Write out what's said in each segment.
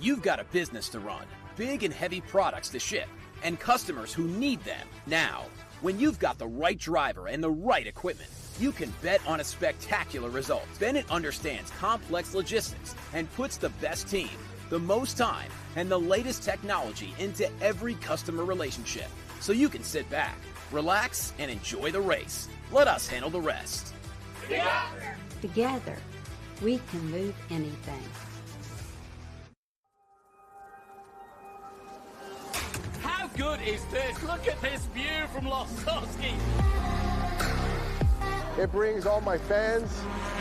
You've got a business to run, big and heavy products to ship, and customers who need them now. When you've got the right driver and the right equipment, you can bet on a spectacular result. Bennett understands complex logistics and puts the best team, the most time, and the latest technology into every customer relationship. So you can sit back, relax, and enjoy the race. Let us handle the rest. Together, we can move anything. How good is this? Look at this view from Losowski. It brings all my fans,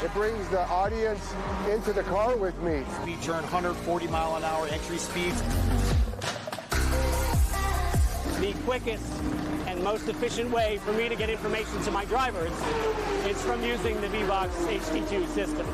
it brings the audience into the car with me. We turn 140 mile an hour entry speeds. The quickest and most efficient way for me to get information to my drivers is from using the VBox HD2 system.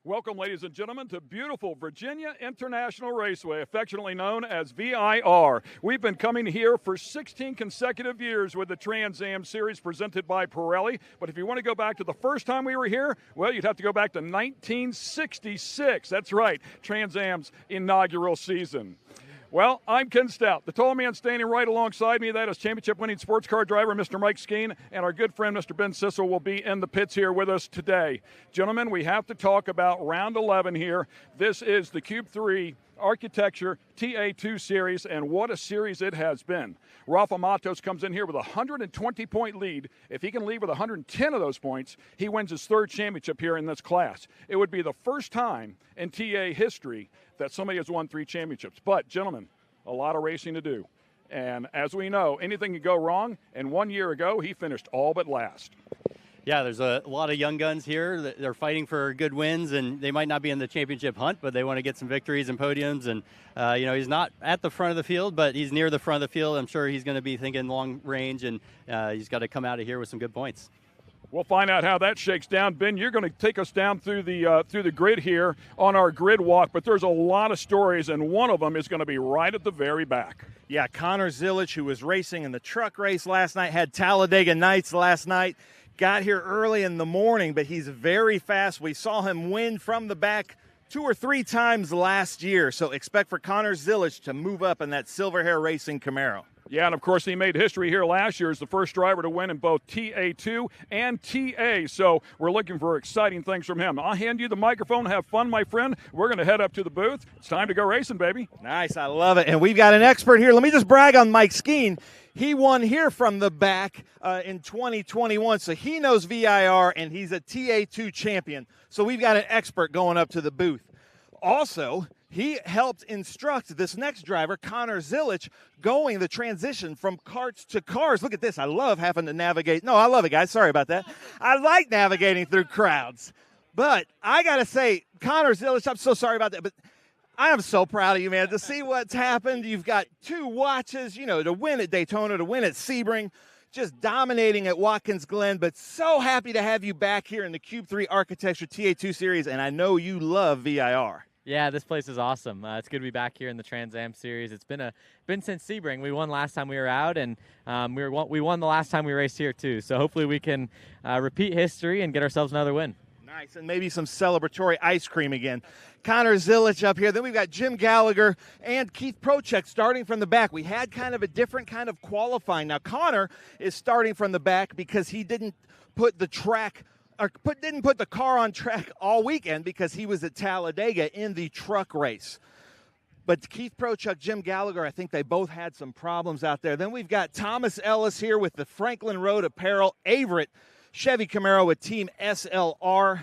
Welcome, ladies and gentlemen, to beautiful Virginia International Raceway, affectionately known as VIR. We've been coming here for 16 consecutive years with the Trans Am Series presented by Pirelli. But if you want to go back to the first time we were here, well, you'd have to go back to 1966. That's right, Trans Am's inaugural season. Well, I'm Ken Stout. The tall man standing right alongside me, that is championship-winning sports car driver Mr. Mike Skeen, and our good friend Mr. Ben Sissel will be in the pits here with us today. Gentlemen, we have to talk about round 11 here. This is the Cube 3 Architecture TA2 series, and what a series it has been. Rafa Matos comes in here with a 120-point lead. If he can lead with 110 of those points, he wins his third championship here in this class. It would be the first time in TA history that somebody has won 3 championships. But, gentlemen, a lot of racing to do. And as we know, anything can go wrong, and 1 year ago, he finished all but last. Yeah, there's a lot of young guns here. They're fighting for good wins, and they might not be in the championship hunt, but they want to get some victories and podiums. And, he's not at the front of the field, but he's near the front of the field. I'm sure he's going to be thinking long range, and he's got to come out of here with some good points. We'll find out how that shakes down. Ben, you're going to take us down through the grid here on our grid walk, but there's a lot of stories, and one of them is going to be right at the very back. Yeah, Connor Zilic, who was racing in the truck race last night, had Talladega Nights last night, got here early in the morning, but he's very fast. We saw him win from the back 2 or 3 times last year, so expect for Connor Zilic to move up in that Silver Hair Racing Camaro. Yeah, and of course he made history here last year as the first driver to win in both TA2 and TA, so we're looking for exciting things from him. I'll hand you the microphone. Have fun, my friend. We're going to head up to the booth. It's time to go racing, baby. Nice, I love it. And we've got an expert here. Let me just brag on Mike Skeen. He won here from the back in 2021, so he knows VIR, and he's a TA2 champion. So we've got an expert going up to the booth. Also, he helped instruct this next driver, Connor Zilic, going the transition from karts to cars. Look at this. I love having to navigate. No, I love it, guys. Sorry about that. I like navigating through crowds. But I got to say, Connor Zilic, I'm so sorry about that, but I am so proud of you, man, to see what's happened. You've got 2 watches, to win at Daytona, to win at Sebring, just dominating at Watkins Glen, but so happy to have you back here in the Cube 3 Architecture TA2 Series, and I know you love VIR. Yeah, this place is awesome. It's good to be back here in the Trans Am Series. It's been since Sebring. We won last time we were out, and we won the last time we raced here too. So hopefully we can repeat history and get ourselves another win. Nice, and maybe some celebratory ice cream again. Connor Zilic up here. Then we've got Jim Gallagher and Keith Prochek starting from the back. We had kind of a different kind of qualifying. Now Connor is starting from the back because he didn't put the car on track all weekend because he was at Talladega in the truck race. But Keith Prochuk, Jim Gallagher, I think they both had some problems out there. Then we've got Thomas Ellis here with the Franklin Road Apparel. Averett Chevy Camaro with Team SLR.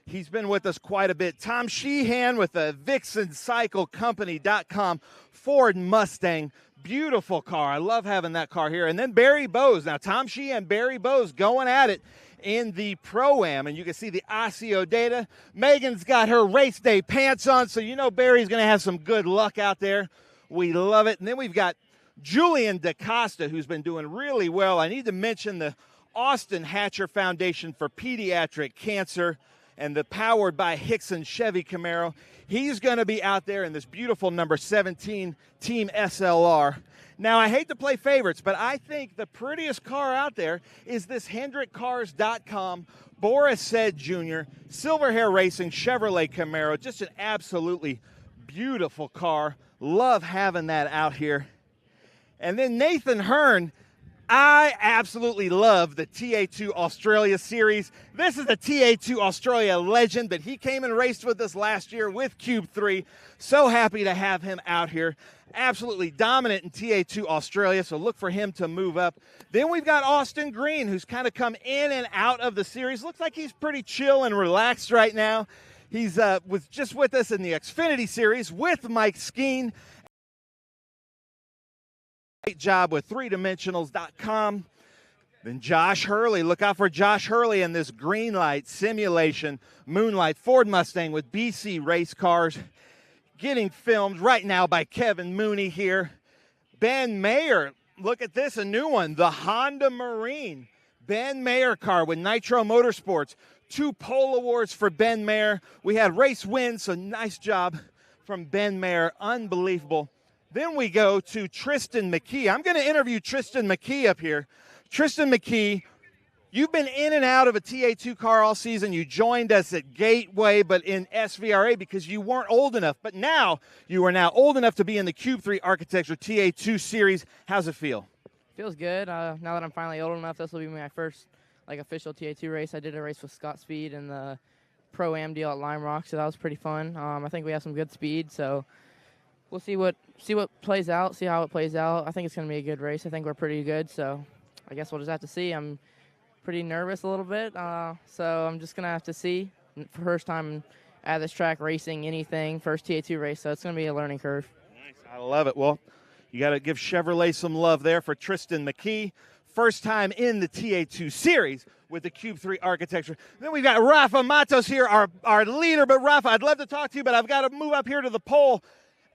He's been with us quite a bit. Tom Sheehan with the VixenCycleCompany.com Ford Mustang. Beautiful car. I love having that car here. And then Barry Bowes. Now, Tom Sheehan, Barry Bowes going at it in the Pro-Am. And you can see the ASIO data. Megan's got her race day pants on, so you know Barry's going to have some good luck out there. We love it. And then we've got Julian DaCosta, who's been doing really well. I need to mention the Austin Hatcher Foundation for Pediatric Cancer and the Powered by Hickson Chevy Camaro. He's going to be out there in this beautiful number 17 Team SLR. Now, I hate to play favorites, but I think the prettiest car out there is this HendrickCars.com Boris Said Jr. Silver Hair Racing Chevrolet Camaro. Just an absolutely beautiful car. Love having that out here. And then Nathan Hearn. I absolutely love the TA2 Australia series. This is a TA2 Australia legend, but he came and raced with us last year with Cube 3. So happy to have him out here. Absolutely dominant in TA2 Australia, so look for him to move up. Then we've got Austin Green, who's kind of come in and out of the series. Looks like he's pretty chill and relaxed right now. He's was just with us in the Xfinity series with Mike Skeen. Great job with 3dimensionals.com. Then Josh Hurley. Look out for Josh Hurley in this green light simulation Moonlight Ford Mustang with BC Race Cars. Getting filmed right now by Kevin Mooney here. Ben Mayer. Look at this, a new one. The Honda Marine. Ben Mayer car with Nitro Motorsports. 2 pole awards for Ben Mayer. We had race wins, so nice job from Ben Mayer. Unbelievable. Then we go to Tristan McKee. I'm going to interview Tristan McKee up here. Tristan McKee, you've been in and out of a TA2 car all season. You joined us at Gateway, but in SVRA because you weren't old enough. But now you are now old enough to be in the Cube 3 Architecture TA2 series. How's it feel? Feels good. Now that I'm finally old enough, this will be my first official TA2 race. I did a race with Scott Speed in the Pro-Am deal at Lime Rock, so that was pretty fun. I think we have some good speed, so we'll see what plays out, see how it plays out. I think it's going to be a good race. I think we're pretty good, so I guess we'll just have to see. I'm pretty nervous a little bit, so I'm just going to have to see. First time at this track racing anything, first TA2 race, so it's going to be a learning curve. Nice. I love it. Well, you got to give Chevrolet some love there for Tristan McKee. First time in the TA2 series with the Cube 3 Architecture. Then we've got Rafa Matos here, our leader. But, Rafa, I'd love to talk to you, but I've got to move up here to the pole.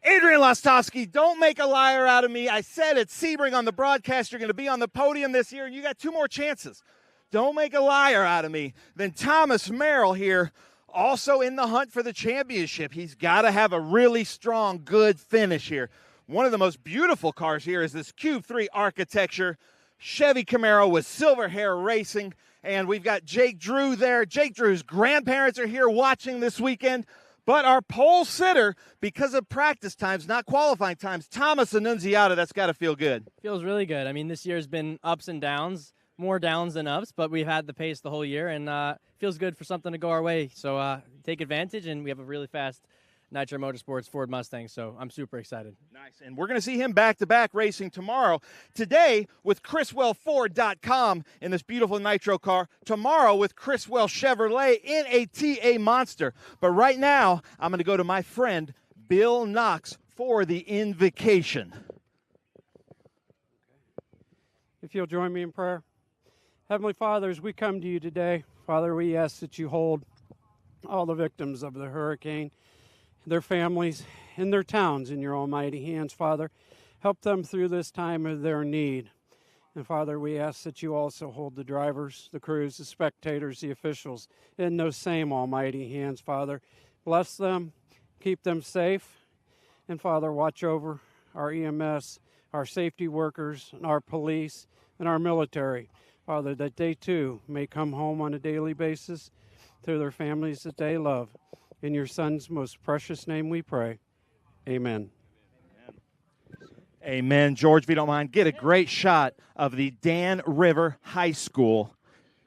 Adrian Lostowski, don't make a liar out of me. I said at Sebring on the broadcast you're going to be on the podium this year, and you got 2 more chances. Don't make a liar out of me. Then Thomas Merrill here, also in the hunt for the championship. He's got to have a really strong, good finish here. One of the most beautiful cars here is this Cube 3 Architecture Chevy Camaro with Silver Hair Racing. And we've got Jake Drew there. Jake Drew's grandparents are here watching this weekend. But our pole sitter, because of practice times, not qualifying times, Thomas Annunziata, that's got to feel good. Feels really good. I mean, this year's been ups and downs, more downs than ups, but we've had the pace the whole year, and feels good for something to go our way. So take advantage, and we have a really fast Nitro Motorsports Ford Mustang, so I'm super excited. Nice, and we're going to see him back-to-back racing tomorrow. Today with ChriswellFord.com in this beautiful Nitro car. Tomorrow with Criswell Chevrolet in a TA Monster. But right now, I'm going to go to my friend Bill Knox for the Invocation. If you'll join me in prayer. Heavenly Father, as we come to you today, Father, we ask that you hold all the victims of the hurricane, their families, and their towns in your almighty hands, Father. Help them through this time of their need. And Father, we ask that you also hold the drivers, the crews, the spectators, the officials in those same almighty hands, Father. Bless them, keep them safe, and Father, watch over our EMS, our safety workers, and our police, and our military. Father, that they too may come home on a daily basis to their families that they love. In your Son's most precious name we pray. Amen. Amen. George, if you don't mind, get a great shot of the Dan River High School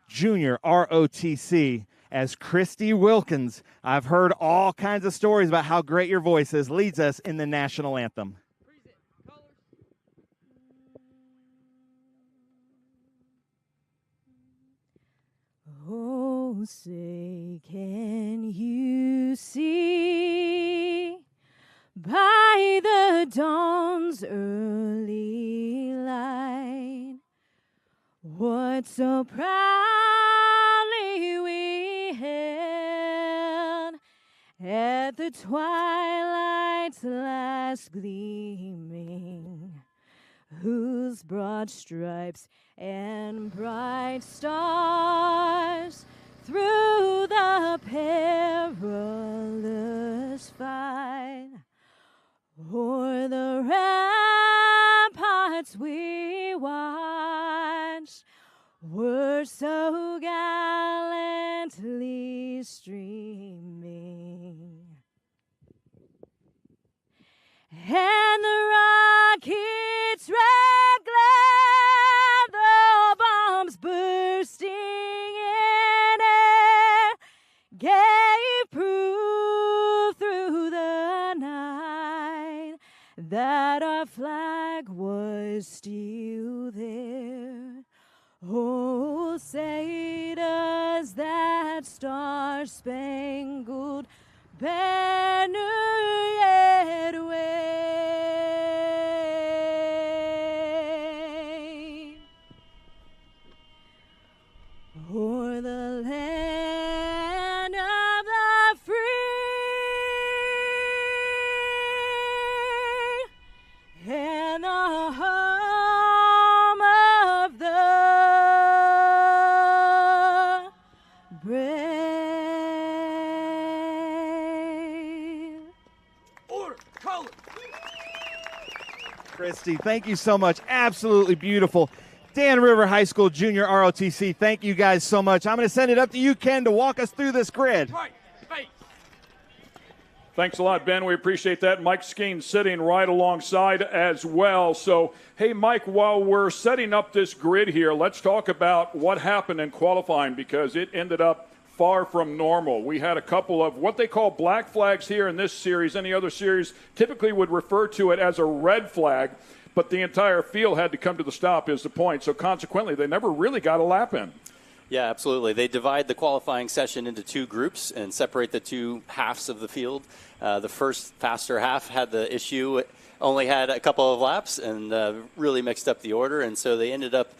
Junior ROTC as Christy Wilkins, I've heard all kinds of stories about how great your voice is, leads us in the national anthem. Oh, say, can you see by the dawn's early light what so proudly we hailed at the twilight's last gleaming, whose broad stripes and bright stars through the perilous fight o'er the ramparts we watched were so gallantly streaming. And the rocket's red glare, the bombs bursting in air, gave proof through the night that our flag was still there. Oh, say does that star-spangled banner yet wave o'er the land of the free and the home of the brave. Christy, thank you so much. Absolutely beautiful. Dan River High School Junior ROTC, thank you guys so much. I'm going to send it up to you, Ken, to walk us through this grid. Right. Thanks a lot, Ben. We appreciate that. Mike Skeen sitting right alongside as well. So, hey, Mike, while we're setting up this grid here, let's talk about what happened in qualifying, because it ended up far from normal. We had a couple of what they call black flags here in this series. Any other series typically would refer to it as a red flag, but the entire field had to come to the stop is the point. So consequently, they never really got a lap in. Yeah, absolutely. They divide the qualifying session into two groups and separate the two halves of the field. The first faster half had the issue, only had a couple of laps and really mixed up the order, and so they ended up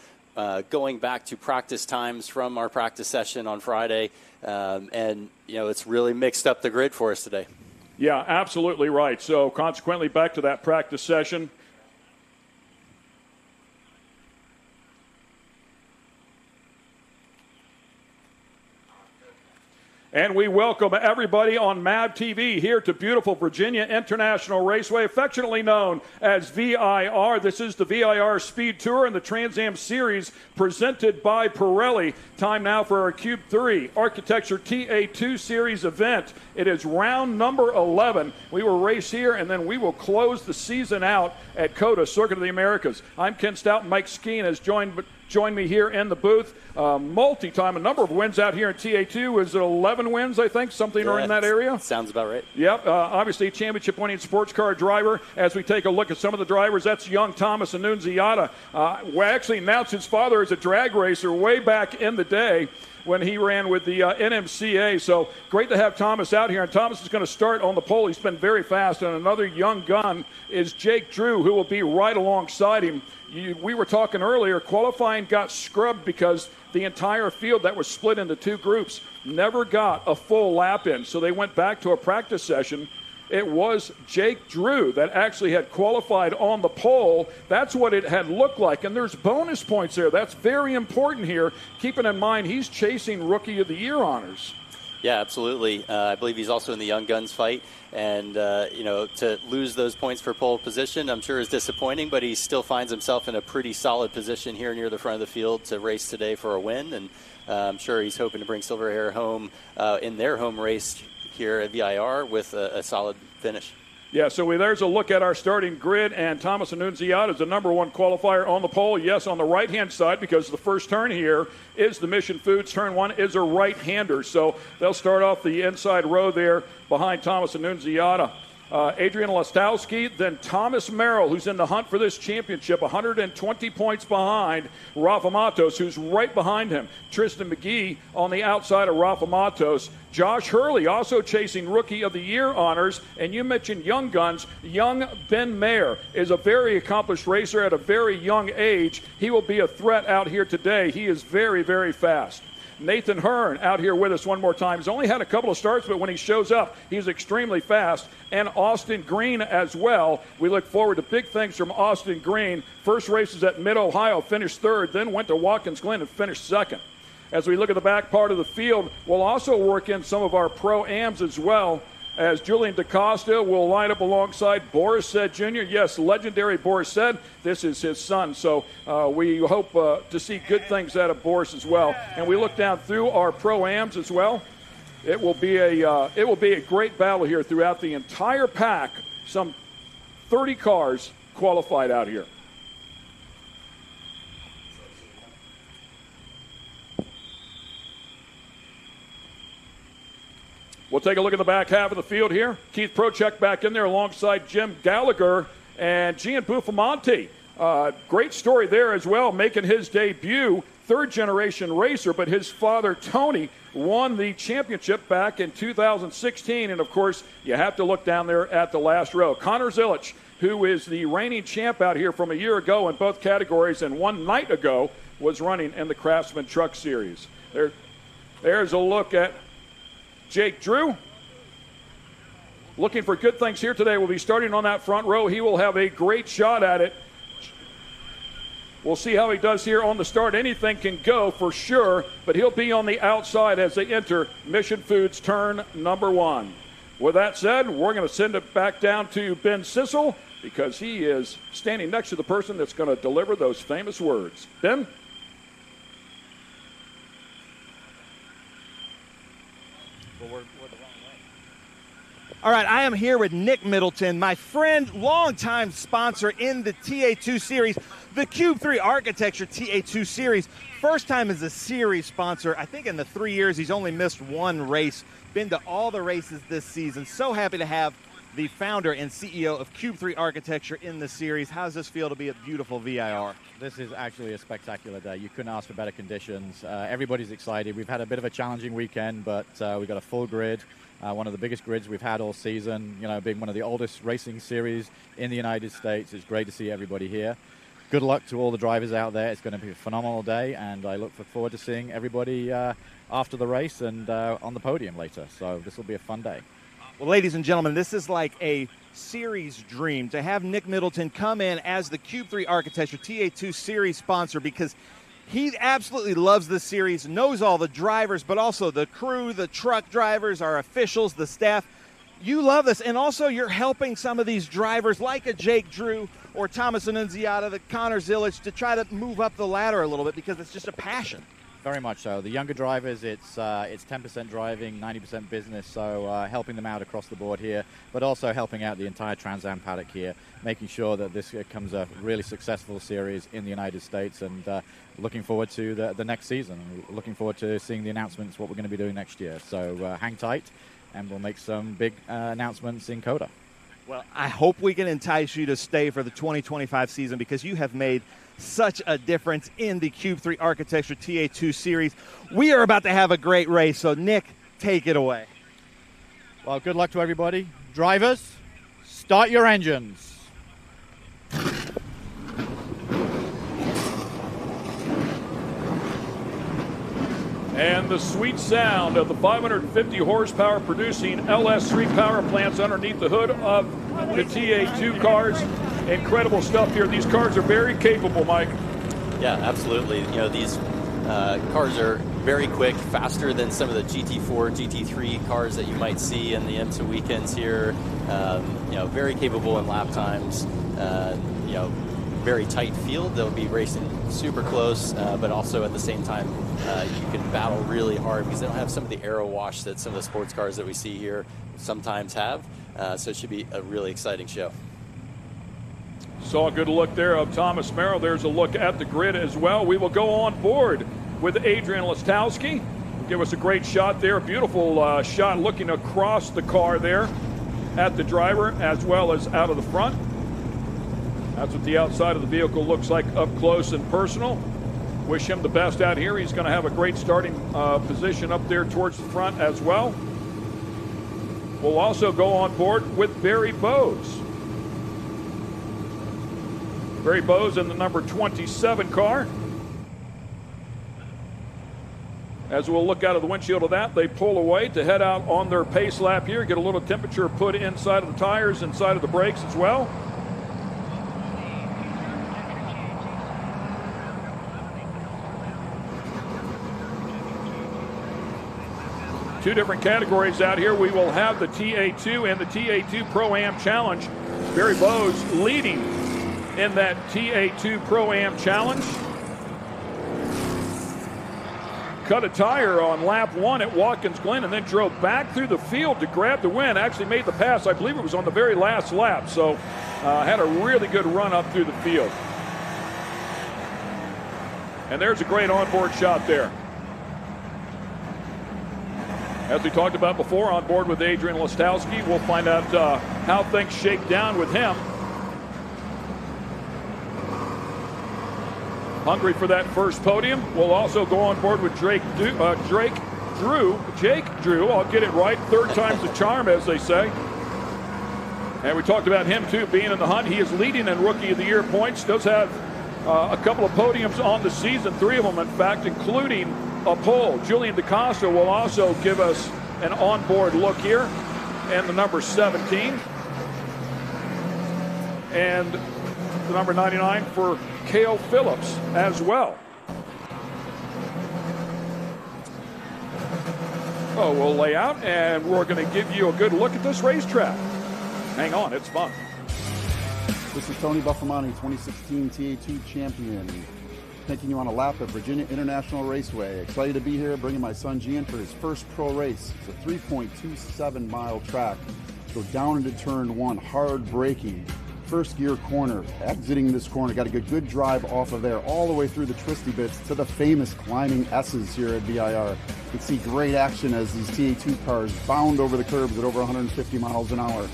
going back to practice times from our practice session on Friday, and it's really mixed up the grid for us today. Yeah, absolutely right. So consequently, back to that practice session. And we welcome everybody on MAV TV here to beautiful Virginia International Raceway, affectionately known as VIR. This is the VIR Speed Tour and the Trans Am Series presented by Pirelli. Time now for our Cube 3 Architecture TA2 Series event. It is round number 11. We will race here, and then we will close the season out at COTA, Circuit of the Americas. I'm Ken Stout, and Mike Skeen has joined me here in the booth. Multi-time, a number of wins out here in TA2. Is it 11 wins, I think, something or in that area? Sounds about right. Yep, obviously championship-winning sports car driver. As we take a look at some of the drivers, that's young Thomas Annunziata. Actually announced his father as a drag racer way back in the day when he ran with the NMCA. So great to have Thomas out here. And Thomas is going to start on the pole. He's been very fast. And another young gun is Jake Drew, who will be right alongside him. We were talking earlier, qualifying got scrubbed because the entire field that was split into two groups never got a full lap in. So they went back to a practice session. It was Jake Drew that actually had qualified on the pole. That's what it had looked like. And there's bonus points there. That's very important here, keeping in mind he's chasing Rookie of the Year honors. Yeah, absolutely. I believe he's also in the Young Guns fight. And, to lose those points for pole position, I'm sure is disappointing, but he still finds himself in a pretty solid position here near the front of the field to race today for a win. And I'm sure he's hoping to bring Silver Hair home in their home race here at VIR with a solid finish. Yeah, so there's a look at our starting grid, and Thomas Annunziata is the number one qualifier on the pole. Yes, on the right-hand side, because the first turn here is the Mission Foods. Turn one is a right-hander, so they'll start off the inside row there behind Thomas Annunziata. Adrian Lastowski, then Thomas Merrill, who's in the hunt for this championship, 120 points behind Rafa Matos, who's right behind him. Tristan McGee on the outside of Rafa Matos. Josh Hurley also chasing Rookie of the Year honors. And you mentioned young guns. Young Ben Mayer is a very accomplished racer at a very young age. He will be a threat out here today. He is very, very fast. Nathan Hearn out here with us one more time. He's only had a couple of starts, but when he shows up, he's extremely fast. And Austin Green as well. We look forward to big things from Austin Green. First races at Mid-Ohio, finished third, then went to Watkins Glen and finished second. As we look at the back part of the field, we'll also work in some of our Pro-Ams as well, as Julian DaCosta will line up alongside Boris Said Jr. Yes, legendary Boris Said. This is his son, so we hope to see good things out of Boris as well. And we look down through our Pro-Ams as well. It will be a great battle here throughout the entire pack. Some 30 cars qualified out here. We'll take a look at the back half of the field here. Keith Prochek back in there alongside Jim Gallagher and Gian Buffamonte. Great story there as well, making his debut. Third-generation racer, but his father, Tony, won the championship back in 2016. And, of course, you have to look down there at the last row. Connor Zilich, who is the reigning champ out here from a year ago in both categories and one night ago, was running in the Craftsman Truck Series. There's a look at Jake Drew. Looking for good things here today. We'll be starting on that front row. He will have a great shot at it. We'll see how he does here on the start. Anything can go for sure, but he'll be on the outside as they enter Mission Foods turn number one. With that said, we're going to send it back down to Ben Sissel because he is standing next to the person that's going to deliver those famous words. Ben? All right, I am here with Nick Middleton, my friend, longtime sponsor in the TA2 series, the Cube 3 Architecture TA2 series. First time as a series sponsor. I think in the 3 years he's only missed one race. Been to all the races this season. So happy to have the founder and CEO of Cube 3 Architecture in the series. How does this feel to be a beautiful VIR? This is actually a spectacular day. You couldn't ask for better conditions. Everybody's excited. We've had a bit of a challenging weekend, but we've got a full grid. One of the biggest grids we've had all season, you know, being one of the oldest racing series in the United States. It's great to see everybody here. Good luck to all the drivers out there. It's going to be a phenomenal day, and I look forward to seeing everybody after the race and on the podium later. So this will be a fun day. Well, ladies and gentlemen, this is like a series dream to have Nick Middleton come in as the Cube 3 Architecture TA2 series sponsor, because he absolutely loves this series, knows all the drivers, but also the crew, the truck drivers, our officials, the staff. You love this, and also you're helping some of these drivers like a Jake Drew or Thomas Annunziata, the Connor Zilich, to try to move up the ladder a little bit because it's just a passion. Very much so. The younger drivers, it's 10% driving, 90% business, so helping them out across the board here, but also helping out the entire Trans Am paddock here, making sure that this becomes a really successful series in the United States, and looking forward to the next season. Looking forward to seeing the announcements, what we're going to be doing next year. So hang tight, and we'll make some big announcements in COTA. Well, I hope we can entice you to stay for the 2025 season, because you have made such a difference in the Cube 3 Architecture TA2 series. We are about to have a great race, so Nick, take it away. Well, good luck to everybody. Drivers, start your engines. And the sweet sound of the 550 horsepower producing LS3 power plants underneath the hood of the TA2 cars. Incredible stuff here. These cars are very capable, Mike. Yeah, absolutely. You know, these cars are very quick, faster than some of the GT4, GT3 cars that you might see in the IMSA weekends here. You know, very capable in lap times. You know, very tight field. They'll be racing super close, but also at the same time, you can battle really hard because they don't have some of the aero wash that some of the sports cars that we see here sometimes have. So it should be a really exciting show. Saw a good look there of Thomas Merrill. There's a look at the grid as well. We will go on board with Adrian Listowski. Give us a great shot there. Beautiful shot looking across the car there at the driver as well as out of the front. That's what the outside of the vehicle looks like up close and personal. Wish him the best out here. He's going to have a great starting position up there towards the front as well. We'll also go on board with Barry Bowes. Barry Bowes in the number 27 car. As we'll look out of the windshield of that, they pull away to head out on their pace lap here, get a little temperature put inside of the tires, inside of the brakes as well. Two different categories out here. We will have the TA2 and the TA2 Pro-Am Challenge. Barry Bowes leading in that TA2 Pro-Am Challenge. Cut a tire on lap 1 at Watkins Glen and then drove back through the field to grab the win. Actually made the pass, I believe it was on the very last lap. So had a really good run up through the field. And there's a great onboard shot there. As we talked about before, on board with Adrian Listowski. We'll find out how things shake down with him. Hungry for that first podium. We'll also go on board with Jake Drew. I'll get it right. Third time's the charm, as they say. And we talked about him, too, being in the hunt. He is leading in Rookie of the Year points. Does have a couple of podiums on the season, 3 of them, in fact, including a pole. Julian DaCosta will also give us an onboard look here. And the number 17. And the number 99 for Cale Phillips as well. Oh, we'll lay out and we're going to give you a good look at this racetrack. Hang on, it's fun. This is Tony Buffamani, 2016 TA2 champion, taking you on a lap at Virginia International Raceway. Excited to be here, bringing my son Gian for his first pro race. It's a 3.27 mile track. Go down into turn 1, hard braking. First gear corner, exiting this corner, got to get a good drive off of there, all the way through the twisty bits to the famous climbing S's here at VIR. You can see great action as these TA2 cars bound over the curbs at over 150 miles an hour.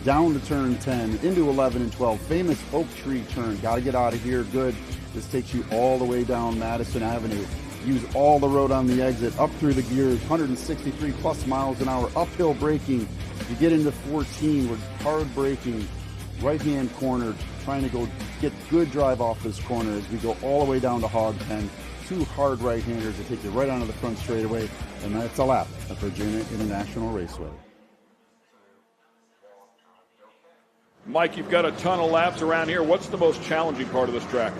Down to turn 10, into 11 and 12, famous oak tree turn, got to get out of here good. This takes you all the way down Madison Avenue. Use all the road on the exit, up through the gears, 163 plus miles an hour, uphill braking. You get into 14 with hard braking. Right-hand corner, trying to go get good drive off this corner as we go all the way down to Hog Pen. 2 hard right-handers that take you right onto the front straightaway, and that's a lap at Virginia International Raceway. Mike, you've got a ton of laps around here. What's the most challenging part of this track?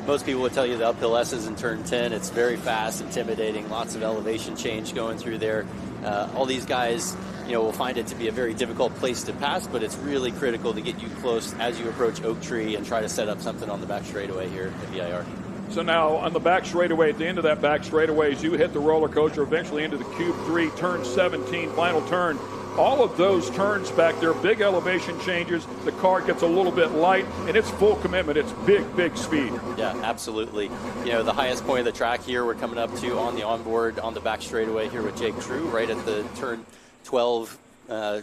Most people would tell you the uphill S's in turn 10. It's very fast, intimidating, lots of elevation change going through there. All these guys, will find it to be a very difficult place to pass, but it's really critical to get you close as you approach Oak Tree and try to set up something on the back straightaway here at VIR. So now on the back straightaway, at the end of that back straightaway, as you hit the roller coaster, eventually into the Cube 3, turn 17, final turn. All of those turns back there, big elevation changes. The car gets a little bit light, and it's full commitment. It's big, big speed. Yeah, absolutely. The highest point of the track here we're coming up to on the onboard on the back straightaway here with Jake Drew, right at the turn 12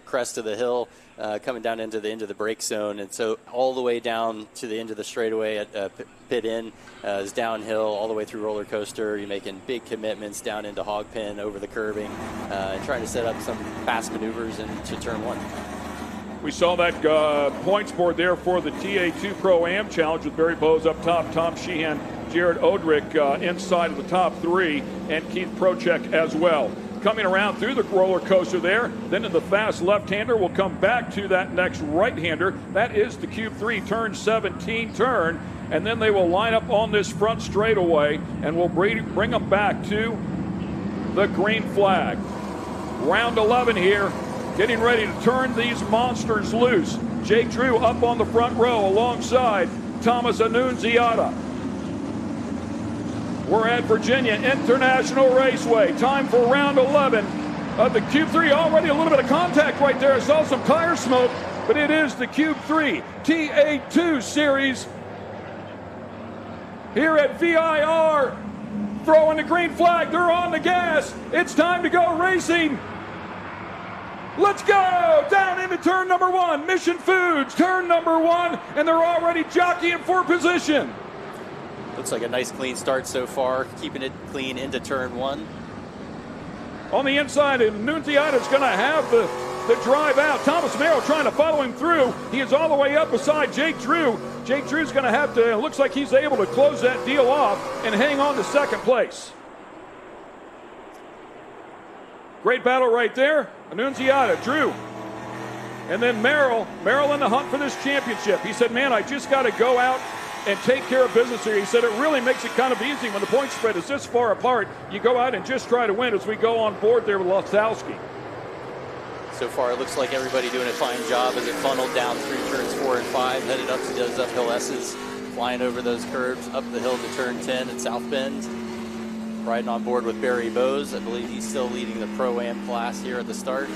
crest of the hill, coming down into the end of the brake zone. And so all the way down to the end of the straightaway at pit in is downhill all the way through roller coaster. You're making big commitments down into hog pen over the curbing and trying to set up some fast maneuvers into turn 1. We saw that points board there for the TA2 Pro-Am Challenge with Barry Bowes up top, Tom Sheehan, Jared Odrick inside of the top 3, and Keith Prochek as well. Coming around through the roller coaster there, then in the fast left-hander, we'll come back to that next right-hander. That is the Cube 3 turn 17 turn, and then they will line up on this front straightaway, and we'll bring them back to the green flag. Round 11 here, getting ready to turn these monsters loose. Jake Drew up on the front row alongside Thomas Annunziata. We're at Virginia International Raceway. Time for round 11. of the Cube 3. Already a little bit of contact right there. I saw some tire smoke, but it is the Cube 3 TA2 series here at VIR. Throwing the green flag. They're on the gas. It's time to go racing. Let's go down into turn number 1. Mission Foods, turn number 1, and they're already jockeying for position. Looks like a nice clean start so far, keeping it clean into turn 1. On the inside, Annunziata's going to have the drive out. Thomas Merrill trying to follow him through. He is all the way up beside Jake Drew. Jake Drew's going to have to, it looks like he's able to close that deal off and hang on to second place. Great battle right there. Annunziata, Drew, and then Merrill in the hunt for this championship. He said, man, I just got to go out and take care of business here. He said it really makes it kind of easy when the point spread is this far apart. You go out and just try to win as we go on board there with Lostowski. So far, it looks like everybody doing a fine job as it funneled down through turns 4 and 5, headed up to those uphill S's, flying over those curves, up the hill to turn 10 at South Bend. Riding on board with Barry Bowes. I believe he's still leading the Pro-Am class here at the start.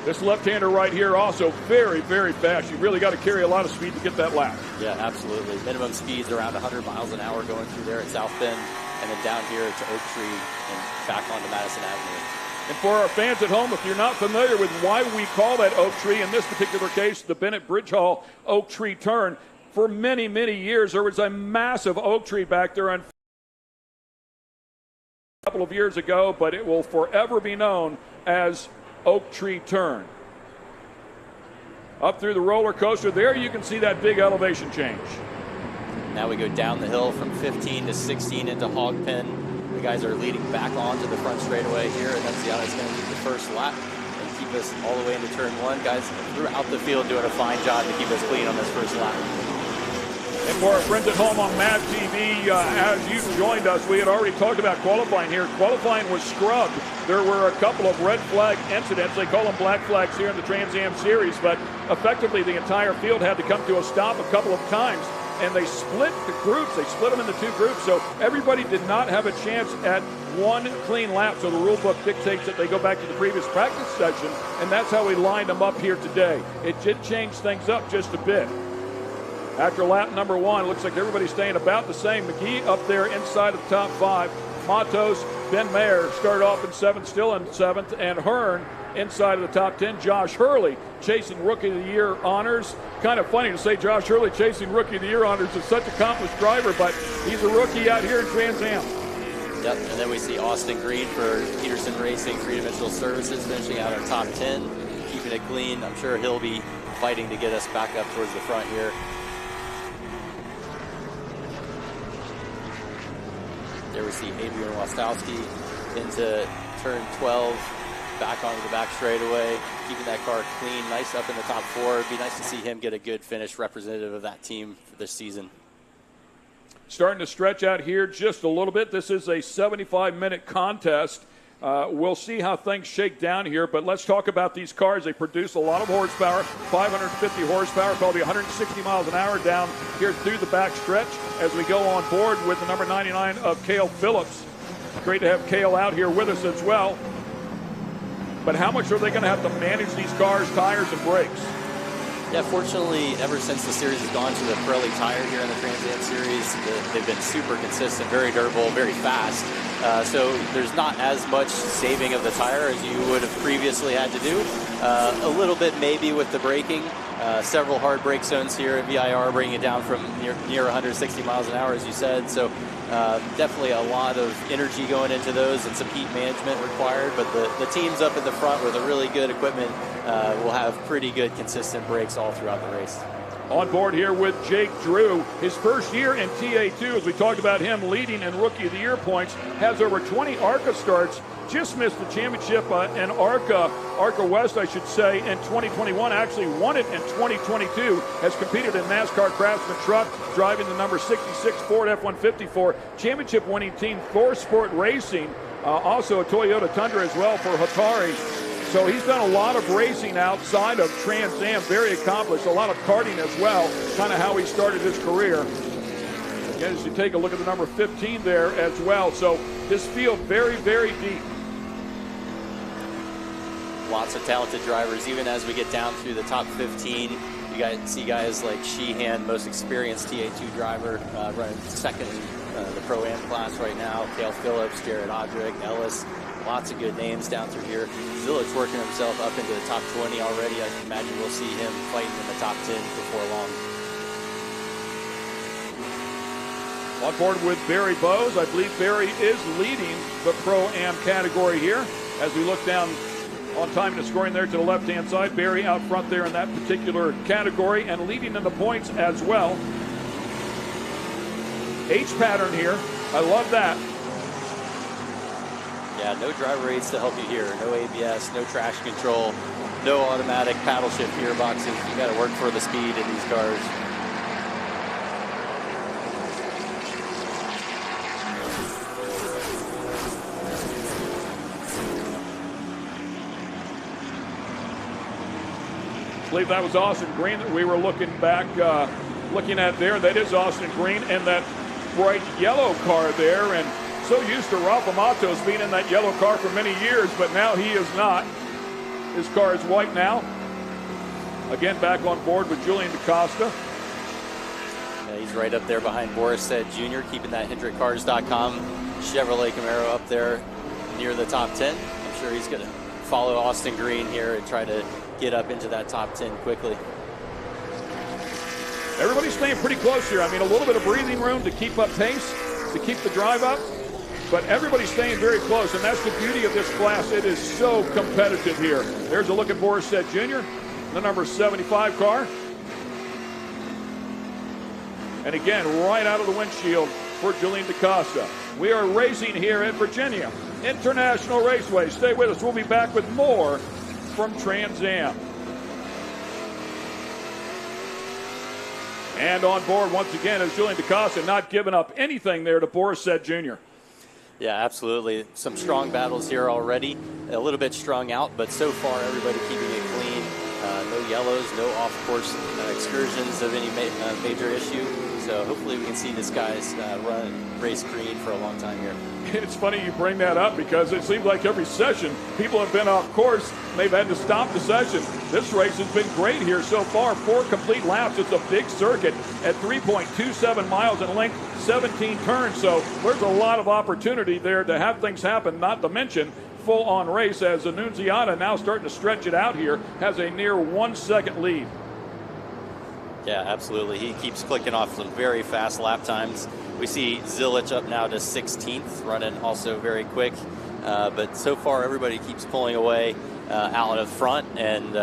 This left-hander right here also very, very fast. You really got to carry a lot of speed to get that lap. Yeah, absolutely. Minimum speeds around 100 miles an hour going through there at South Bend, and then down here to Oak Tree and back onto Madison Avenue. And for our fans at home, if you're not familiar with why we call that Oak Tree, in this particular case, the Bennett Bridge Hall Oak Tree turn, for many, many years, there was a massive oak tree back there on a couple of years ago, but it will forever be known as Oak Tree Turn. Up through the roller coaster there, you can see that big elevation change. Now we go down the hill from 15 to 16 into Hog Pen. The guys are leading back onto the front straightaway here, and then Ziada's going to lead the first lap and keep us all the way into turn 1. Guys throughout the field doing a fine job to keep us clean on this first lap. And for our friends at home on MAV TV, as you joined us, we had already talked about qualifying here. Qualifying was scrubbed. There were a couple of red flag incidents. They call them black flags here in the Trans Am Series, but effectively the entire field had to come to a stop a couple of times. And they split the groups. They split them into 2 groups, so everybody did not have a chance at one clean lap. So the rule book dictates that they go back to the previous practice session, and that's how we lined them up here today. It did change things up just a bit. After lap number 1, it looks like everybody's staying about the same. McGee up there inside of the top 5. Matos, Ben Mayer started off in 7th, still in 7th, and Hearn inside of the top 10. Josh Hurley chasing Rookie of the Year honors. Kind of funny to say Josh Hurley chasing Rookie of the Year honors is such an accomplished driver, but he's a rookie out here in Trans Am. Yep, and then we see Austin Green for Peterson Racing, Three-Dimensional Services, finishing out our top 10, keeping it clean. I'm sure he'll be fighting to get us back up towards the front here. There we see Adrian Lostowski into turn 12, back onto the back straightaway, keeping that car clean, nice up in the top 4. It'd be nice to see him get a good finish representative of that team for this season. Starting to stretch out here just a little bit. This is a 75-minute contest. We'll see how things shake down here, but let's talk about these cars. They produce a lot of horsepower, 550 horsepower, probably 160 miles an hour down here through the back stretch as we go on board with the number 99 of Cale Phillips. Great to have Cale out here with us as well. But how much are they going to have to manage these cars, tires, and brakes? Yeah, fortunately, ever since the series has gone to the Pirelli tire here in the Trans Am Series, they've been super consistent, very durable, very fast. So there's not as much saving of the tire as you would have previously had to do. A little bit maybe with the braking. Several hard brake zones here at VIR, bringing it down from near 160 miles an hour, as you said. So definitely a lot of energy going into those and some heat management required. But the teams up in the front with a really good equipment will have pretty good consistent brakes all throughout the race. On board here with Jake Drew, his first year in TA2, as we talked about him leading in Rookie of the Year points, has over 20 ARCA starts, just missed the championship in ARCA West, I should say, in 2021, actually won it in 2022, has competed in NASCAR Craftsman Truck, driving the number 66 Ford F-150 championship winning team Thor Sport Racing, also a Toyota Tundra as well for Hatari. So he's done a lot of racing outside of Trans Am, very accomplished, a lot of karting as well, kind of how he started his career. Again, as you take a look at the number 15 there as well. So this field very, very deep. Lots of talented drivers. Even as we get down through the top 15, you guys see guys like Sheehan, most experienced TA2 driver, running second in the Pro-Am class right now. Cale Phillips, Jared Odrick, Ellis. Lots of good names down through here. Zilich working himself up into the top 20 already. I can imagine we'll see him fighting in the top 10 before long. On board with Barry Bowes. I believe Barry is leading the Pro-Am category here. As we look down on time and scoring there to the left-hand side, Barry out front there in that particular category and leading in the points as well. H pattern here. I love that. Yeah, no driver aids to help you here. No ABS, no traction control, no automatic paddle shift gearboxes. You got to work for the speed in these cars. I believe that was Austin Green that we were looking at there. That is Austin Green and that bright yellow car there. And so used to Rafa Matos being in that yellow car for many years, but now he is not. His car is white now. Again, back on board with Julian DaCosta. Yeah, he's right up there behind Boris Said Jr., keeping that HendrickCars.com Chevrolet Camaro up there near the top 10. I'm sure he's going to follow Austin Green here and try to get up into that top 10 quickly. Everybody's staying pretty close here. I mean, a little bit of breathing room to keep up pace, to keep the drive up, but everybody's staying very close, and that's the beauty of this class. It is so competitive here. There's a look at Boris Said Jr., the number 75 car. And again, right out of the windshield for Julian DaCosta. We are racing here at Virginia International Raceway. Stay with us. We'll be back with more from Trans Am. And on board once again is Julian DaCosta, not giving up anything there to Boris Said Jr. Yeah, absolutely. Some strong battles here already. A little bit strung out, but so far everybody keeping it clean. No yellows, no off-course excursions of any major issue. So hopefully we can see this guy's race green for a long time here. It's funny you bring that up because it seems like every session people have been off course. They've had to stop the session. This race has been great here so far. 4 complete laps. It's a big circuit at 3.27 miles in length, 17 turns. So there's a lot of opportunity there to have things happen, not to mention full-on race as Annunziata now starting to stretch it out here, has a near 1 second lead. Yeah, absolutely. He keeps clicking off some very fast lap times. We see Zilich up now to 16th, running also very quick. But so far, everybody keeps pulling away out of front. And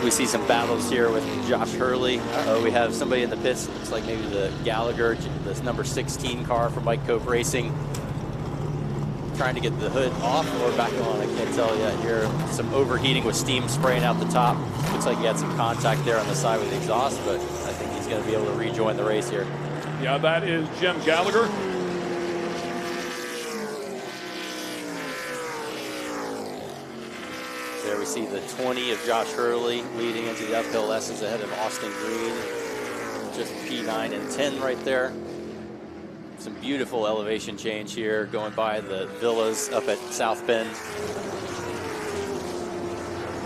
we see some battles here with Josh Hurley. We have somebody in the pits. Looks like maybe the Gallagher, this number 16 car from Mike Cope Racing, trying to get the hood off or back on. I can't tell yet here. Some overheating with steam spraying out the top. Looks like he had some contact there on the side with the exhaust, but I think he's going to be able to rejoin the race here. Yeah, that is Jim Gallagher. There we see the 20 of Josh Hurley leading into the uphill S's ahead of Austin Green. Just P9 and 10 right there. Some beautiful elevation change here going by the villas up at South Bend.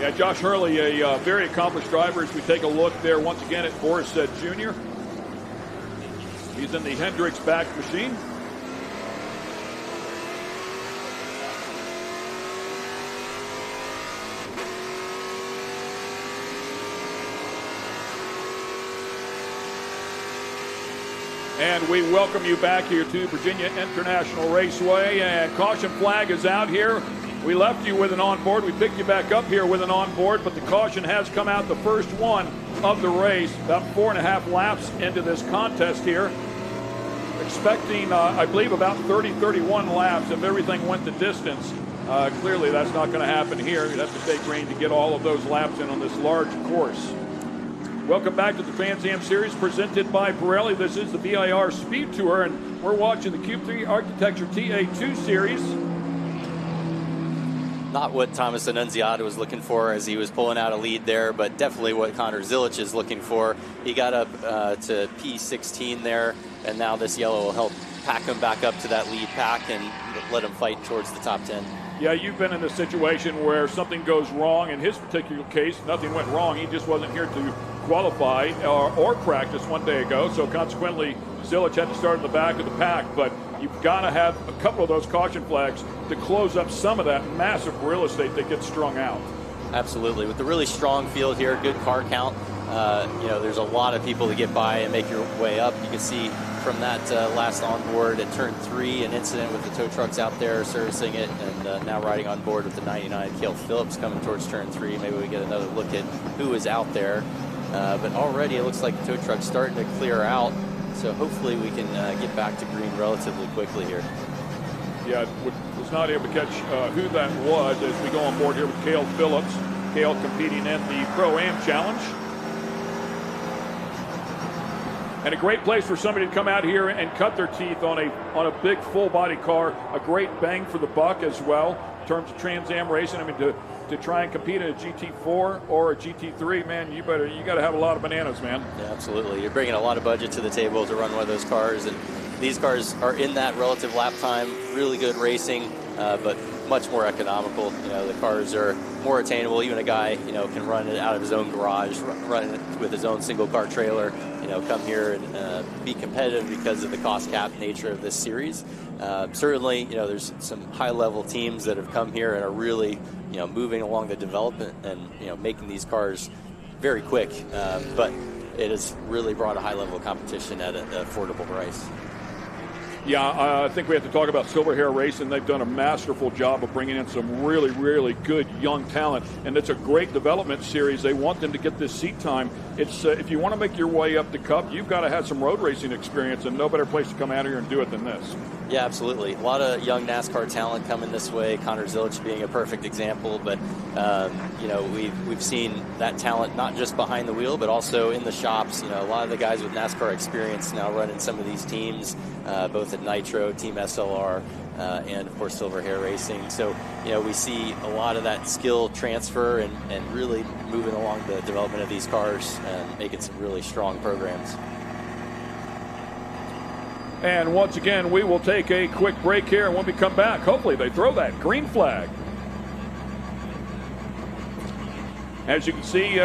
Yeah, Josh Hurley, a very accomplished driver as we take a look there once again at Boris Said Jr. He's in the Hendricks back machine. And we welcome you back here to Virginia International Raceway. And caution flag is out here. We left you with an onboard. We picked you back up here with an onboard, but the caution has come out, the first one of the race, about 4.5 laps into this contest here. Expecting, I believe, about 31 laps if everything went the distance. Clearly, that's not going to happen here. You'd have to stay green to get all of those laps in on this large course. Welcome back to the Trans Am Series presented by Pirelli. This is the VIR SpeedTour, and we're watching the Cube 3 Architecture TA2 Series. Not what Thomas Annunziata was looking for as he was pulling out a lead there, but definitely what Connor Zilich is looking for. He got up to P16 there, and now this yellow will help pack him back up to that lead pack and let him fight towards the top 10. Yeah, you've been in a situation where something goes wrong. In his particular case, nothing went wrong. He just wasn't here to qualify or practice one day ago. So consequently, Zilich had to start in the back of the pack. But you've got to have a couple of those caution flags to close up some of that massive real estate that gets strung out. Absolutely. With the really strong field here, good car count, there's a lot of people to get by and make your way up. You can see from that last onboard at turn 3, an incident with the tow trucks out there servicing it, and now riding on board with the 99, Cale Phillips, coming towards turn 3. Maybe we get another look at who is out there. But already it looks like the tow truck's starting to clear out, so hopefully we can get back to green relatively quickly here. Yeah, was not able to catch who that was as we go on board here with Cale Phillips. Cale competing in the Pro-Am Challenge. And a great place for somebody to come out here and cut their teeth on a big full body car. A great bang for the buck as well in terms of Trans Am racing. I mean, to try and compete in a GT4 or a GT3, man, you got to have a lot of bananas, man. Yeah, absolutely. You're bringing a lot of budget to the table to run one of those cars, and these cars are in that relative lap time, really good racing, but much more economical. The cars are more attainable. Even a guy, can run it out of his own garage, run it with his own single car trailer, come here and be competitive because of the cost cap nature of this series. Certainly, there's some high level teams that have come here and are really, moving along the development and, making these cars very quick. But it has really brought a high level of competition at an affordable price. Yeah, I think we have to talk about Silver Hair Racing. They've done a masterful job of bringing in some really, really good young talent, and it's a great development series. They want them to get this seat time. It's if you want to make your way up the Cup, you've got to have some road racing experience, and no better place to come out here and do it than this. Yeah, absolutely. A lot of young NASCAR talent coming this way. Connor Zilich being a perfect example, but we've seen that talent not just behind the wheel, but also in the shops. A lot of the guys with NASCAR experience now running some of these teams, both at Nitro, Team SLR, and of course Silver Hair Racing. So we see a lot of that skill transfer and really moving along the development of these cars and making some really strong programs. And once again, we will take a quick break here, and when we come back, hopefully they throw that green flag. As you can see,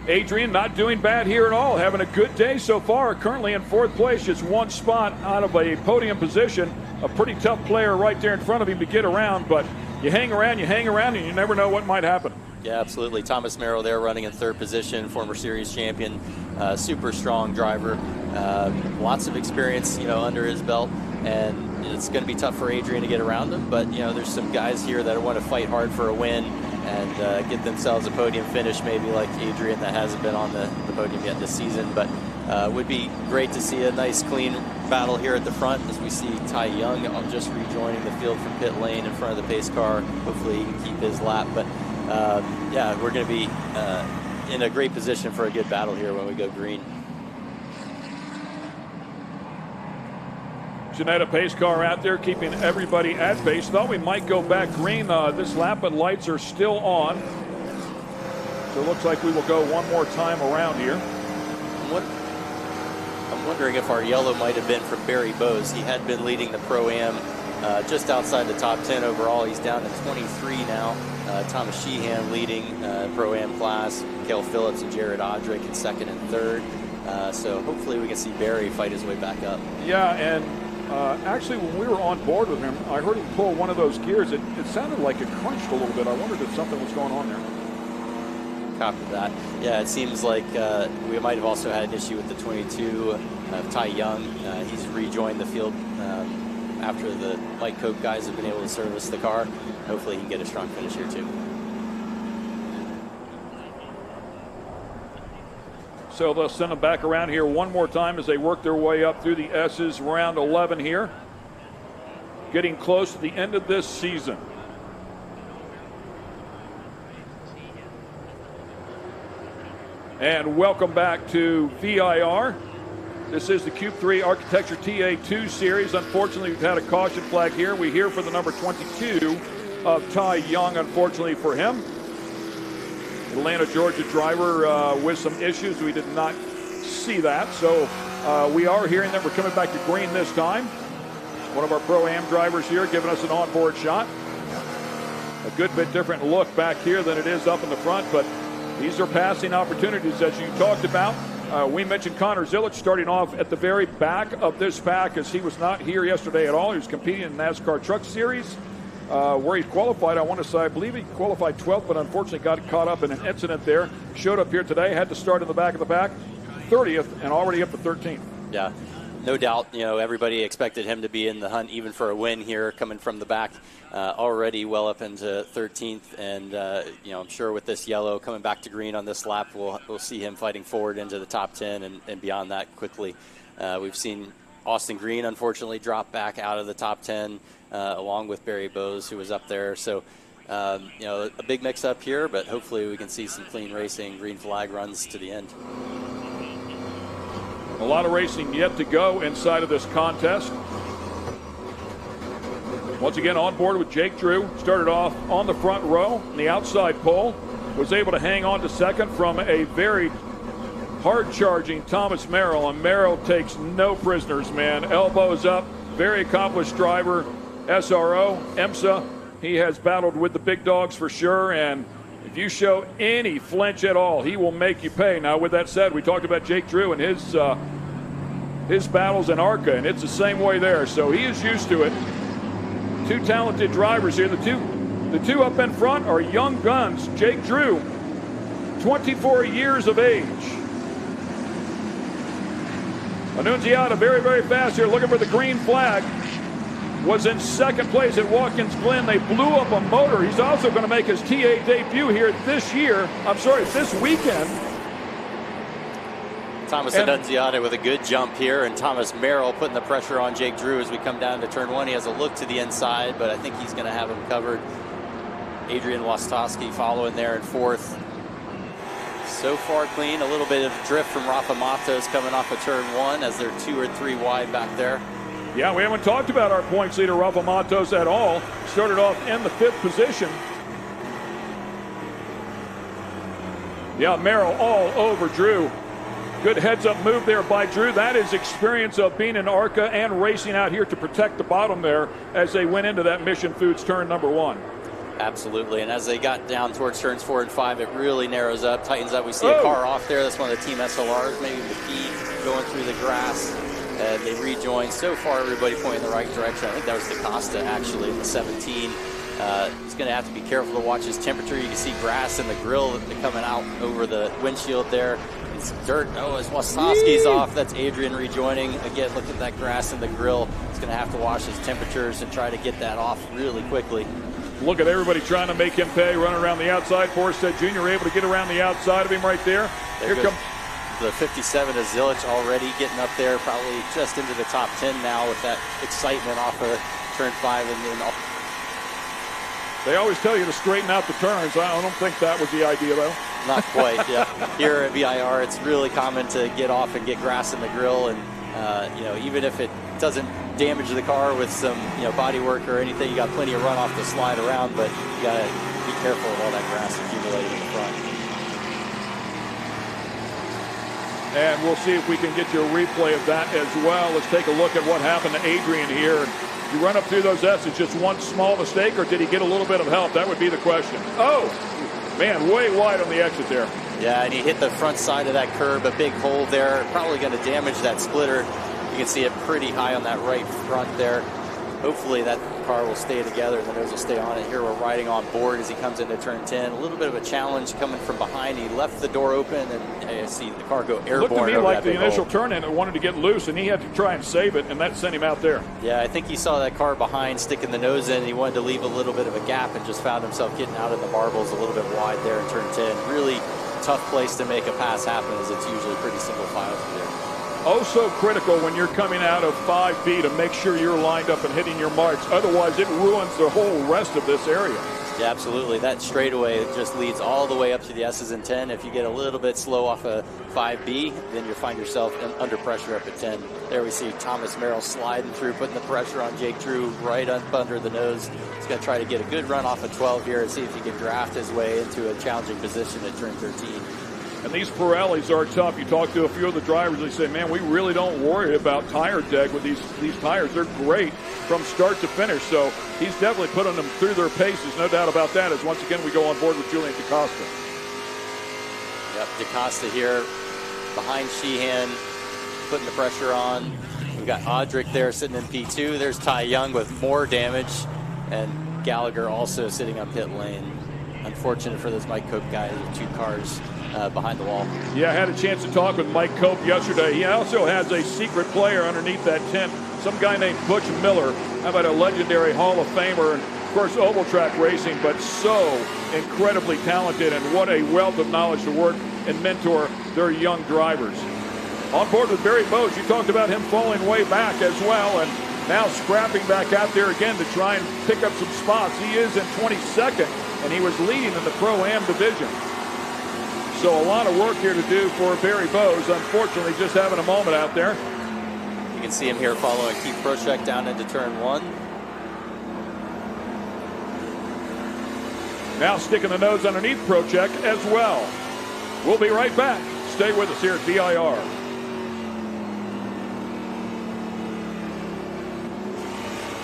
Adrian not doing bad here at all, having a good day so far, currently in 4th place, just one spot out of a podium position. A pretty tough player right there in front of him to get around, but you hang around, and you never know what might happen. Yeah, absolutely. Thomas Merrill there running in 3rd position, former series champion, super strong driver, lots of experience, under his belt, and it's going to be tough for Adrian to get around him, but, there's some guys here that want to fight hard for a win and get themselves a podium finish, maybe like Adrian that hasn't been on the podium yet this season, but would be great to see a nice clean battle here at the front as we see Ty Young just rejoining the field from pit lane in front of the pace car. Hopefully he can keep his lap, but we're going to be in a great position for a good battle here when we go green. Janetta pace car out there keeping everybody at pace. Thought we might go back green this lap, but lights are still on. So it looks like we will go one more time around here. I'm wondering if our yellow might have been from Barry Bowes. He had been leading the Pro-Am just outside the top 10 overall. He's down to 23 now. Thomas Sheehan leading Pro-Am class. Cale Phillips and Jared Odrick in 2nd and 3rd. So hopefully we can see Barry fight his way back up. Yeah, and actually when we were on board with him, I heard him pull one of those gears. It sounded like it crunched a little bit. I wondered if something was going on there. Copy that. Yeah, it seems like we might have also had an issue with the 22 of Ty Young. He's rejoined the field after the Mike Coke guys have been able to service the car. Hopefully he can get a strong finish here too. So they'll send them back around here one more time as they work their way up through the S's, round 11 here. Getting close to the end of this season. And welcome back to VIR. This is the Cube 3 Architecture TA2 series. Unfortunately, we've had a caution flag here. We hear for the number 22 of Ty Young, unfortunately for him. Atlanta, Georgia driver with some issues. We did not see that. So we are hearing that we're coming back to green this time. one of our Pro-Am drivers here, giving us an onboard shot. A good bit different look back here than it is up in the front, but these are passing opportunities, as you talked about. We mentioned Connor Zilic starting off at the very back of this pack, as he was not here yesterday at all. He was competing in the NASCAR Truck Series, where he qualified. I believe he qualified 12th, but unfortunately got caught up in an incident there. Showed up here today, had to start in the back of the pack, 30th, and already up to 13th. Yeah, no doubt. Everybody expected him to be in the hunt even for a win here, coming from the back, already well up into 13th. And I'm sure with this yellow coming back to green on this lap, we'll see him fighting forward into the top 10 and beyond that quickly. We've seen Austin Green unfortunately drop back out of the top 10, along with Barry Bowes, who was up there. So a big mix up here, but hopefully we can see some clean racing, green flag runs to the end. A lot of racing yet to go inside of this contest. Once again on board with Jake Drew. Started off on the front row in the outside pole. Was able to hang on to second from a very hard-charging Thomas Merrill. And Merrill takes no prisoners, man. Elbows up. Very accomplished driver. SRO, IMSA. He has battled with the big dogs for sure. And if you show any flinch at all, he will make you pay. Now, with that said, we talked about Jake Drew and his battles in ARCA, and it's the same way there. So he is used to it. Two talented drivers here. The two up in front are young guns. Jake Drew, 24 years of age. Annunziata very, very fast here, looking for the green flag. Was in second place at Watkins Glen. They blew up a motor. He's also going to make his TA debut here this weekend. Thomas Annunziata with a good jump here, and Thomas Merrill putting the pressure on Jake Drew as we come down to turn one. He has a look to the inside, but I think he's going to have him covered. Adrian Wastowski following there in fourth. So far clean. A little bit of drift from Rafa Matos coming off of turn one, as they're 2 or 3 wide back there. Yeah, we haven't talked about our points leader, Rafa Matos, at all. Started off in the 5th position. Yeah, Merrill all over Drew. Good heads-up move there by Drew. That is experience of being in ARCA and racing out here to protect the bottom there as they went into that Mission Foods turn number 1. Absolutely, and as they got down towards turns 4 and 5, it really narrows up, tightens up. We see a car off there. That's one of the Team SLRs, maybe McKee going through the grass. They rejoined. So far, everybody pointing in the right direction. I think that was DaCosta, actually, in the 17. He's going to have to be careful to watch his temperature. You can see grass in the grill coming out over the windshield there. It's dirt. Oh, as Wastowski's off. That's Adrian rejoining. Again, look at that grass in the grill. He's going to have to watch his temperatures and try to get that off really quickly. Look at everybody trying to make him pay, running around the outside. Forstead Jr. able to get around the outside of him right there. Here comes the 57 is Zilic, already getting up there, probably just into the top 10 now with that excitement off of turn 5. And they always tell you to straighten out the turns. I don't think that was the idea, though. Not quite, yeah. Here at VIR, it's really common to get off and get grass in the grill, and even if it doesn't damage the car with some body work or anything, you got plenty of runoff to slide around, but you got to be careful of all that grass accumulating in the front. And we'll see if we can get you a replay of that as well. Let's take a look at what happened to Adrian here. You run up through those S's, just one small mistake, or did he get a little bit of help? That would be the question. Oh, man, way wide on the exit there. Yeah, and he hit the front side of that curb, a big hole there. Probably going to damage that splitter. You can see it pretty high on that right front there. Hopefully that car will stay together and the nose will stay on it. Here we're riding on board as he comes into turn 10. A little bit of a challenge coming from behind. He left the door open, and I see the car go airborne. Looked to me like the initial turn in, it wanted to get loose, and he had to try and save it, and that sent him out there. Yeah, I think he saw that car behind sticking the nose in, and he wanted to leave a little bit of a gap and just found himself getting out in the marbles a little bit wide there in turn 10. Really tough place to make a pass happen, as it's usually pretty single file through there. Oh, so critical when you're coming out of 5B to make sure you're lined up and hitting your marks. Otherwise, it ruins the whole rest of this area. Yeah, absolutely. That straightaway just leads all the way up to the S's in 10. If you get a little bit slow off of 5B, then you find yourself under pressure up at 10. There we see Thomas Merrill sliding through, putting the pressure on Jake Drew right up under the nose. He's going to try to get a good run off of 12 here and see if he can draft his way into a challenging position at turn 13. And these Pirellis are tough. You talk to a few of the drivers, they say, man, we really don't worry about tire deg with these tires. They're great from start to finish. So he's definitely putting them through their paces, no doubt about that, as once again we go on board with Julian DaCosta. Yep, DaCosta here behind Sheehan, putting the pressure on. We've got Audric there sitting in P2. There's Ty Young with more damage, and Gallagher also sitting on pit lane. Unfortunate for those Mike Cope guys with 2 cars behind the wall. Yeah, I had a chance to talk with Mike Cope yesterday. He also has a secret player underneath that tent, some guy named Butch Miller. How about a legendary Hall of Famer, and of course oval track racing, but so incredibly talented, and what a wealth of knowledge to work and mentor their young drivers. On board with Barry Bowes, you talked about him falling way back as well, and now scrapping back out there again to try and pick up some spots. He is in 22nd, and he was leading in the Pro-Am division. So a lot of work here to do for Barry Bowes. Unfortunately, just having a moment out there. You can see him here following Keith Prochek down into turn 1. Now sticking the nose underneath Prochek as well. We'll be right back. Stay with us here at VIR.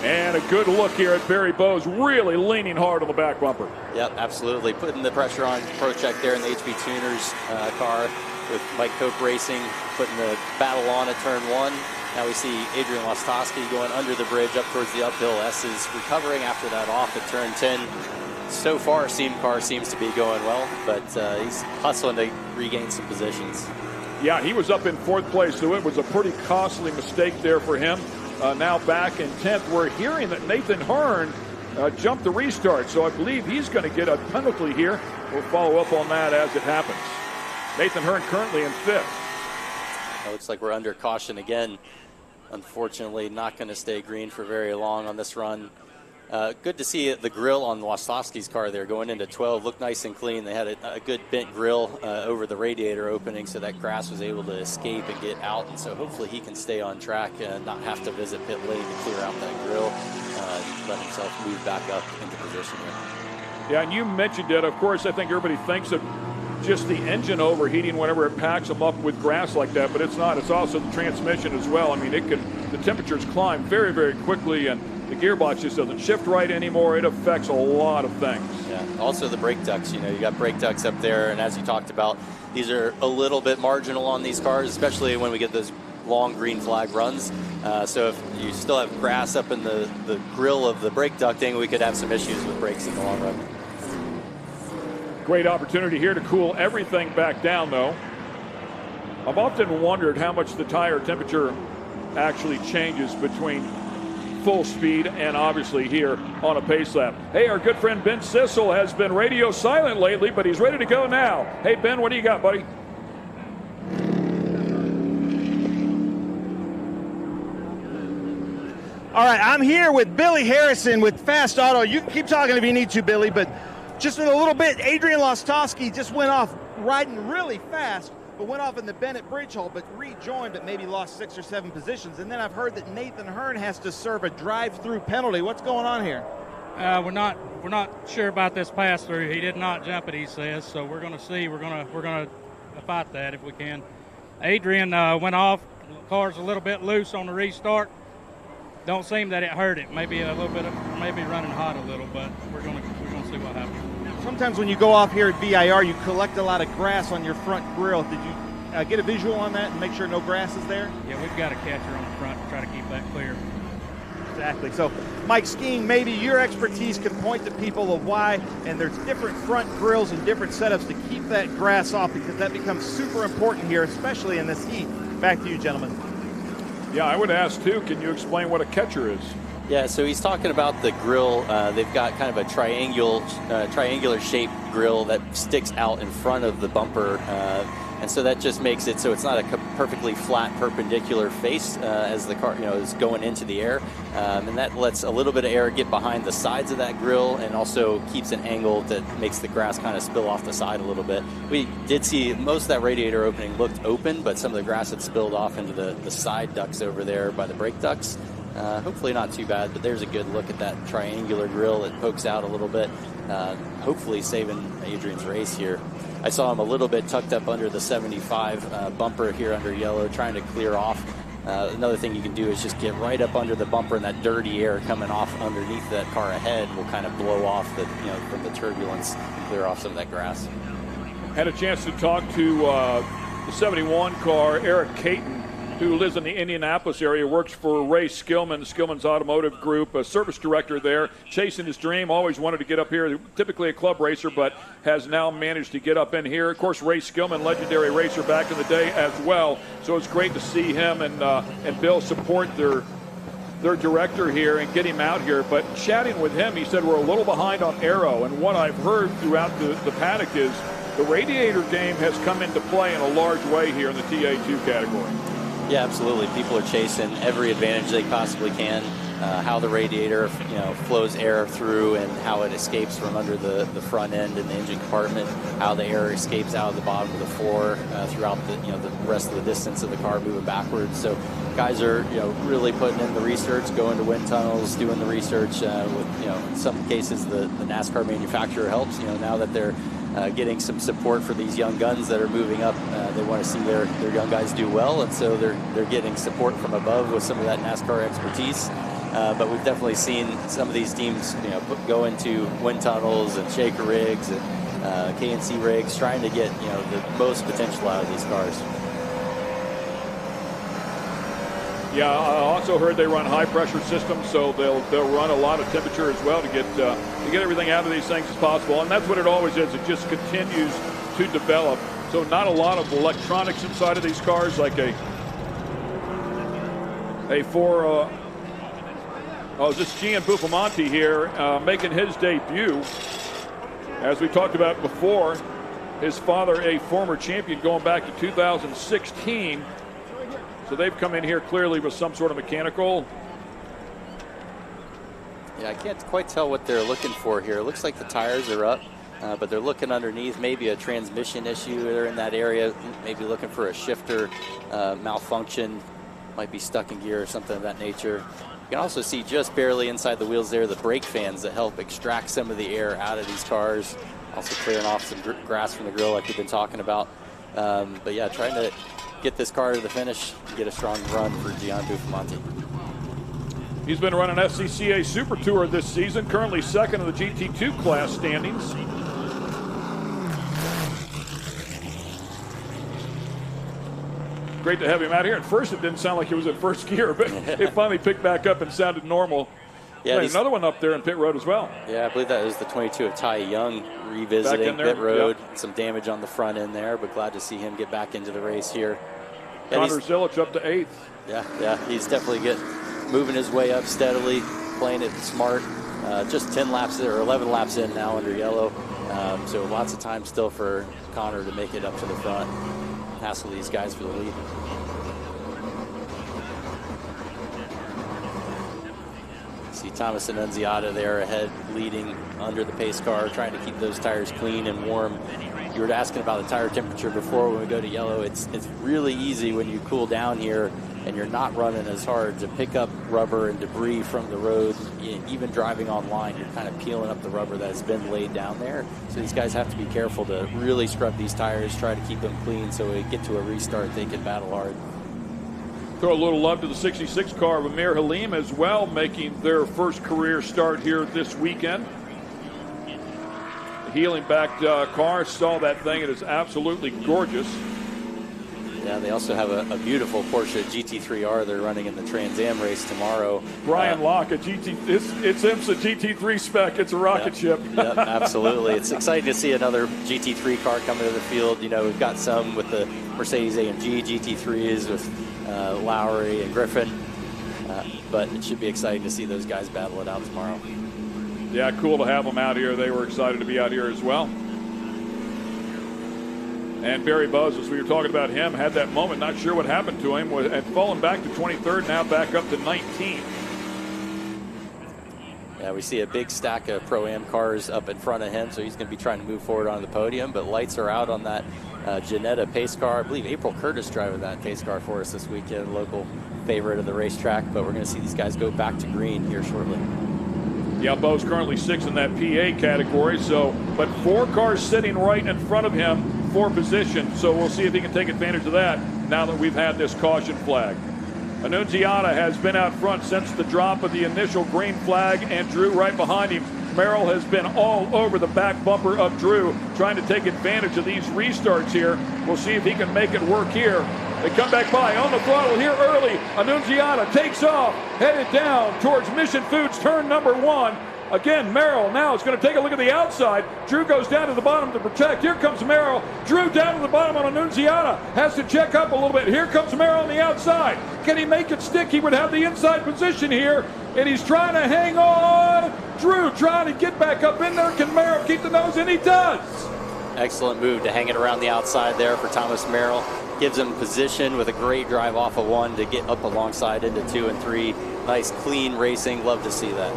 And a good look here at Barry Bowes, really leaning hard on the back bumper. Yep, absolutely. Putting the pressure on Prochek there in the HB Tuners car with Mike Cope Racing, putting the battle on at turn 1. Now we see Adrian Lostowski going under the bridge up towards the uphill S's, recovering after that off at turn 10. So far, car seems to be going well, but he's hustling to regain some positions. Yeah, he was up in 4th place, so it was a pretty costly mistake there for him. Now back in 10th. We're hearing that Nathan Hearn jumped the restart, so I believe he's going to get a penalty here. We'll follow up on that as it happens. Nathan Hearn currently in 5th. It looks like we're under caution again. Unfortunately, not going to stay green for very long on this run. Good to see the grill on Lostowski's car there going into 12. Looked nice and clean. They had a good bent grill over the radiator opening, so that grass was able to escape and get out. And so hopefully he can stay on track and not have to visit pit lane to clear out that grill, let himself move back up into position here. Yeah, and you mentioned it. Of course, I think everybody thinks of just the engine overheating whenever it packs them up with grass like that, but it's not. It's also the transmission as well. I mean, the temperatures climb very, very quickly, and the gearbox just doesn't shift right anymore. It affects a lot of things. Yeah. Also the brake ducts. You know, you got brake ducts up there, and as you talked about, these are a little bit marginal on these cars, especially when we get those long green flag runs. So if you still have grass up in the grill of the brake ducting, we could have some issues with brakes in the long run. Great opportunity here to cool everything back down, though. I've often wondered how much the tire temperature actually changes between full speed and obviously here on a pace lap. Hey, our good friend Ben Sissel has been radio silent lately, but he's ready to go now. Hey, Ben, what do you got, buddy? All right, I'm here with Billy Harrison with Fast Auto. You can keep talking if you need to, Billy, but just in a little bit, Adrian Lostowski just went off riding really fast, but went off in the Bennett Bridge Hole, but rejoined, but maybe lost 6 or 7 positions. And then I've heard that Nathan Hearn has to serve a drive-through penalty. What's going on here? We're not sure about this pass-through. He did not jump it, he says, so we're going to see. We're going to fight that if we can. Adrian went off. The car's a little bit loose on the restart. Don't seem that it hurt it. Maybe a little bit maybe running hot a little, but we're going to see what happens. Sometimes when you go off here at VIR, you collect a lot of grass on your front grill. Did you get a visual on that and make sure no grass is there? Yeah, we've got a catcher on the front to try to keep that clear. Exactly. So, Mike Skeen, maybe your expertise can point to people of why, and there's different front grills and different setups to keep that grass off, because that becomes super important here, especially in this heat. Back to you, gentlemen. Yeah, I would ask, too, can you explain what a catcher is? Yeah, so he's talking about the grill. They've got kind of a triangular shaped grill that sticks out in front of the bumper. And so that just makes it so it's not a perfectly flat perpendicular face as the car is going into the air. And that lets a little bit of air get behind the sides of that grill, and also keeps an angle that makes the grass kind of spill off the side a little bit. We did see most of that radiator opening looked open, but some of the grass had spilled off into the side ducts over there by the brake ducts. Hopefully not too bad, but there's a good look at that triangular grill that pokes out a little bit, hopefully saving Adrian's race here. I saw him a little bit tucked up under the 75 bumper here under yellow, trying to clear off. Another thing you can do is just get right up under the bumper, and that dirty air coming off underneath that car ahead will kind of blow off from the turbulence, clear off some of that grass. Had a chance to talk to the 71 car, Eric Caton, who lives in the Indianapolis area, works for Ray Skillman's Automotive Group, a service director there, chasing his dream, always wanted to get up here, typically a club racer, but has now managed to get up in here. Of course, Ray Skillman, legendary racer back in the day as well, so it's great to see him and Bill support their director here and get him out here. But chatting with him, he said we're a little behind on aero, and what I've heard throughout the paddock is the radiator game has come into play in a large way here in the TA2 category. Yeah, absolutely. People are chasing every advantage they possibly can. How the radiator, flows air through and how it escapes from under the front end in the engine compartment. How the air escapes out of the bottom of the floor throughout the rest of the distance of the car moving backwards. So guys are really putting in the research, going to wind tunnels, doing the research. With in some cases the NASCAR manufacturer helps. Now that they're getting some support for these young guns that are moving up. They want to see their young guys do well, and so they're getting support from above with some of that NASCAR expertise. But we've definitely seen some of these teams, go into wind tunnels and shaker rigs and KNC rigs, trying to get the most potential out of these cars. Yeah, I also heard they run high pressure systems, so they'll run a lot of temperature as well to get everything out of these things as possible. And that's what it always is. It just continues to develop. So not a lot of electronics inside of these cars, like this Gian Buffalmonte here making his debut. As we talked about before, his father, a former champion going back to 2016. So they've come in here clearly with some sort of mechanical. Yeah, I can't quite tell what they're looking for here. It looks like the tires are up, but they're looking underneath, maybe a transmission issue. They're in that area, maybe looking for a shifter malfunction, might be stuck in gear or something of that nature. You can also see just barely inside the wheels there the brake fans that help extract some of the air out of these cars. Also clearing off some grass from the grill like we've been talking about. But yeah, trying to get this car to the finish and get a strong run for Gian Buffalmonte. He's been running FCCA Super Tour this season, currently second in the GT2 class standings. Great to have him out here. At first it didn't sound like he was in first gear, but it finally picked back up and sounded normal. Yeah, another one up there in pit road as well. Yeah, I believe that was the 22 of Ty Young revisiting pit road. Yep. Some damage on the front end there, but glad to see him get back into the race here. Connor Zilic up to 8th. Yeah, he's definitely moving his way up steadily, playing it smart. Just 10 laps or 11 laps in now under yellow. So lots of time still for Connor to make it up to the front, hassle these guys for the lead. See Thomas Annunziata there ahead, leading under the pace car, trying to keep those tires clean and warm. You were asking about the tire temperature before when we go to yellow. It's really easy when you cool down here and you're not running as hard to pick up rubber and debris from the road. Even driving on line, you're kind of peeling up the rubber that's been laid down there. So these guys have to be careful to really scrub these tires, try to keep them clean so we get to a restart, they can battle hard. Throw a little love to the 66 car of Amir Halim as well, making their first career start here this weekend. The heeling-backed car, saw that thing. It is absolutely gorgeous. Yeah, they also have a beautiful Porsche GT3R they're running in the Trans Am race tomorrow. Brian Locke, it's IMSA GT3 spec. It's a rocket ship. Yep, absolutely. It's exciting to see another GT3 car come into the field. We've got some with the Mercedes-AMG GT3s with Lowry and Griffin, but it should be exciting to see those guys battle it out tomorrow. Yeah, cool to have them out here. They were excited to be out here as well. And Barry Buzz, as we were talking about him, had that moment, not sure what happened to him, had fallen back to 23rd, now back up to 19th. Yeah, we see a big stack of Pro-Am cars up in front of him, so he's going to be trying to move forward onto the podium, but lights are out on that Janetta pace car. I believe April Curtis driving that pace car for us this weekend, local favorite of the racetrack, but we're going to see these guys go back to green here shortly. Yeah, Bo's currently 6th in that PA category, but 4 cars sitting right in front of him for position, so we'll see if he can take advantage of that now that we've had this caution flag. Annunziata has been out front since the drop of the initial green flag, and Drew right behind him. Merrill has been all over the back bumper of Drew, trying to take advantage of these restarts here. We'll see if he can make it work here. They come back by on the throttle here early. Annunziata takes off, headed down towards Mission Foods turn number 1. Again, Merrill now is going to take a look at the outside. Drew goes down to the bottom to protect. Here comes Merrill. Drew down to the bottom on Annunziata. Has to check up a little bit. Here comes Merrill on the outside. Can he make it stick? He would have the inside position here. And he's trying to hang on. Drew trying to get back up in there. Can Merrill keep the nose? And he does. Excellent move to hang it around the outside there for Thomas Merrill. Gives him position with a great drive off of 1 to get up alongside into 2 and 3. Nice, clean racing. Love to see that.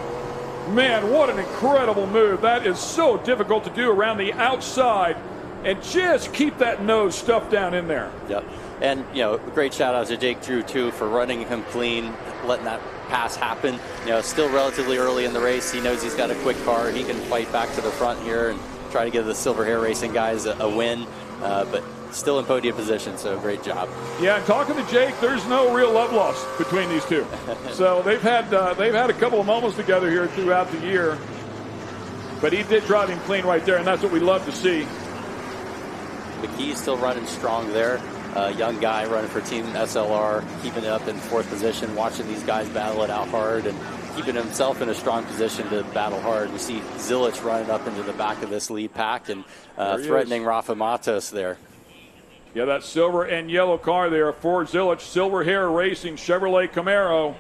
Man, what an incredible move. That is so difficult to do around the outside and just keep that nose stuffed down in there. Yep. And, great shout out to Jake Drew, too, for running him clean, letting that pass happen. Still relatively early in the race. He knows he's got a quick car. He can fight back to the front here and try to give the Silver Hair Racing guys a win. But still in podium position, so great job. Yeah, and talking to Jake, there's no real love lost between these two. So they've had a couple of moments together here throughout the year. But he did drive him clean right there, and that's what we love to see. McKee's still running strong there. Young guy running for Team SLR, keeping it up in 4th position, watching these guys battle it out hard and keeping himself in a strong position to battle hard. We see Zilich running up into the back of this lead pack and threatening Rafa Matos there. Yeah, that silver and yellow car there for Zilich. Silver Hair Racing Chevrolet Camaro.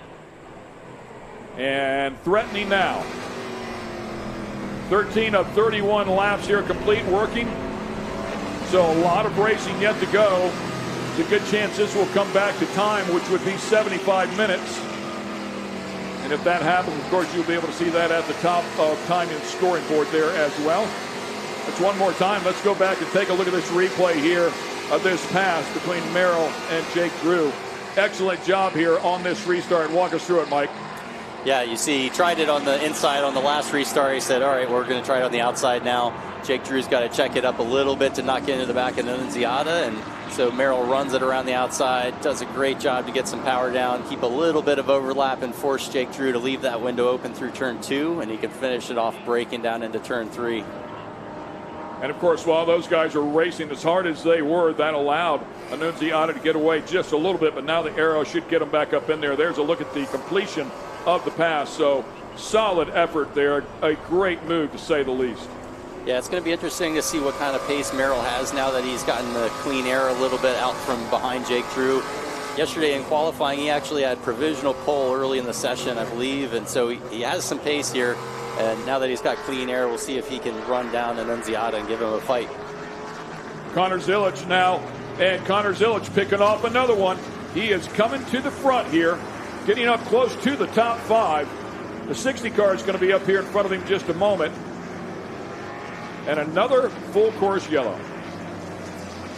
And threatening now. 13 of 31 laps here complete working. So a lot of racing yet to go. It's a good chance this will come back to time, which would be 75 minutes. And if that happens, of course, you'll be able to see that at the top of time and scoring board there as well. Let's one more time. Let's go back and take a look at this replay here of this pass between Merrill and Jake Drew. Excellent job here on this restart. Walk us through it, Mike. Yeah, you see, he tried it on the inside on the last restart. He said, all right, we're going to try it on the outside now. Jake Drew's got to check it up a little bit to not get into the back of Annunziata, and so Merrill runs it around the outside, does a great job to get some power down, keep a little bit of overlap, and force Jake Drew to leave that window open through turn 2, and he can finish it off breaking down into turn 3. And, of course, while those guys are racing as hard as they were, that allowed Annunziata to get away just a little bit, but now the arrow should get them back up in there. There's a look at the completion of the pass. So solid effort there. A great move, to say the least. Yeah, it's going to be interesting to see what kind of pace Merrill has now that he's gotten the clean air a little bit out from behind Jake Drew. Yesterday in qualifying, he actually had provisional pole early in the session, I believe, and so he has some pace here. And now that he's got clean air, we'll see if he can run down Annunziata and give him a fight. Connor Zilich now, and Connor Zilich picking off another one. He is coming to the front here, getting up close to the top 5. The 60 car is going to be up here in front of him just a moment. And another full course yellow.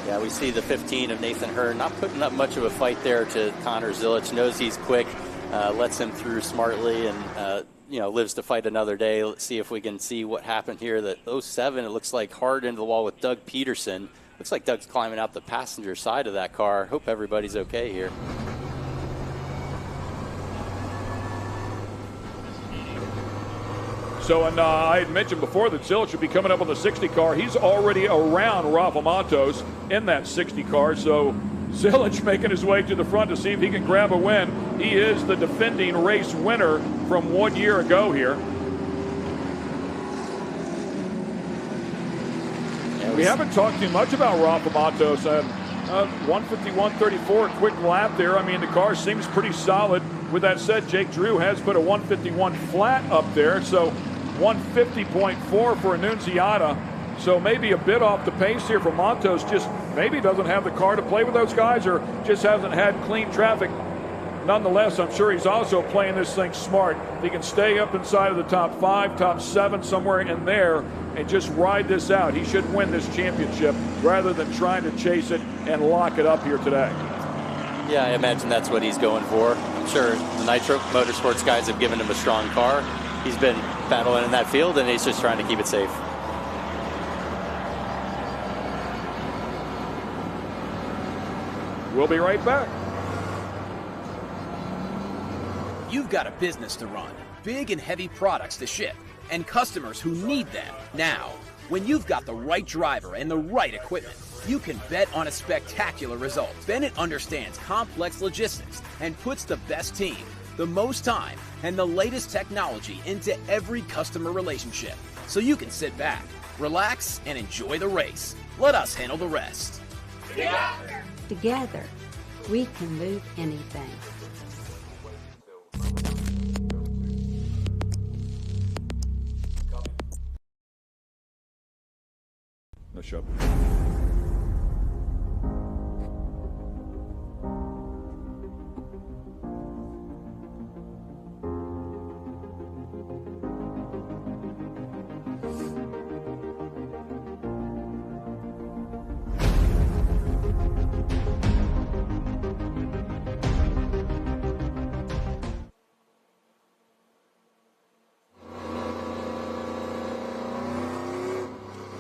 Yeah, we see the 15 of Nathan Hearn not putting up much of a fight there to Connor Zilich. Knows he's quick, lets him through smartly, and lives to fight another day. Let's see if we can see what happened here. That 07, it looks like hard into the wall with Doug Peterson. Looks like Doug's climbing out the passenger side of that car. Hope everybody's okay here. So, and I had mentioned before that Zilich should be coming up on the 60 car. He's already around Rafa Matos in that 60 car. So Zilich making his way to the front to see if he can grab a win. He is the defending race winner from 1 year ago here. We haven't talked too much about Rafa Matos. 151.34, quick lap there. I mean, the car seems pretty solid. With that said, Jake Drew has put a 151 flat up there, so 150.4 for Annunziata. So maybe a bit off the pace here for Matos. Just maybe doesn't have the car to play with those guys, or just hasn't had clean traffic. Nonetheless, I'm sure he's also playing this thing smart. He can stay up inside of the top 5, top 7, somewhere in there, and just ride this out. He should win this championship rather than trying to chase it and lock it up here today. Yeah, I imagine that's what he's going for. I'm sure the Nitro Motorsports guys have given him a strong car. He's been battling in that field, and he's just trying to keep it safe. We'll be right back. You've got a business to run, big and heavy products to ship, and customers who need them now. When you've got the right driver and the right equipment, you can bet on a spectacular result. Bennett understands complex logistics and puts the best team, the most time, and the latest technology into every customer relationship. So you can sit back, relax, and enjoy the race. Let us handle the rest. Together, we can move anything. No shove.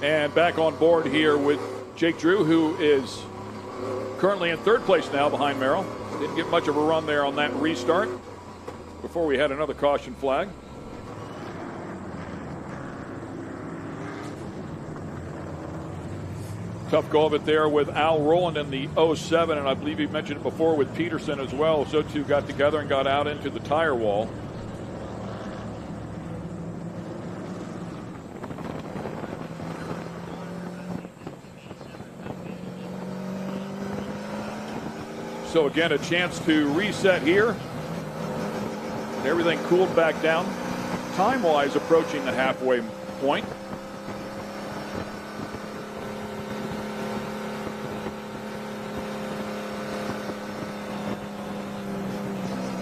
And back on board here with Jake Drew, who is currently in third place now behind Merrill. Didn't get much of a run there on that restart before we had another caution flag. Tough go of it there with Al Rowland in the 07, and I believe you mentioned it before with Peterson as well. So two got together and got out into the tire wall. So again, a chance to reset here. Everything cooled back down. Time-wise, approaching the halfway point.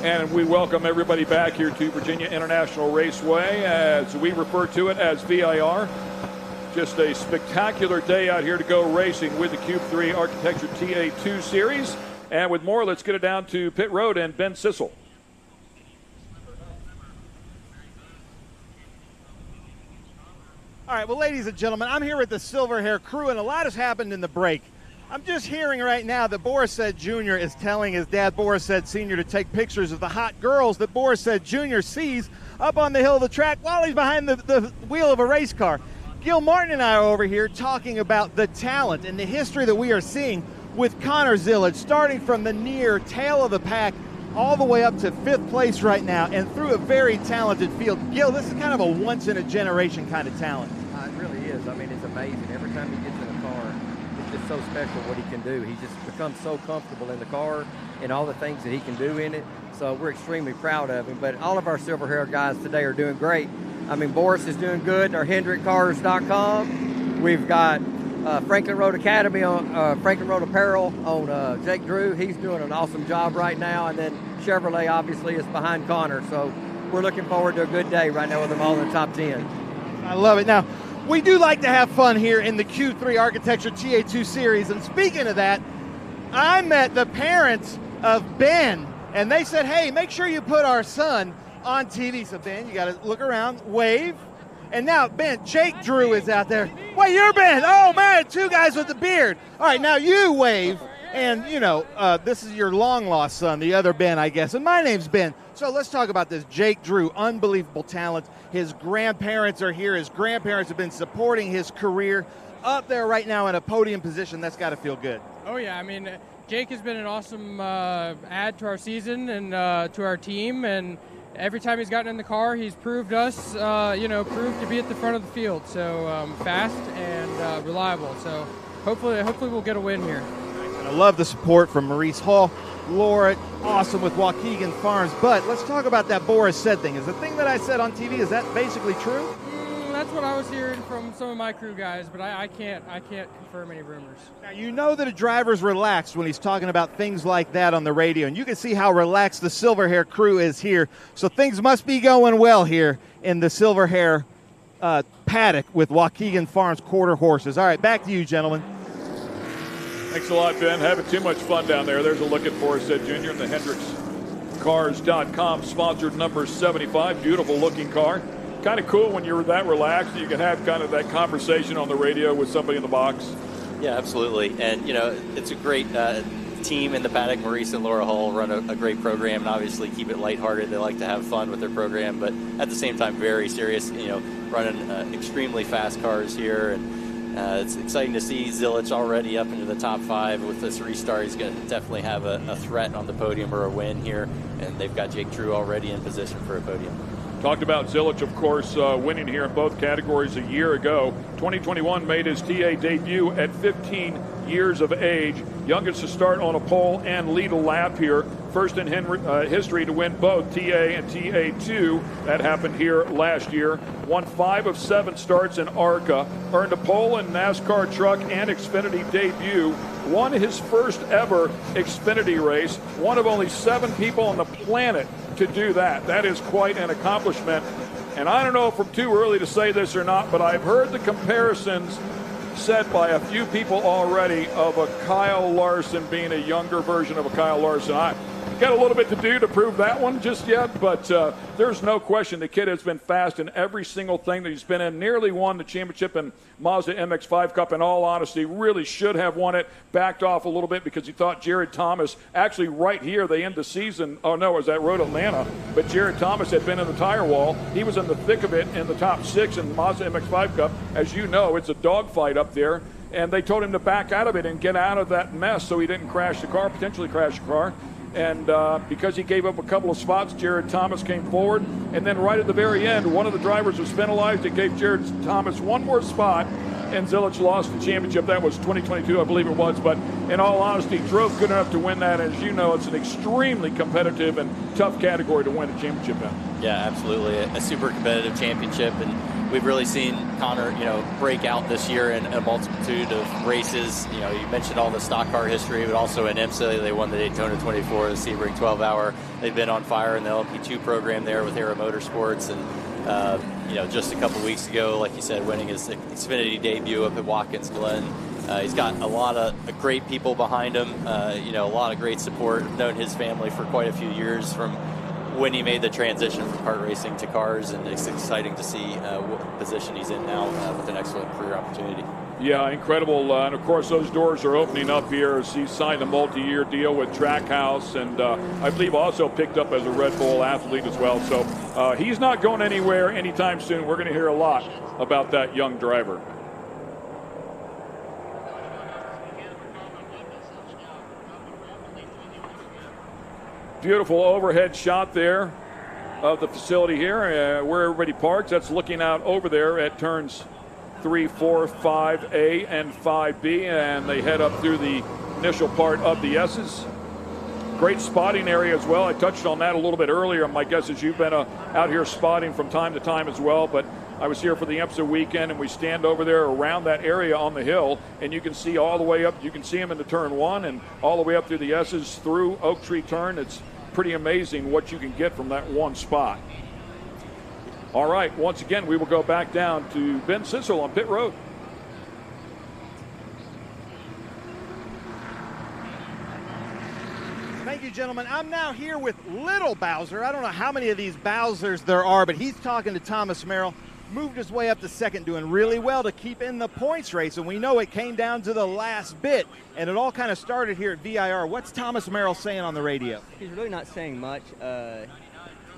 And we welcome everybody back here to Virginia International Raceway, as we refer to it as VIR. Just a spectacular day out here to go racing with the Cube 3 Architecture TA2 Series. And with more, let's get it down to pit road and Ben Sissel. All right, well, ladies and gentlemen, I'm here with the Silver Hair crew, and a lot has happened in the break. I'm just hearing right now that Borised Jr. is telling his dad, Borised Sr., to take pictures of the hot girls that Borised Jr. sees up on the hill of the track while he's behind the wheel of a race car. Gil Martin and I are over here talking about the talent and the history that we are seeing with Connor Zillage, starting from the near tail of the pack all the way up to 5th place right now, and through a very talented field. Gil, this is kind of a once-in-a-generation kind of talent. It really is. I mean, it's amazing. Every time he gets in a car, it's just so special what he can do. He just becomes so comfortable in the car and all the things that he can do in it. So we're extremely proud of him. But all of our Silver Hair guys today are doing great. I mean, Boris is doing good. Our HendrickCars.com. We've got Franklin Road Academy on Franklin Road Apparel on Jake Drew. He's doing an awesome job right now. And then Chevrolet obviously is behind Connor. So we're looking forward to a good day right now with them all in the top 10. I love it. Now, we do like to have fun here in the Q3 Architecture TA2 Series. And speaking of that, I met the parents of Ben, and they said, hey, make sure you put our son on TV. So, Ben, you got to look around, wave. And now, Ben, Jake Drew is out there. Wait, you're Ben. Oh, man, two guys with the beard. All right, now you wave. And, you know, this is your long-lost son, the other Ben, I guess. And my name's Ben. So let's talk about this. Jake Drew, unbelievable talent. His grandparents are here. His grandparents have been supporting his career up there right now in a podium position. That's got to feel good. Oh, yeah. I mean, Jake has been an awesome add to our season and to our team. And every time he's gotten in the car, he's proved us, proved to be at the front of the field. So fast and reliable. So hopefully we'll get a win here. And I love the support from Maurice Hall. Laura, awesome with Waukegan Farms. But let's talk about that Boris said thing. Is the thing that I said on TV, is that basically true? That's what I was hearing from some of my crew guys, but I can't confirm any rumors. Now, you know that a driver's relaxed when he's talking about things like that on the radio, and you can see how relaxed the Silver Hair crew is here. So things must be going well here in the Silver Hair paddock with Waukegan Farms quarter horses. All right, back to you, gentlemen. Thanks a lot, Ben. Having too much fun down there. There's a look at Forrest Said Jr. in the HendricksCars.com sponsored number 75. Beautiful looking car. Kind of cool when you're that relaxed. You can have kind of that conversation on the radio with somebody in the box. Yeah, absolutely. And, you know, it's a great team in the paddock. Maurice and Laura Hull run a great program and obviously keep it lighthearted. They like to have fun with their program, but at the same time, very serious, you know, running extremely fast cars here. And it's exciting to see Zilich already up into the top 5 with this restart. He's going to definitely have a threat on the podium or a win here. And they've got Jake True already in position for a podium. Talked about Zilich, of course, winning here in both categories a year ago. 2021 made his TA debut at 15 years of age. Youngest to start on a pole and lead a lap here. First in history to win both TA and TA2. That happened here last year. Won 5 of 7 starts in ARCA. Earned a pole in NASCAR truck and Xfinity debut. Won his first ever Xfinity race. One of only 7 people on the planet to do that. That is quite an accomplishment. And I don't know if I'm too early to say this or not, but I've heard the comparisons said by a few people already of a Kyle Larson being a younger version of a Kyle Larson. I got a little bit to do to prove that one just yet, but there's no question the kid has been fast in every single thing that he's been in. Nearly won the championship in Mazda MX-5 Cup. In all honesty, really should have won it. Backed off a little bit because he thought Jared Thomas, actually right here, they end the season. Oh, no, it was at Road Atlanta. But Jared Thomas had been in the tire wall. He was in the thick of it in the top 6 in the Mazda MX-5 Cup. As you know, it's a dogfight up there. And they told him to back out of it and get out of that mess so he didn't crash the car, potentially crash the car. And because he gave up a couple of spots, Jared Thomas came forward. And then right at the very end, one of the drivers was penalized. It gave Jared Thomas one more spot, and Zilich lost the championship. That was 2022, I believe it was. But in all honesty, drove good enough to win that. As you know, it's an extremely competitive and tough category to win a championship in. Yeah, absolutely. A super competitive championship. And we've really seen Connor, you know, break out this year in a multitude of races. You know, you mentioned all the stock car history, but also in IMSA, they won the Daytona 24, the Sebring 12-hour. They've been on fire in the LMP2 program there with Aero Motorsports. And, you know, just a couple weeks ago, like you said, winning his Xfinity debut up at Watkins Glen. He's got a lot of great people behind him, you know, a lot of great support. I've known his family for quite a few years from when he made the transition from kart racing to cars, and it's exciting to see what position he's in now with an excellent career opportunity. Yeah, incredible. And, of course, those doors are opening up here as he signed a multi-year deal with Trackhouse, and I believe also picked up as a Red Bull athlete as well. So he's not going anywhere anytime soon. We're going to hear a lot about that young driver. Beautiful overhead shot there of the facility here where everybody parks. That's looking out over there at turns 3, 4, 5A and 5B, and they head up through the initial part of the S's. Great spotting area as well. I touched on that a little bit earlier. My guess is you've been out here spotting from time to time as well, but I was here for the IMSA weekend, and we stand over there around that area on the hill, and you can see all the way up. You can see them into turn 1 and all the way up through the S's through Oak Tree Turn. It's pretty amazing what you can get from that one spot. All right, once again, we will go back down to Ben Sissel on pit road. Thank you, gentlemen. I'm now here with Little Bowser. I don't know how many of these Bowsers there are, but he's talking to Thomas Merrill. Moved his way up to second, doing really well to keep in the points race, and we know it came down to the last bit, and it all kind of started here at VIR. What's Thomas Merrill saying on the radio? He's really not saying much.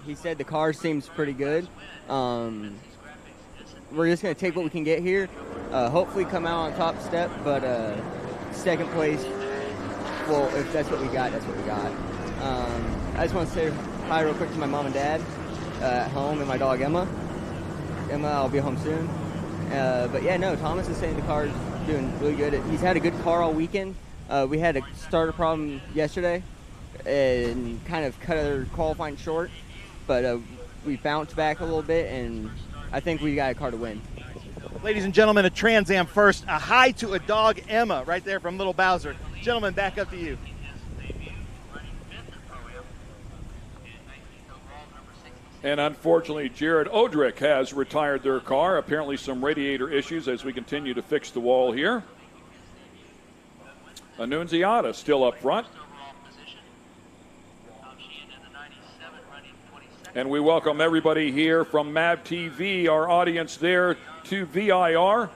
He said the car seems pretty good. We're just going to take what we can get here, hopefully come out on top step, but second place, well, if that's what we got, that's what we got. I just want to say hi real quick to my mom and dad at home and my dog Emma. Emma, I'll be home soon. But yeah, no, Thomas is saying the car's doing really good. He's had a good car all weekend. We had a starter problem yesterday and kind of cut our qualifying short, but we bounced back a little bit, and I think we got a car to win. Ladies and gentlemen, a Trans Am first. A hi to a dog, Emma, right there from Little Bowser. Gentlemen, back up to you. And unfortunately, Jared Odrick has retired their car. Apparently some radiator issues as we continue to fix the wall here. Annunziata still up front. And we welcome everybody here from MAV TV, our audience there, to VIR.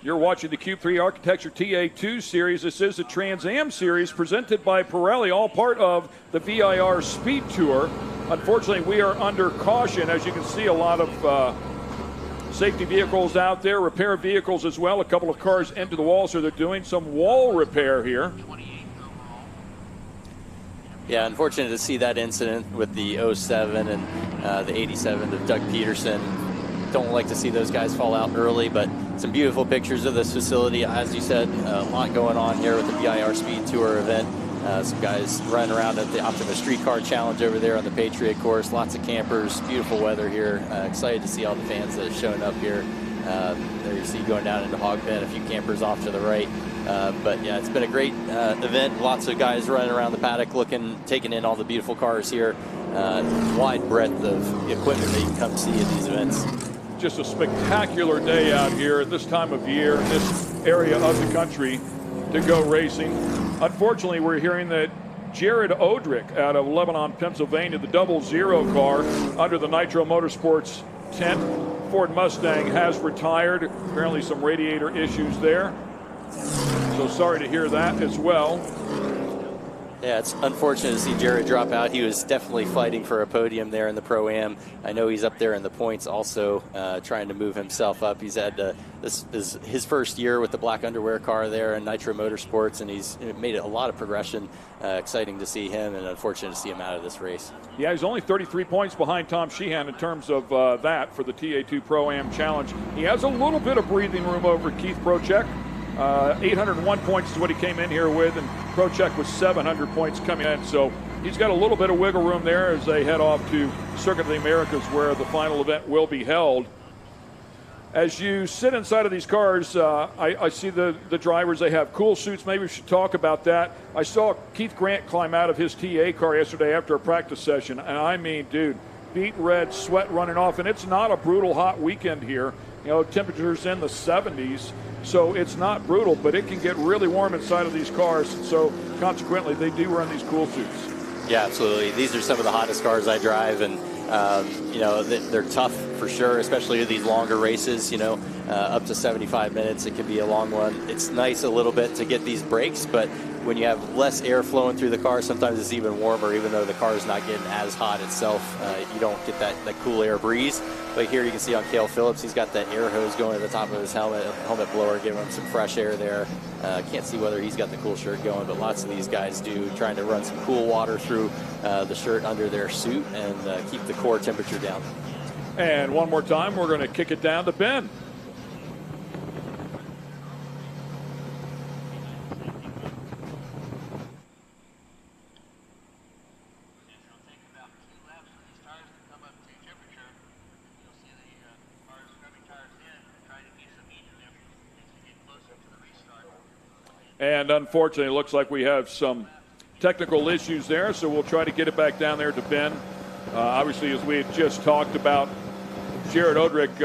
You're watching the Cube 3 Architecture TA2 series. This is the Trans Am series presented by Pirelli, all part of the VIR SpeedTour. Unfortunately, we are under caution. As you can see, a lot of safety vehicles out there, repair vehicles as well. A couple of cars into the wall, so they're doing some wall repair here. Yeah, unfortunate to see that incident with the 07 and the 87 of Doug Peterson. Don't like to see those guys fall out early, but some beautiful pictures of this facility. As you said, a lot going on here with the VIR SpeedTour event. Some guys running around at the Optimus Streetcar Challenge over there on the Patriot course. Lots of campers, beautiful weather here. Excited to see all the fans that have shown up here. There you see going down into Hog Pen, a few campers off to the right. But yeah, it's been a great event. Lots of guys running around the paddock taking in all the beautiful cars here. Wide breadth of equipment that you can come see at these events. Just a spectacular day out here at this time of year in this area of the country to go racing. Unfortunately, we're hearing that Jared Odrick out of Lebanon, Pennsylvania, the 00 car under the Nitro Motorsports tent, Ford Mustang, has retired. Apparently some radiator issues there. So sorry to hear that as well. Yeah, it's unfortunate to see Jared drop out. He was definitely fighting for a podium there in the Pro-Am. I know he's up there in the points also, trying to move himself up. He's had this is his first year with the black underwear car there in Nitro Motorsports, and he's made a lot of progression. Exciting to see him, and unfortunate to see him out of this race. Yeah, he's only 33 points behind Tom Sheehan in terms of that for the TA2 Pro-Am Challenge. He has a little bit of breathing room over Keith Prochek. 801 points is what he came in here with, and Prochek was 700 points coming in. So he's got a little bit of wiggle room there as they head off to Circuit of the Americas, where the final event will be held. As you sit inside of these cars, I see the drivers. They have cool suits. Maybe we should talk about that. I saw Keith Grant climb out of his TA car yesterday after a practice session, and I mean, dude, beat red, sweat running off, and it's not a brutal hot weekend here. You know, temperatures in the 70s. So it's not brutal, but it can get really warm inside of these cars. So consequently, they do run these cool suits. Yeah, absolutely. These are some of the hottest cars I drive, and you know, they're tough for sure, especially these longer races. You know, up to 75 minutes, it can be a long one. It's nice a little bit to get these breaks, but when you have less air flowing through the car, sometimes it's even warmer, even though the car is not getting as hot itself. You don't get that cool air breeze. But here you can see on Cale Phillips, he's got that air hose going at the top of his helmet blower, giving him some fresh air there. Can't see whether he's got the cool shirt going, but lots of these guys do, trying to run some cool water through the shirt under their suit and keep the core temperature down. And one more time, we're going to kick it down to Ben. And unfortunately, it looks like we have some technical issues there, so we'll try to get it back down there to Ben. Obviously, as we had just talked about, Jared Odrick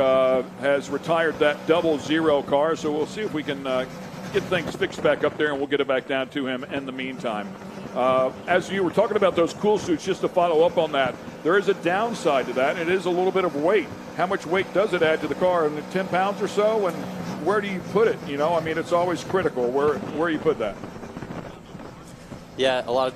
has retired that 00 car, so we'll see if we can get things fixed back up there, and we'll get it back down to him in the meantime. As you were talking about those cool suits, just to follow up on that, there is a downside to that, and it is a little bit of weight. How much weight does it add to the car? 10 pounds or so? And where do you put it? You know, I mean, it's always critical where you put that. Yeah, a lot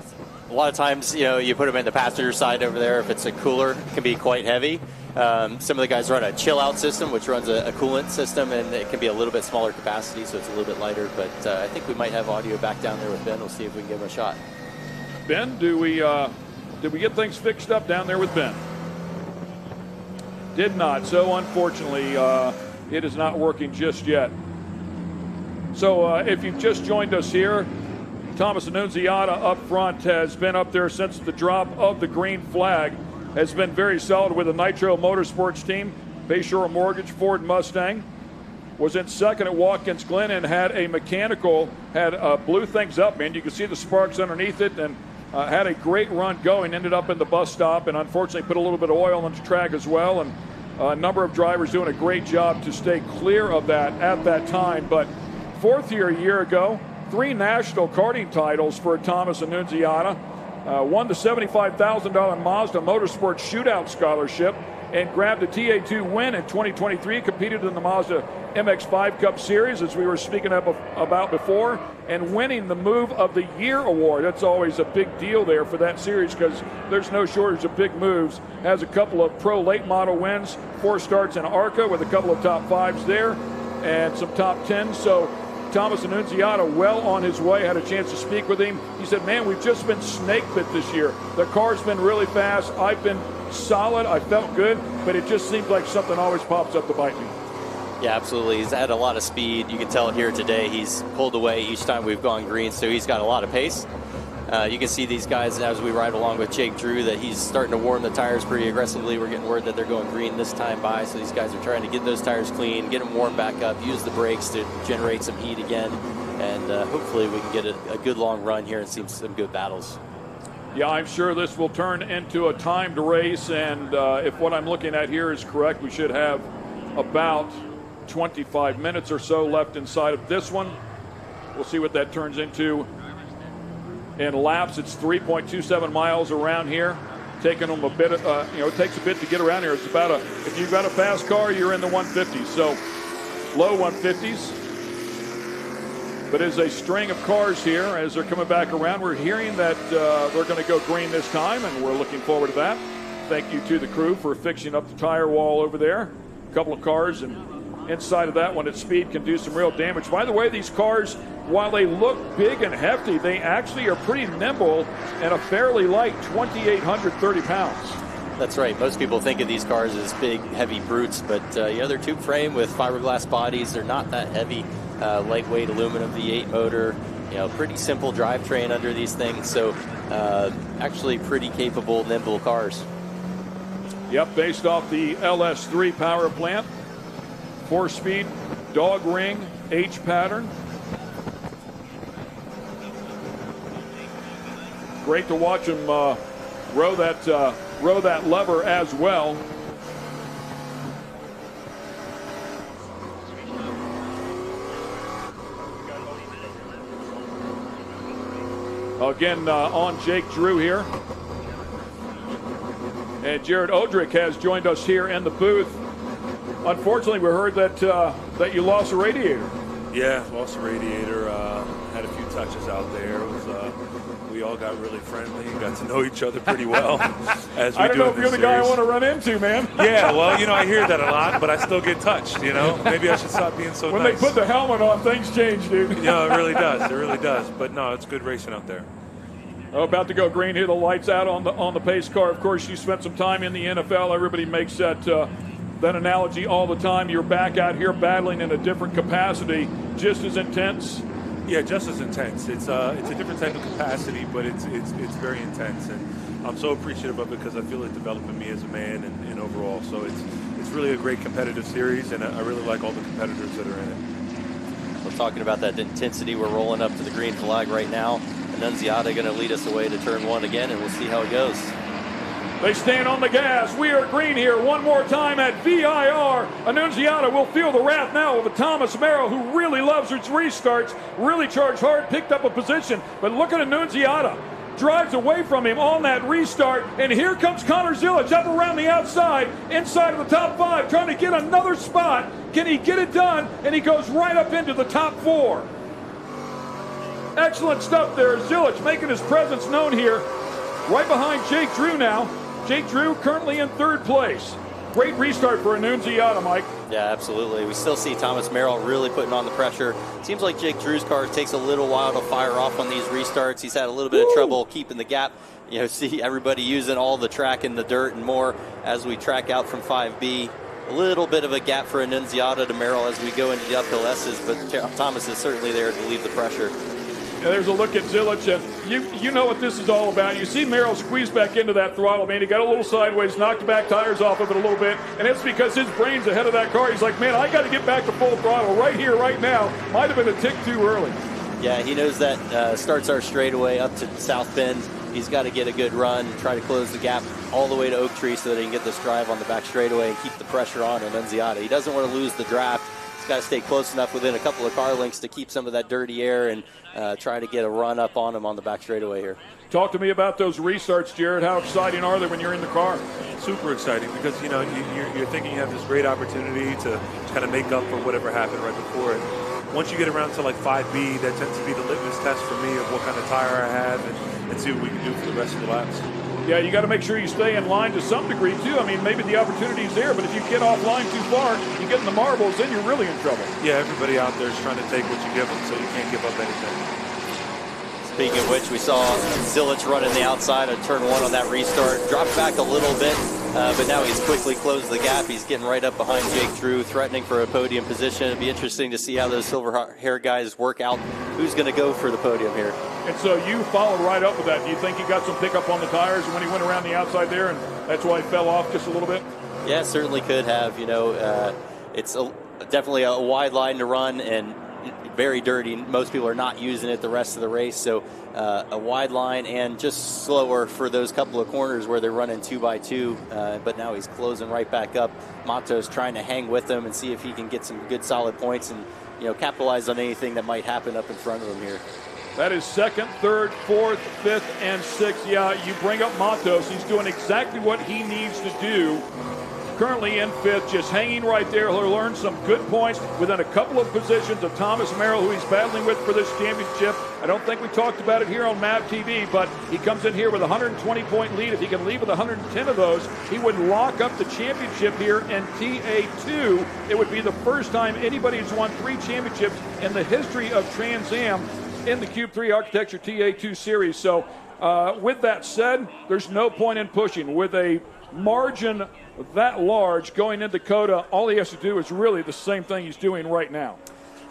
of times, you know, you put them in the passenger side over there. If it's a cooler, it can be quite heavy. Some of the guys run a chill out system, which runs a coolant system, and it can be a little bit smaller capacity, so it's a little bit lighter. But I think we might have audio back down there with Ben. We'll see if we can give him a shot. Ben, did we get things fixed up down there with Ben? Did not. So unfortunately, it is not working just yet. So if you've just joined us here, Thomas Annunziata up front has been up there since the drop of the green flag. Has been very solid with the Nitro Motorsports team. Bayshore Mortgage Ford Mustang was in second at Watkins Glen and had a mechanical, blew things up, man. You can see the sparks underneath it, and had a great run going. Ended up in the bus stop, and unfortunately put a little bit of oil on the track as well. And a number of drivers doing a great job to stay clear of that at that time. But fourth year a year ago, 3 national karting titles for Thomas Annunziata. Won the $75,000 Mazda Motorsports Shootout Scholarship and grabbed a TA2 win in 2023. Competed in the Mazda MX-5 Cup Series, as we were speaking about before, and winning the Move of the Year award. That's always a big deal there for that series because there's no shortage of big moves. Has a couple of pro late model wins, 4 starts in ARCA with a couple of top 5s there and some top 10s. So Thomas Annunziata well on his way. Had a chance to speak with him. He said, man, we've just been snake bit this year. The car's been really fast. I've been solid. I felt good, but it just seems like something always pops up to bite me. Yeah, absolutely. He's had a lot of speed. You can tell it here today. He's pulled away each time we've gone green, so he's got a lot of pace. You can see these guys as we ride along with Jake Drew that he's starting to warm the tires pretty aggressively. We're getting word that they're going green this time by, so these guys are trying to get those tires clean, get them warmed back up, use the brakes to generate some heat again, and hopefully we can get a good long run here and see some good battles. Yeah, I'm sure this will turn into a timed race, and if what I'm looking at here is correct, we should have about 25 minutes or so left inside of this one. We'll see what that turns into in laps. It's 3.27 miles around here, taking them a bit, it takes a bit to get around here. It's about if you've got a fast car, you're in the 150s, so low 150s. But as a string of cars here, as they're coming back around, we're hearing that they're going to go green this time, and we're looking forward to that. Thank you to the crew for fixing up the tire wall over there. A couple of cars, and inside of that one at speed can do some real damage. By the way, these cars, while they look big and hefty, they actually are pretty nimble and a fairly light 2,830 pounds. That's right. Most people think of these cars as big, heavy brutes, but they're tube frame with fiberglass bodies. They're not that heavy. Lightweight aluminum V8 motor. Pretty simple drivetrain under these things. So actually pretty capable, nimble cars. Yep, based off the LS3 power plant. 4-speed, dog ring, H pattern. Great to watch him row that lever as well. Again, on Jake Drew here. And Jared Odrick has joined us here in the booth. Unfortunately, we heard that you lost a radiator. Yeah, lost a radiator. Had a few touches out there. We all got really friendly and got to know each other pretty well. As we I don't know if you're the guy I want to run into, man. Yeah, well, I hear that a lot, but I still get touched, Maybe I should stop being so nice. When they put the helmet on, things change, dude. It really does. It really does. But no, it's good racing out there. About to go green here. The lights out on the pace car. Of course, you spent some time in the NFL. Everybody makes that analogy all the time. You're back out here battling in a different capacity, just as intense. Yeah, just as intense. It's a different type of capacity, but it's very intense, and I'm so appreciative of it because I feel it's developing me as a man and overall. So it's really a great competitive series, and I really like all the competitors that are in it. We're talking about that intensity. We're rolling up to the green flag right now. Annunziata going to lead us away to turn 1 again, and we'll see how it goes. They stand on the gas. We are green here one more time at VIR. Annunziata will feel the wrath now of a Thomas Merrill who really loves his restarts, really charged hard, picked up a position. But look at Annunziata. Drives away from him on that restart. And here comes Connor Zilic up around the outside, inside of the top 5, trying to get another spot. Can he get it done? And he goes right up into the top 4. Excellent stuff there. Zilic making his presence known here. Right behind Jake Drew now. Jake Drew currently in 3rd place. Great restart for Annunziata, Mike. Yeah, absolutely. We still see Thomas Merrill really putting on the pressure. Seems like Jake Drew's car takes a little while to fire off on these restarts. He's had a little bit of trouble keeping the gap. See everybody using all the track in the dirt and more as we track out from 5B. A little bit of a gap for Annunziata to Merrill as we go into the uphill S's, but Thomas is certainly there to relieve the pressure. Yeah, there's a look at Zilic, and you know what this is all about. You see Merrill squeeze back into that throttle, man. He got a little sideways, knocked the back tires off of it a little bit, and it's because his brain's ahead of that car. He's like, man, I got to get back to full throttle right here, right now. Might have been a tick too early. Yeah, he knows that starts our straightaway up to South Bend. He's got to get a good run, try to close the gap all the way to Oak Tree so that he can get this drive on the back straightaway and keep the pressure on Annunziata. He doesn't want to lose the draft, He's got to stay close enough within a couple of car lengths to keep some of that dirty air and try to get a run up on him on the back straightaway here. Talk to me about those restarts, Jared. How exciting are they when you're in the car? Super exciting because, you know, you're thinking you have this great opportunity to kind of make up for whatever happened right before it. Once you get around to like 5B, that tends to be the litmus test for me of what kind of tire I have and see what we can do for the rest of the laps. Yeah, you got to make sure you stay in line to some degree, too. I mean, maybe the opportunity's there, but if you get off line too far, you get in the marbles, then you're really in trouble. Yeah, everybody out there is trying to take what you give them, so you can't give up anything. Speaking of which, we saw Zilich running the outside of turn 1 on that restart. Dropped back a little bit, but now he's quickly closed the gap. He's getting right up behind Jake Drew, threatening for a podium position. It'd be interesting to see how those silver hair guys work out. Who's going to go for the podium here? And so you followed right up with that. Do you think he got some pickup on the tires when he went around the outside there, and that's why he fell off just a little bit? Yeah, certainly could have. You know, it's definitely a wide line to run and very dirty. Most people are not using it the rest of the race, so a wide line and just slower for those couple of corners where they're running 2x2, but now he's closing right back up. Matos trying to hang with him and see if he can get some good solid points and, you know, capitalize on anything that might happen up in front of him here. That is second, third, fourth, fifth, and sixth. Yeah, you bring up Matos. He's doing exactly what he needs to do. Currently in fifth, just hanging right there. He'll learn some good points within a couple of positions of Thomas Merrill, who he's battling with for this championship. I don't think we talked about it here on MAV TV, but he comes in here with a 120-point lead. If he can leave with 110 of those, he would lock up the championship here in TA2. It would be the first time anybody has won 3 championships in the history of Trans Am in the Cube 3 Architecture TA2 series. So with that said, there's no point in pushing. With a margin that large going into Dakota, all he has to do is really the same thing he's doing right now.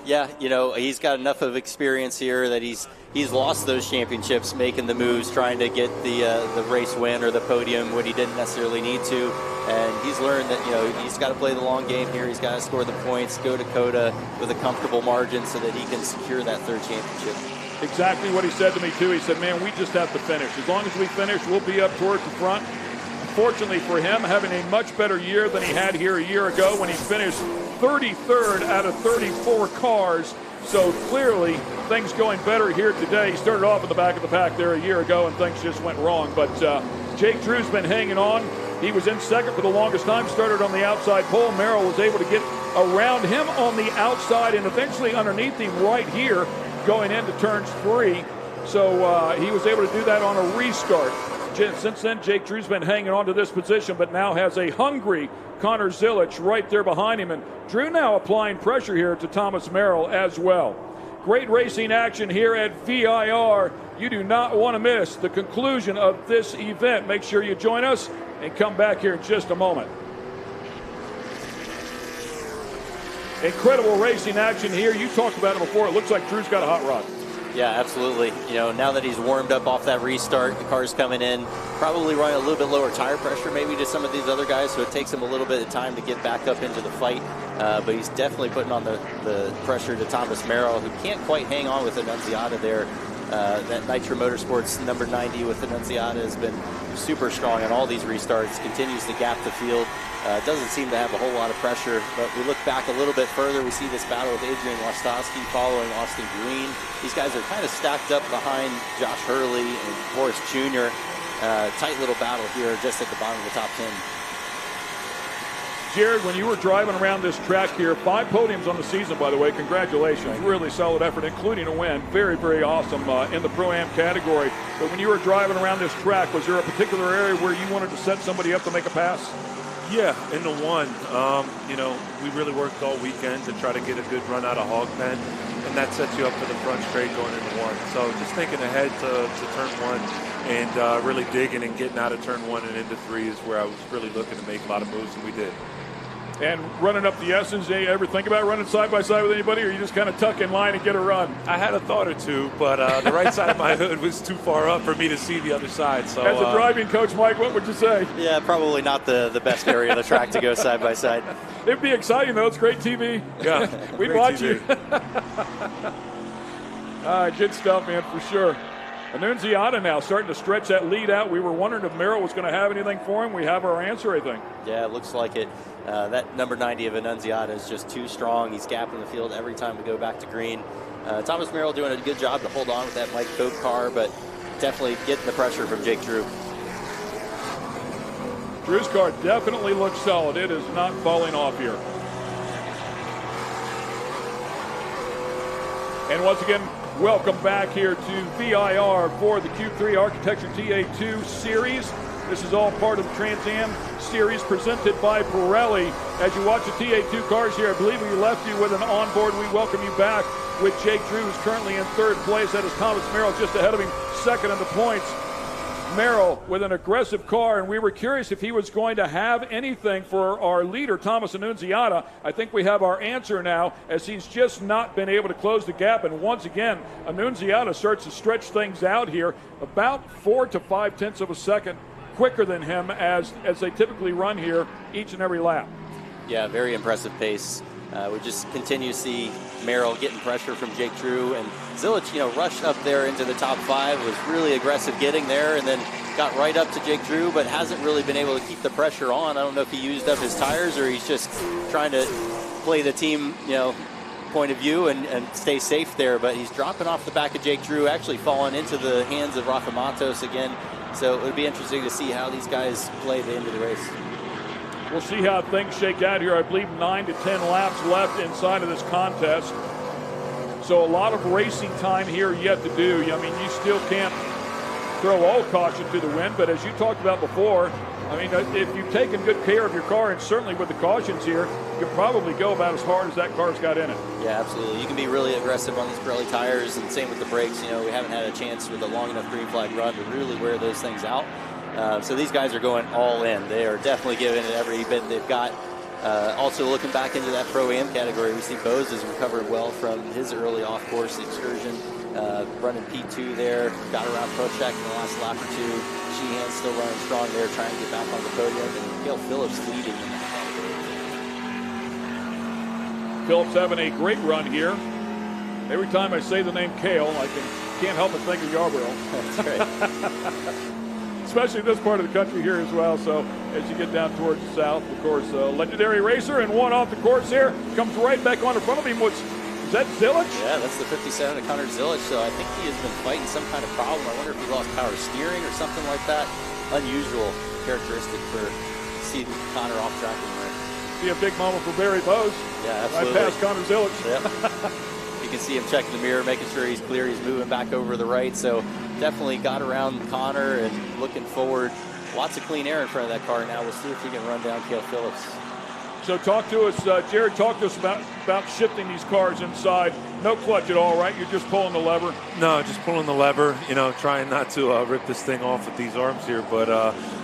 Yeah, you know, he's got enough of experience here that he's lost those championships making the moves, trying to get the race win or the podium when he didn't necessarily need to. And he's learned that, you know, he's got to play the long game here. He's got to score the points, go to Dakota with a comfortable margin so that he can secure that 3rd championship. Exactly what he said to me, too. He said, man, we just have to finish. As long as we finish, we'll be up towards the front. Fortunately for him, having a much better year than he had here a year ago when he finished 33rd out of 34 cars. So clearly things going better here today. He started off at the back of the pack there a year ago and things just went wrong. But Jake Drew's been hanging on. He was in second for the longest time, started on the outside pole. Merrill was able to get around him on the outside and eventually underneath him right here going into turns 3. So he was able to do that on a restart. Since then, Jake Drew's been hanging on to this position, but now has a hungry Connor Zilich right there behind him. And Drew now applying pressure here to Thomas Merrill as well. Great racing action here at VIR. You do not want to miss the conclusion of this event. Make sure you join us and come back here in just a moment. Incredible racing action here. You talked about it before. It looks like Drew's got a hot rod. Yeah, absolutely. You know, now that he's warmed up off that restart, the car's coming in, probably running a little bit lower tire pressure maybe to some of these other guys, so it takes him a little bit of time to get back up into the fight. But he's definitely putting on the pressure to Thomas Merrill, who can't quite hang on with Annunziata there. That Nitro Motorsports number 90 with Annunziata has been super strong on all these restarts, continues to gap the field. Doesn't seem to have a whole lot of pressure, but we look back a little bit further, we see this battle with Adrian Wastowski following Austin Green. These guys are kind of stacked up behind Josh Hurley and Boris Jr. Tight little battle here just at the bottom of the top 10. Jared, when you were driving around this track here, 5 podiums on the season, by the way. Congratulations. Really solid effort, including a win. Very, very awesome in the Pro-Am category. But when you were driving around this track, was there a particular area where you wanted to set somebody up to make a pass? Yeah, in the 1. You know, we really worked all weekend to try to get a good run out of Hog Pen, and that sets you up for the front straight going into 1. So just thinking ahead to turn 1 and really digging and getting out of turn 1 and into 3 is where I was really looking to make a lot of moves, and we did. And running up the S's, you ever think about running side by side with anybody, or you just kind of tuck in line and get a run? I had a thought or two, but the right side of my hood was too far up for me to see the other side. So, as a driving coach, Mike, what would you say? Yeah, probably not the best area of the track to go side by side. It'd be exciting, though. It's great TV. Yeah, we'd watch TV. You. Good stuff, man, for sure. Annunziata now starting to stretch that lead out. We were wondering if Merrill was going to have anything for him. We have our answer, I think. Yeah, it looks like it. That number 90 of Annunziata is just too strong. He's gapping the field every time we go back to green. Thomas Merrill doing a good job to hold on with that Mike Cope car, but definitely getting the pressure from Jake Drew. Drew's car definitely looks solid. It is not falling off here. And once again, welcome back here to VIR for the Q3 Architecture TA2 Series. This is all part of the Trans Am Series presented by Pirelli. As you watch the TA2 cars here, I believe we left you with an onboard. We welcome you back with Jake Drew, who's currently in third place. That is Thomas Merrill just ahead of him, second in the points. Merrill with an aggressive car, and we were curious if he was going to have anything for our leader, Thomas Annunziata. I think we have our answer now, as he's just not been able to close the gap. And once again, Annunziata starts to stretch things out here, about 4 to 5 tenths of a second quicker than him as they typically run here each and every lap. Yeah, very impressive pace. We just continue to see Merrill getting pressure from Jake Drew, and Zilich, rushed up there into the top 5, was really aggressive getting there, and then got right up to Jake Drew, but hasn't really been able to keep the pressure on. I don't know if he used up his tires or he's just trying to play the team, point of view and stay safe there, but he's dropping off the back of Jake Drew, actually falling into the hands of Rafa Matos again. So it would be interesting to see how these guys play the end of the race. We'll see how things shake out here. I believe 9 to 10 laps left inside of this contest. So a lot of racing time here yet to do. I mean, you still can't throw all caution to the wind, but as you talked about before, I mean, if you've taken good care of your car, and certainly with the cautions here, you could probably go about as hard as that car's got in it. Yeah, absolutely. You can be really aggressive on these Pirelli tires, and same with the brakes. We haven't had a chance with a long enough green flag run to really wear those things out. So these guys are going all in. They are definitely giving it every bit they've got. Also looking back into that Pro-Am category, we see Bose has recovered well from his early off-course excursion, running P2 there, got around Prochek in the last lap or two. Sheehan's still running strong there, trying to get back on the podium, and Gale Phillips leading in that category. Phillips having a great run here. Every time I say the name Cale, I can't help but think of Yarborough. That's right. Especially in this part of the country here as well. So as you get down towards the south, of course, legendary racer, and one off the course here, comes right back on in front of him. Is that Zilich? Yeah, that's the 57 of Connor Zilich. So I think he has been fighting some kind of problem. I wonder if he lost power steering or something like that. Unusual characteristic for seeing Connor off track anywhere. Be a big moment for Barry Bose. Yeah, absolutely. Right past Connor Zilich. Yep. You can see him checking the mirror, making sure he's clear. He's moving back over to the right. So definitely got around Connor and looking forward. Lots of clean air in front of that car now. We'll see if he can run down Cale Phillips. So talk to us, Jared, talk to us about shifting these cars inside. No clutch at all, right? You're just pulling the lever? No, just pulling the lever, trying not to rip this thing off with these arms here. But,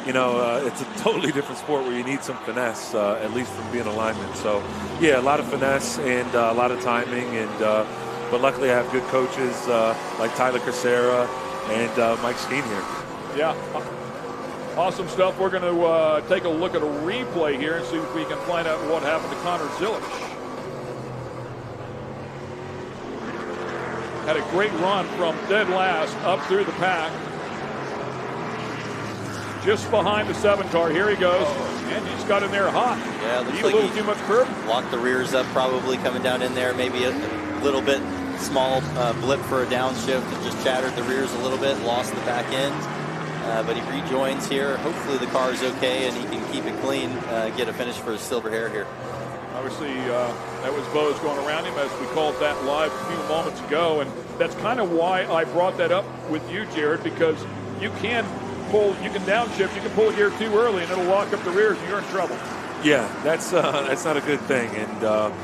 it's a totally different sport where you need some finesse, at least from being a lineman. So, yeah, a lot of finesse and a lot of timing. But luckily I have good coaches like Tyler Casera and Mike Skeen here. Yeah. Awesome stuff. We're going to take a look at a replay here and see if we can find out what happened to Connor Zilich. Had a great run from dead last up through the pack. Just behind the 7 car. Here he goes. And he's got in there hot. Yeah, looks like a little too much curb. Locked the rears up probably coming down in there. Maybe a little bit small blip for a downshift and just chattered the rears a little bit. Lost the back end. But he rejoins here. Hopefully the car is okay and he can keep it clean, get a finish for his silver hair here. Obviously, that was Bose going around him as we called that live a few moments ago. And that's kind of why I brought that up with you, Jared, because you can downshift, you can pull gear too early and it'll lock up the rears and you're in trouble. Yeah, that's not a good thing. And,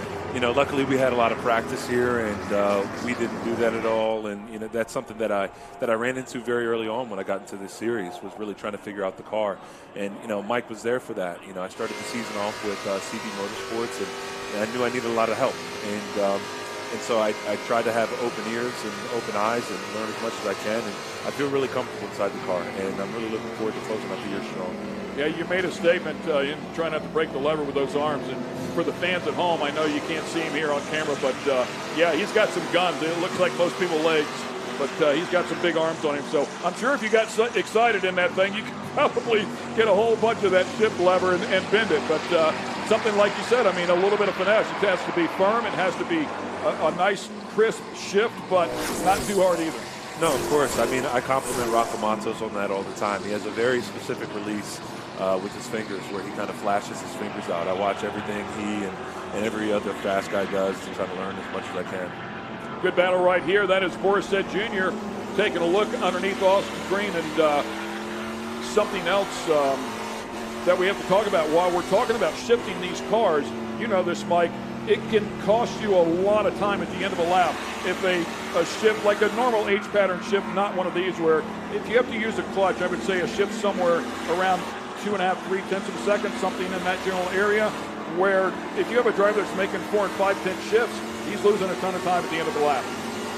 luckily we had a lot of practice here and we didn't do that at all. And, that's something that I ran into very early on when I got into this series, was really trying to figure out the car. And, Mike was there for that. I started the season off with CB Motorsports and I knew I needed a lot of help. And so I tried to have open ears and open eyes and learn as much as I can. And I feel really comfortable inside the car. And I'm really looking forward to closing out the year strong. Yeah, you made a statement, trying not to break the lever with those arms. And for the fans at home, I know you can't see him here on camera, but yeah, he's got some guns. It looks like most people's legs. but he's got some big arms on him. So I'm sure if you got so excited in that thing, you could probably get a whole bunch of that shift lever and bend it. But something like you said, I mean, a little bit of finesse. It has to be firm. It has to be a nice, crisp shift, but not too hard either. No, of course. I mean, I compliment Rafa Matos on that all the time. He has a very specific release with his fingers where he kind of flashes his fingers out. I watch everything he and every other fast guy does to try to learn as much as I can. Good battle right here. That is Borset Jr. taking a look underneath Austin Green, and something else that we have to talk about while we're talking about shifting these cars. You know this, Mike. It can cost you a lot of time at the end of a lap. If a shift, like a normal H-pattern shift, not one of these where if you have to use a clutch, I would say a shift somewhere around 2.5, 3/10 of a second, something in that general area, where if you have a driver that's making 4 and 5/10 shifts, he's losing a ton of time at the end of the lap.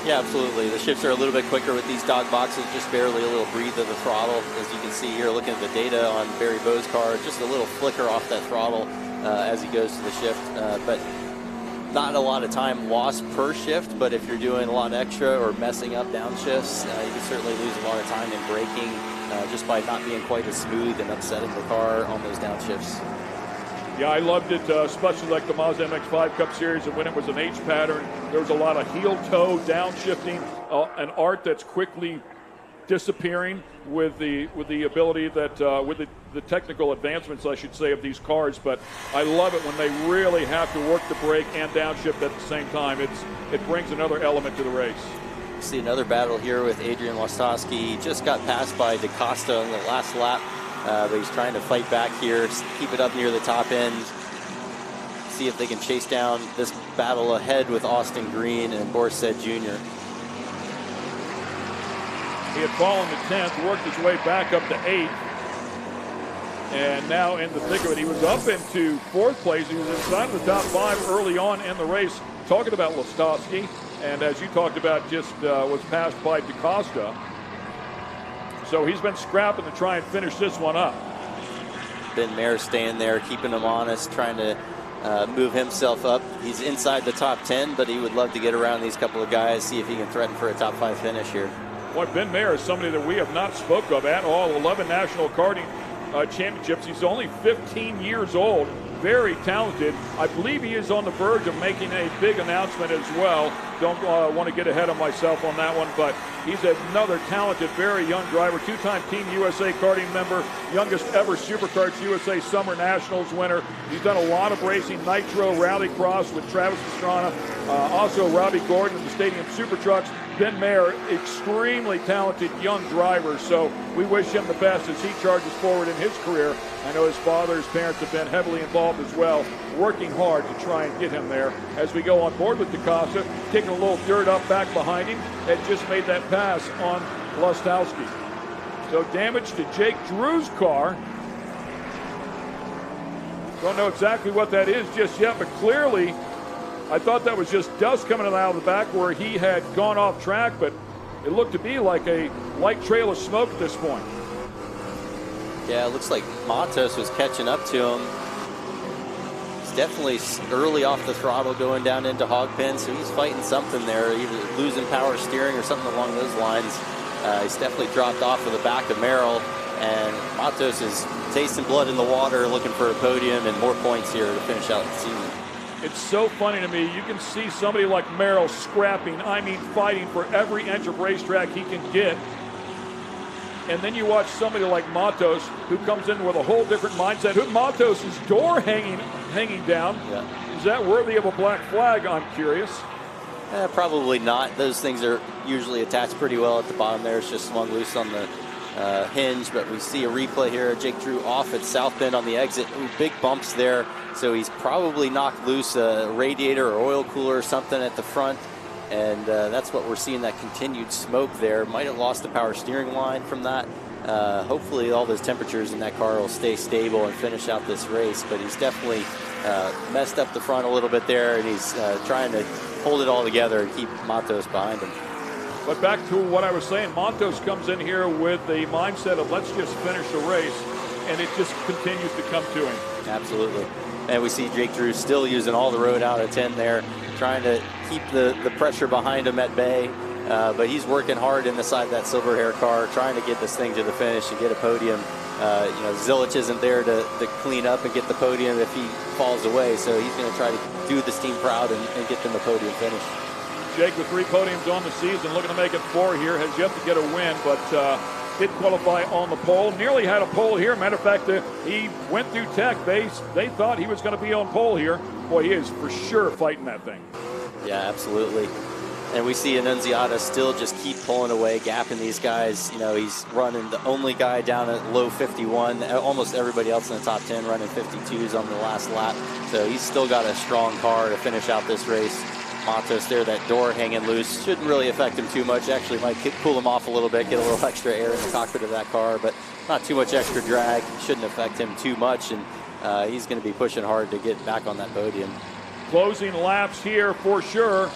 Yeah, absolutely. The shifts are a little bit quicker with these dog boxes, just barely a little breathe of the throttle. As you can see here, looking at the data on Barry Bowe's car, just a little flicker off that throttle as he goes to the shift. But not a lot of time lost per shift, but if you're doing a lot extra or messing up downshifts, you can certainly lose a lot of time in braking just by not being quite as smooth and upsetting the car on those downshifts. Yeah, I loved it, especially like the Mazda MX-5 Cup Series, and when it was an H pattern, there was a lot of heel-toe downshifting, an art that's quickly disappearing with the ability that with the technical advancements, I should say, of these cars. But I love it when they really have to work the brake and downshift at the same time. It brings another element to the race. See another battle here with Adrian Lostowski. He just got passed by DaCosta in the last lap, but he's trying to fight back here, keep it up near the top end, see if they can chase down this battle ahead with Austin Green and Borset Jr. He had fallen to 10th, worked his way back up to 8th, and now in the thick of it, he was up into 4th place. He was inside of the top 5 early on in the race. Talking about Lostowski, and as you talked about, just was passed by DaCosta. So he's been scrapping to try and finish this one up. Ben Mayer staying there, keeping him honest, trying to move himself up. He's inside the top 10, but he would love to get around these couple of guys, see if he can threaten for a top 5 finish here. Boy, Ben Mayer is somebody that we have not spoke of at all. 11 national karting championships. He's only 15 years old. Very talented. I believe he is on the verge of making a big announcement as well. Don't want to get ahead of myself on that one, but he's another talented, very young driver. 2-time Team USA karting member, youngest ever Superkarts USA Summer Nationals winner. He's done a lot of racing, Nitro, Rallycross with Travis Pastrana, also Robbie Gordon in the Stadium Super Trucks. Ben Mayer, extremely talented young driver, so we wish him the best as he charges forward in his career. I know his father, his parents have been heavily involved as well, working hard to try and get him there. As we go on board with DaCosta, kicking a little dirt up back behind him, had just made that pass on Lostowski. So damage to Jake Drew's car. Don't know exactly what that is just yet, but clearly I thought that was just dust coming out of the back where he had gone off track, but it looked to be like a light trail of smoke at this point. Yeah, it looks like Matos was catching up to him. He's definitely early off the throttle going down into hog pen, so he's fighting something there, either losing power steering or something along those lines. He's definitely dropped off of the back of Merrill, and Matos is tasting blood in the water, looking for a podium and more points here to finish out the season. It's so funny to me. You can see somebody like Merrill scrapping, I mean fighting for every inch of racetrack he can get. And then you watch somebody like Matos, who comes in with a whole different mindset. Matos' door hanging down. Yeah. Is that worthy of a black flag? I'm curious. Probably not. Those things are usually attached pretty well at the bottom there. It's just swung loose on the hinge, but we see a replay here. Jake Drew off at South Bend on the exit. Ooh, big bumps there. So he's probably knocked loose a radiator or oil cooler or something at the front. And that's what we're seeing, that continued smoke there. Might have lost the power steering line from that. Hopefully all those temperatures in that car will stay stable and finish out this race. But he's definitely messed up the front a little bit there, and he's trying to hold it all together and keep Matos behind him. But back to what I was saying, Matos comes in here with the mindset of let's just finish the race, and it just continues to come to him. Absolutely. And we see Jake Drew still using all the road out of 10 there, trying to keep the pressure behind him at bay. but he's working hard inside that silver hair car, trying to get this thing to the finish and get a podium. Zilich isn't there to clean up and get the podium if he falls away, so he's going to try to do this team proud and get them a podium finish. Jake with 3 podiums on the season, looking to make it 4 here, has yet to get a win, but did qualify on the pole. Nearly had a pole here. Matter of fact, he went through tech. They thought he was going to be on pole here. Boy, he is for sure fighting that thing. Yeah, absolutely. And we see Annunziata still just keep pulling away, gapping these guys. He's running the only guy down at low 51. Almost everybody else in the top 10 running 52s on the last lap. So he's still got a strong car to finish out this race. Matos there, that door hanging loose. Shouldn't really affect him too much. Actually might cool him off a little bit, get a little extra air in the cockpit of that car, but not too much extra drag. Shouldn't affect him too much, and he's going to be pushing hard to get back on that podium. Closing laps here for sure.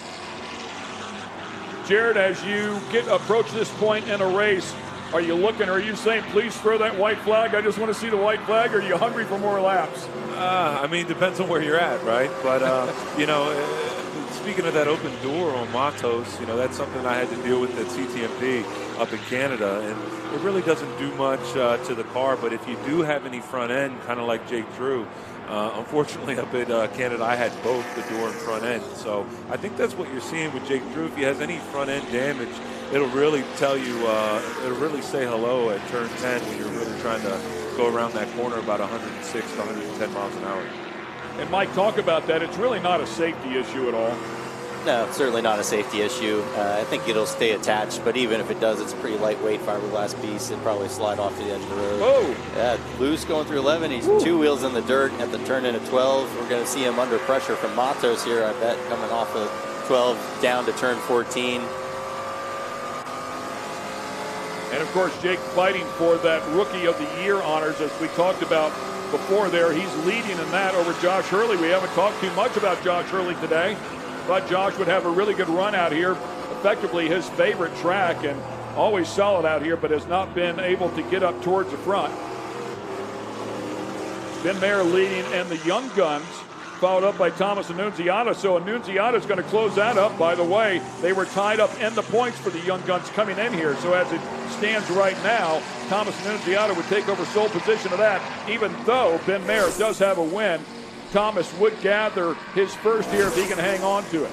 Jared, as you approach this point in a race, are you saying, please throw that white flag? I just want to see the white flag, or are you hungry for more laps? Depends on where you're at, right? But, speaking of that open door on Matos, that's something I had to deal with at CTMP up in Canada, and it really doesn't do much to the car, but if you do have any front end, kind of like Jake Drew, unfortunately up at Canada, I had both the door and front end, so I think that's what you're seeing with Jake Drew. If he has any front end damage, it'll really tell you, it'll really say hello at turn 10 when you're really trying to go around that corner about 106 to 110 miles an hour. And Mike, talk about that. It's really not a safety issue at all. No, it's certainly not a safety issue. I think it'll stay attached, but even if it does, it's a pretty lightweight fiberglass piece. It'll probably slide off to the edge of the road. Whoa! Yeah, loose going through 11. He's 2 wheels in the dirt at the turn into 12. We're going to see him under pressure from Matos here, I bet, coming off of 12 down to turn 14. And, of course, Jake fighting for that Rookie of the Year honors, as we talked about before there. He's leading in that over Josh Hurley. We haven't talked too much about Josh Hurley today. Thought Josh would have a really good run out here. Effectively his favorite track, and always solid out here, but has not been able to get up towards the front. Ben Mayer leading, and the young guns followed up by Thomas Annunziata. So Annunziata is going to close that up. By the way, they were tied up in the points for the young guns coming in here. So as it stands right now, Thomas Annunziata would take over sole position of that. Even though Ben Mayer does have a win, Thomas would gather his first here if he can hang on to it.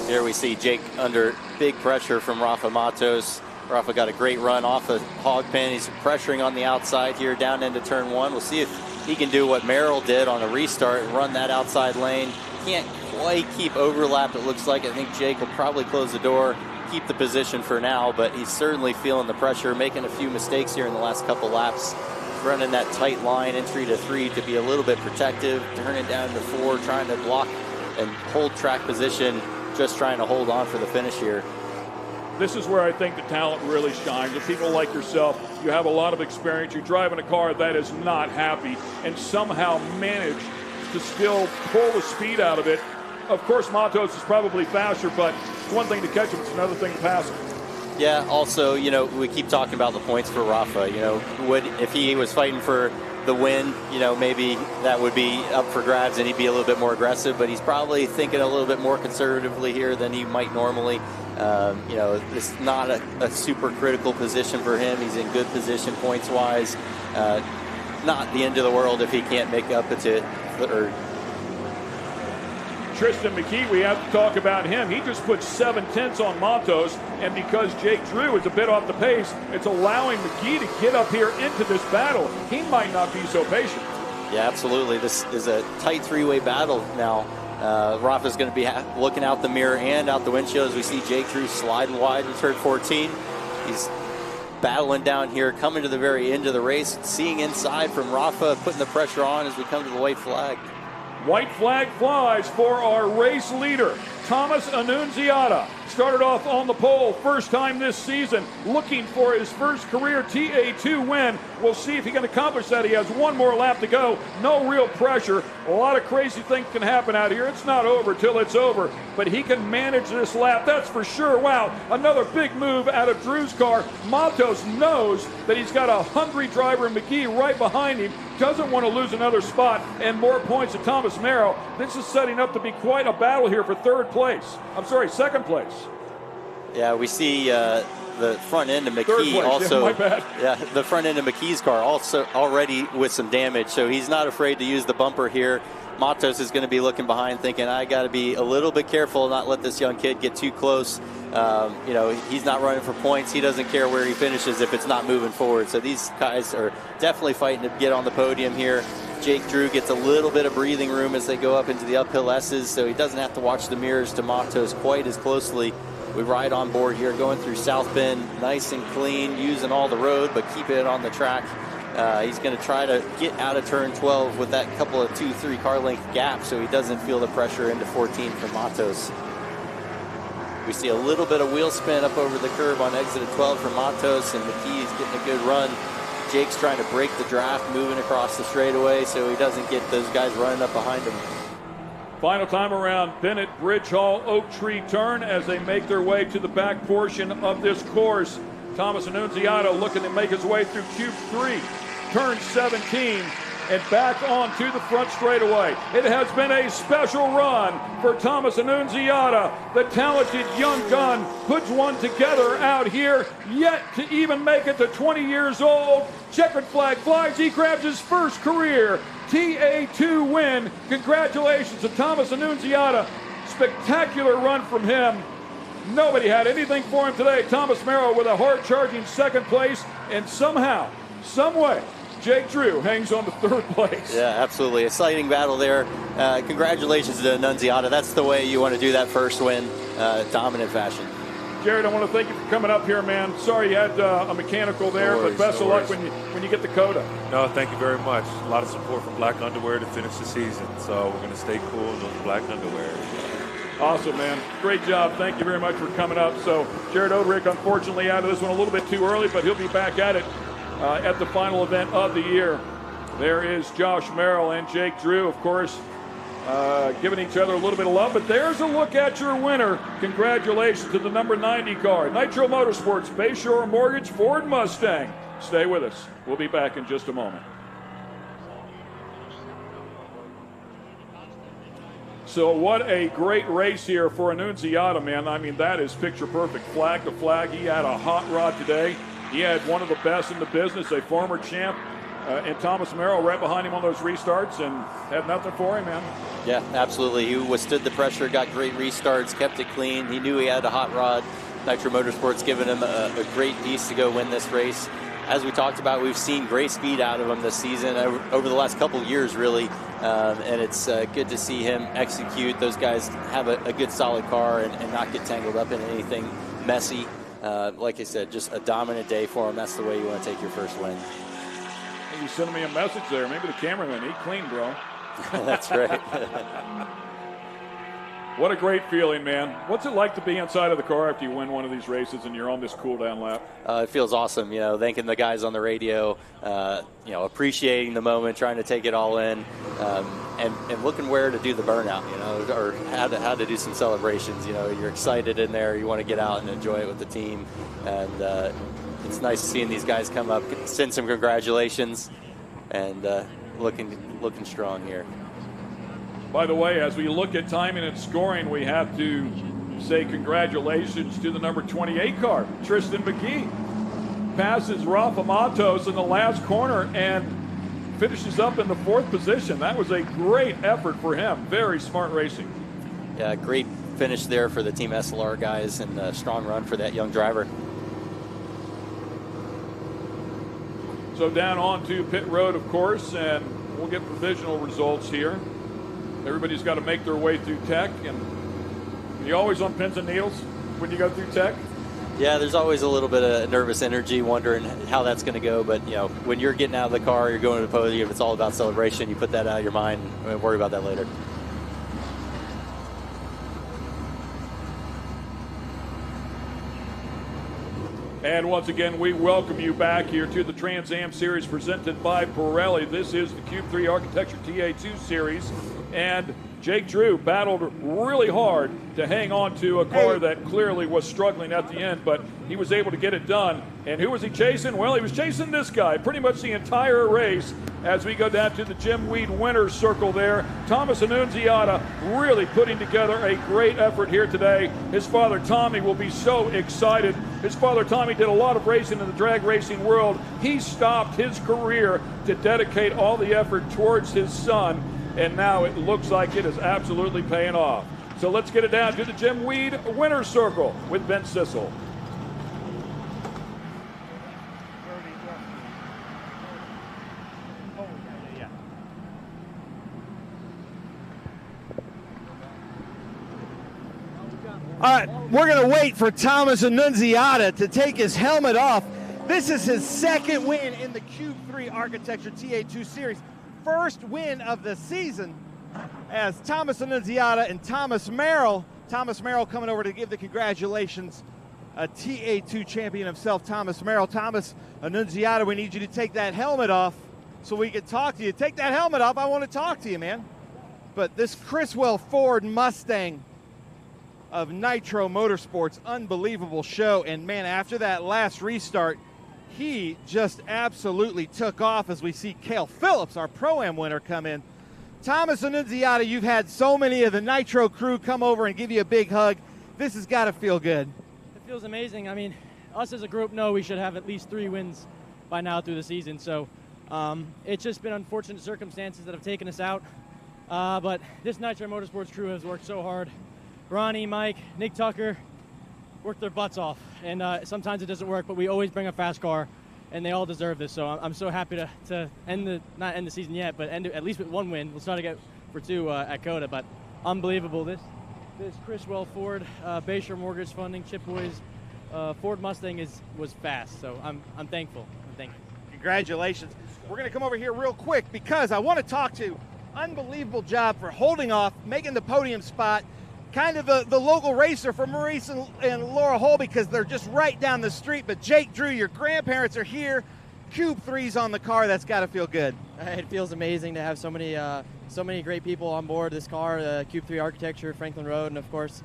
Here we see Jake under big pressure from Rafa Matos. Rafa got a great run off of hog pen. He's pressuring on the outside here down into turn 1. We'll see if he can do what Merrill did on a restart and run that outside lane. Can't quite keep overlap, it looks like. I think Jake will probably close the door, keep the position for now, but he's certainly feeling the pressure, making a few mistakes here in the last couple laps. Running that tight line, entry to 3, to be a little bit protective, turning down to 4, trying to block and hold track position, just trying to hold on for the finish here. This is where I think the talent really shines. With people like yourself, you have a lot of experience. You're driving a car that is not happy and somehow manage to still pull the speed out of it. Of course, Matos is probably faster, but it's one thing to catch him, it's another thing to pass him. Yeah, also, we keep talking about the points for Rafa. If he was fighting for the win, maybe that would be up for grabs and he'd be a little bit more aggressive, but he's probably thinking a little bit more conservatively here than he might normally. It's not a super critical position for him. He's in good position points-wise. Not the end of the world if he can't make up to third. Tristan McKee, we have to talk about him. He just put 7/10 on Matos, and because Jake Drew is a bit off the pace, it's allowing McKee to get up here into this battle. He might not be so patient. Yeah, absolutely. This is a tight 3-way battle now. Rafa's going to be looking out the mirror and out the windshield as we see Jake Drew sliding wide in turn 14. He's battling down here, coming to the very end of the race, seeing inside from Rafa, putting the pressure on as we come to the white flag. White flag flies for our race leader, Thomas Annunziata. Started off on the pole, first time this season, looking for his first career TA2 win. We'll see if he can accomplish that. He has one more lap to go. No real pressure. A lot of crazy things can happen out here. It's not over till it's over, but he can manage this lap, that's for sure. Wow, another big move out of Drew's car. Matos knows that he's got a hungry driver in McGee right behind him. Doesn't want to lose another spot and more points to Thomas Merrill. This is setting up to be quite a battle here for second place. Yeah, we see the front end of Third McKee place. also. Yeah, my bad. Yeah, the front end of McKee's car also already with some damage, so he's not afraid to use the bumper here. Matos is going to be looking behind thinking, I got to be a little bit careful, not let this young kid get too close. You know, he's not running for points. He doesn't care where he finishes if it's not moving forward. So these guys are definitely fighting to get on the podium here. Jake Drew gets a little bit of breathing room as they go up into the uphill S's, so he doesn't have to watch the mirrors to Matos quite as closely. We ride on board here, going through South Bend, nice and clean, using all the road, but keeping it on the track. He's going to try to get out of turn 12 with that couple of 2-3 car length gap so he doesn't feel the pressure into 14 from Matos. We see a little bit of wheel spin up over the curb on exit of 12 from Matos, and McKee is getting a good run. Jake's trying to break the draft, moving across the straightaway so he doesn't get those guys running up behind him. Final time around Bennett, Bridge Hall, Oak Tree turn as they make their way to the back portion of this course. Thomas Annunziata looking to make his way through Cube 3, turn 17, and back onto the front straightaway. It has been a special run for Thomas Annunziata. The talented young gun puts one together out here, yet to even make it to 20 years old. Checkered flag flies. He grabs his first career TA2 win. Congratulations to Thomas Annunziata. Spectacular run from him. Nobody had anything for him today. Thomas Merrill with a hard-charging second place, and somehow, some way, Jake Drew hangs on to third place. Yeah, absolutely. Exciting battle there. Congratulations to Annunziata. That's the way you want to do that first win, dominant fashion. Jared, I want to thank you for coming up here, man. Sorry you had a mechanical there, but best of luck when you get the coda. No, thank you very much. A lot of support from Black Underwear to finish the season, so we're going to stay cool in those Black Underwear. Awesome, man. Great job. Thank you very much for coming up. So Jared Oderick, unfortunately, out of this one a little bit too early, but he'll be back at it at the final event of the year. There is Josh Merrill and Jake Drew, of course, giving each other a little bit of love. But there's a look at your winner. Congratulations to the number 90 car. Nitro Motorsports, Bayshore Mortgage, Ford Mustang. Stay with us. We'll be back in just a moment. So what a great race here for Annunziata, man. I mean, that is picture perfect. Flag to flag. He had a hot rod today. He had one of the best in the business, a former champ, and Thomas Merrill right behind him on those restarts, and had nothing for him, man. Yeah, absolutely. He withstood the pressure, got great restarts, kept it clean. He knew he had a hot rod. Nitro Motorsports giving him a great piece to go win this race. As we talked about, we've seen great speed out of him this season, over the last couple of years, really. And it's good to see him execute. Those guys have a good, solid car and not get tangled up in anything messy. Like I said, just a dominant day for him. That's the way you want to take your first win. You sending me a message there. Maybe the cameraman, eat clean, bro. That's right. What a great feeling, man. What's it like to be inside of the car after you win one of these races and you're on this cool-down lap? It feels awesome, you know, thanking the guys on the radio, you know, appreciating the moment, trying to take it all in, and looking where to do the burnout, you know, or how to do some celebrations. You know, you're excited in there, you want to get out and enjoy it with the team, and it's nice seeing these guys come up, send some congratulations, and looking strong here. By the way, as we look at timing and scoring, we have to say congratulations to the number 28 car, Tristan McGee. Passes Rafa Matos in the last corner and finishes up in the 4th position. That was a great effort for him. Very smart racing. Yeah, great finish there for the Team SLR guys, and a strong run for that young driver. So down onto pit road, of course, and we'll get provisional results here. Everybody's got to make their way through tech, and you're always on pins and needles when you go through tech. Yeah, there's always a little bit of nervous energy, wondering how that's going to go. But, you know, when you're getting out of the car, you're going to the podium, it's all about celebration. You put that out of your mind and worry about that later. And once again, we welcome you back here to the Trans Am Series presented by Pirelli. This is the Cube 3 Architecture TA2 Series. And Jake Drew battled really hard to hang on to a car that clearly was struggling at the end, but he was able to get it done. And who was he chasing? Well, he was chasing this guy pretty much the entire race. as we go down to the Jim Weed winner's circle there. Thomas Annunziata really putting together a great effort here today. His father Tommy will be so excited. His father Tommy did a lot of racing in the drag racing world. He stopped his career to dedicate all the effort towards his son, and now it looks like it is absolutely paying off. So let's get it down to the Jim Weed winner's circle with Ben Sissel. All right, we're going to wait for Thomas Annunziata to take his helmet off. This is his second win in the Cube 3 Architecture TA2 Series. First win of the season as Thomas Annunziata and Thomas Merrill coming over to give the congratulations. A TA2 champion himself, Thomas Merrill. Thomas Annunziata, we need you to take that helmet off so we can talk to you. Take that helmet off. I want to talk to you, man. But this Criswell Ford Mustang of Nitro Motorsports, unbelievable show. And man, after that last restart, he just absolutely took off as we see Cale Phillips, our Pro-Am winner, come in. Thomas Annunziata, you've had so many of the Nitro crew come over and give you a big hug. This has got to feel good. It feels amazing. I mean, us as a group know we should have at least 3 wins by now through the season. So it's just been unfortunate circumstances that have taken us out. But this Nitro Motorsports crew has worked so hard. Ronnie, Mike, Nick Tucker worked their butts off. And sometimes it doesn't work, but we always bring a fast car, and they all deserve this. So I'm so happy to not end the season yet, but end it at least with 1 win. We'll try to get for 2 at COTA, but unbelievable. This Criswell Ford, Bayshore Mortgage Funding, Chip Boys, Ford Mustang was fast. So I'm thankful. I'm thankful. Congratulations. We're going to come over here real quick because I want to talk to unbelievable job for holding off, making the podium spot, kind of the local racer for Maurice and Laura Hull because they're just right down the street. But Jake Drew, your grandparents are here. Cube 3's on the car. That's got to feel good. It feels amazing to have so many great people on board this car. Cube 3 Architecture, Franklin Road, and of course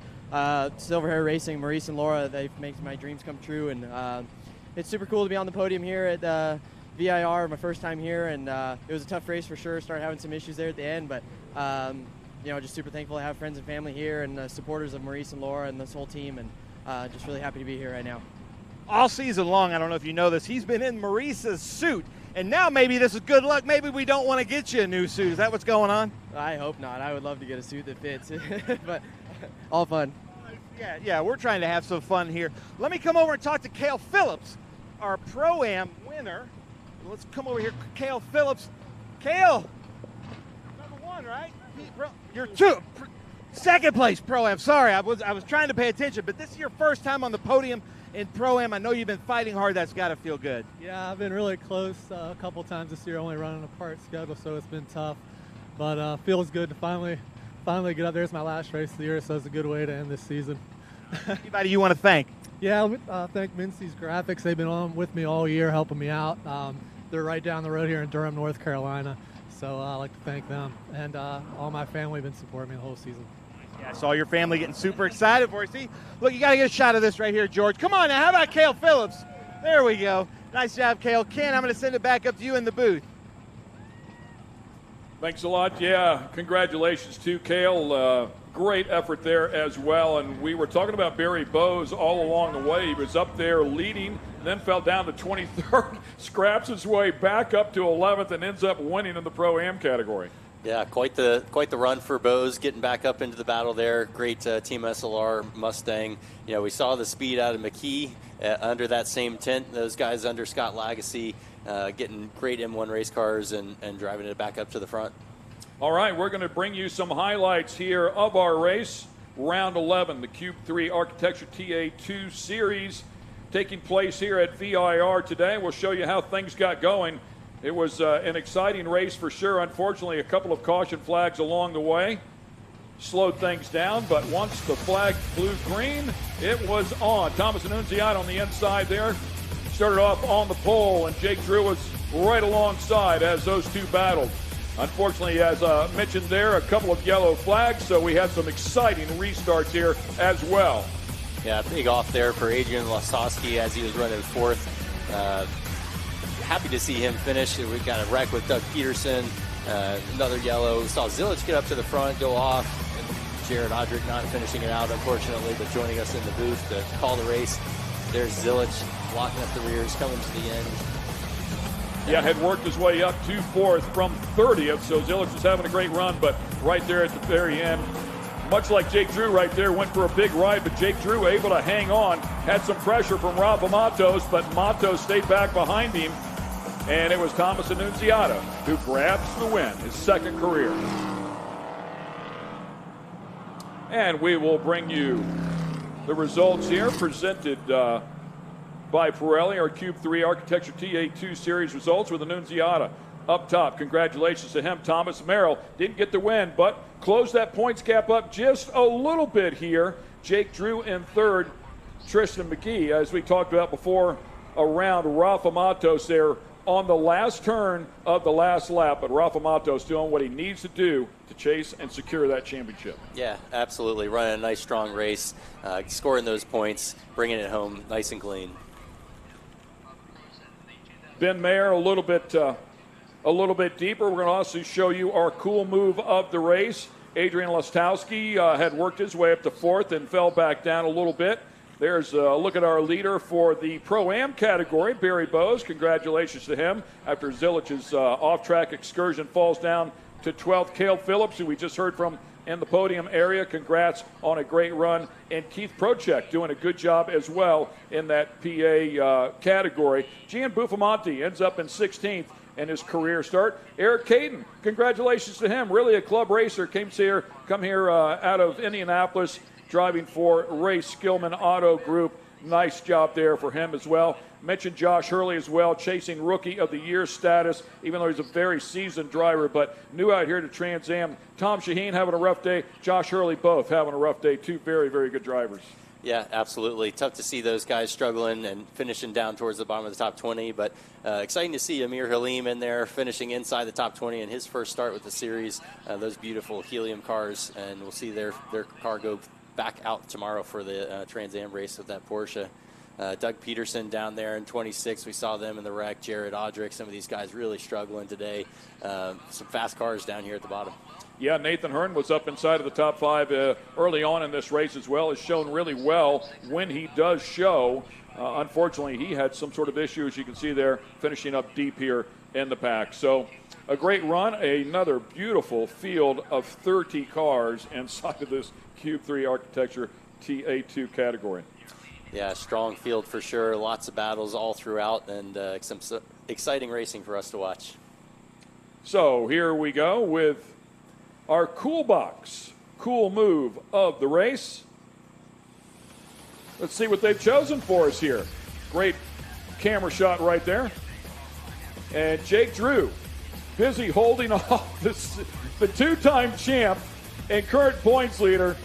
Silver Hair Racing, Maurice and Laura. They've made my dreams come true, and it's super cool to be on the podium here at VIR. My first time here, and it was a tough race for sure. Started having some issues there at the end, but just super thankful to have friends and family here and supporters of Maurice and Laura and this whole team, and just really happy to be here right now. All season long, I don't know if you know this, he's been in Maurice's suit, and now maybe this is good luck. Maybe we don't want to get you a new suit. Is that what's going on? I hope not. I would love to get a suit that fits, but all fun. Yeah, we're trying to have some fun here. Let me come over and talk to Cale Phillips, our Pro-Am winner. Let's come over here, Cale Phillips. Cale, number 1, right? You're 2. Second place Pro-Am. Sorry, I was trying to pay attention, but this is your first time on the podium in Pro-Am. I know you've been fighting hard. That's got to feel good. Yeah, I've been really close a couple times this year, only running a part schedule, so it's been tough. But feels good to finally get up there. It's my last race of the year, so it's a good way to end this season. Anybody you want to thank? Yeah, thank Mincy's Graphics. They've been on with me all year, helping me out. They're right down the road here in Durham, North Carolina. So I'd like to thank them. And all my family have been supporting me the whole season. Yeah, I saw your family getting super excited for you. See, look, you got to get a shot of this right here, George. Come on now, how about Cale Phillips? There we go. Nice job, Cale. Ken, I'm going to send it back up to you in the booth. Thanks a lot. Yeah, congratulations to Cale. Great effort there as well. And we were talking about Barry Bowes all along the way. He was up there leading, then fell down to 23rd, scraps his way back up to 11th, and ends up winning in the Pro-Am category. Yeah, quite the run for Bowes, getting back up into the battle there. Great Team SLR Mustang. You know, we saw the speed out of McKee under that same tent. Those guys under Scott Lagacy getting great M1 race cars and driving it back up to the front. All right, we're going to bring you some highlights here of our race. Round 11, the Cube 3 Architecture TA2 Series taking place here at VIR today. We'll show you how things got going. It was an exciting race for sure. Unfortunately, a couple of caution flags along the way slowed things down, but once the flag flew green, it was on. Thomas Annunziata on the inside there. Started off on the pole, and Jake Drew was right alongside as those two battled. Unfortunately, as mentioned there, a couple of yellow flags, so we had some exciting restarts here as well. Yeah, big off there for Adrian Lasowski as he was running fourth. happy to see him finish. We got a wreck with Doug Peterson, another yellow. We saw Zilic get up to the front, go off. And Jared Odrick not finishing it out, unfortunately, but joining us in the booth to call the race. There's Zilic locking up the rears, coming to the end. Yeah, had worked his way up to 4th from 30th, so Zilic was having a great run, but right there at the very end, much like Jake Drew right there, went for a big ride, but Jake Drew able to hang on, had some pressure from Rafa Matos, but Matos stayed back behind him, and it was Thomas Annunziata who grabs the win, his 2nd career. And we will bring you the results here, presented by Pirelli, our Cube 3 Architecture TA2 Series results with Annunziata up top. Congratulations to him. Thomas Merrill didn't get the win, but closed that points gap up just a little bit here. Jake Drew in 3rd. Tristan McGee, as we talked about before, around Rafa Matos there on the last turn of the last lap, but Rafa Matos doing what he needs to do to chase and secure that championship. Yeah, absolutely. Running a nice, strong race, scoring those points, bringing it home nice and clean. Ben Mayer a little bit deeper. We're going to also show you our cool move of the race. Adrian Lostowski had worked his way up to 4th and fell back down a little bit. There's a look at our leader for the Pro-Am category, Barry Bowes. Congratulations to him after Zilic's off-track excursion falls down to 12th. Cale Phillips, who we just heard from in the podium area, congrats on a great run. And Keith Prochek doing a good job as well in that PA category. Gian Buffamonte ends up in 16th in his career start. Eric Caden, congratulations to him. Really a club racer. Come here out of Indianapolis, driving for Ray Skillman Auto Group. Nice job there for him as well. Mentioned Josh Hurley as well, chasing Rookie of the Year status, even though he's a very seasoned driver, but new out here to Trans Am. Tom Shaheen having a rough day. Josh Hurley both having a rough day. 2 very, very good drivers. Yeah, absolutely. Tough to see those guys struggling and finishing down towards the bottom of the top 20, but exciting to see Amir Halim in there finishing inside the top 20 in his first start with the series. Those beautiful helium cars, and we'll see their car go back out tomorrow for the Trans Am race with that Porsche. Doug Peterson down there in 26. We saw them in the wreck. Jared Odrick, some of these guys really struggling today. Some fast cars down here at the bottom. Yeah, Nathan Hearn was up inside of the top 5 early on in this race as well. Has shown really well when he does show. Unfortunately, he had some sort of issue, as you can see there, finishing up deep here in the pack. So a great run. Another beautiful field of 30 cars inside of this Cube 3 Architecture TA2 category. Yeah, strong field for sure. Lots of battles all throughout, and some exciting racing for us to watch. So here we go with our cool box, cool move of the race. Let's see what they've chosen for us here. Great camera shot right there. And Jake Drew, busy holding off the 2-time champ and current points leader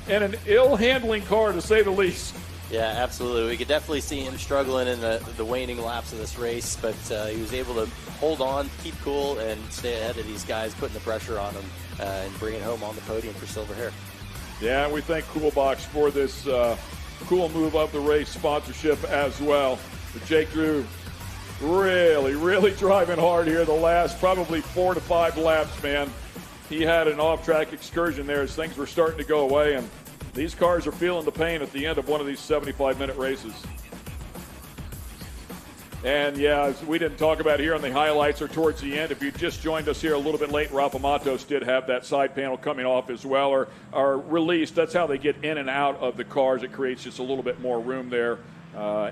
in an ill-handling car, to say the least. Yeah, absolutely. We could definitely see him struggling in the waning laps of this race, but he was able to hold on, keep cool, and stay ahead of these guys, putting the pressure on him and bring it home on the podium for silver hair. Yeah, we thank Coolbox for this cool move of the race sponsorship as well. But Jake Drew really driving hard here the last probably 4 to 5 laps, man. He had an off-track excursion there as things were starting to go away, and these cars are feeling the pain at the end of one of these 75-minute races. And, yeah, as we didn't talk about here on the highlights or towards the end, if you just joined us here a little bit late, Rafa Matos did have that side panel coming off as well, or released. That's how they get in and out of the cars. It creates just a little bit more room there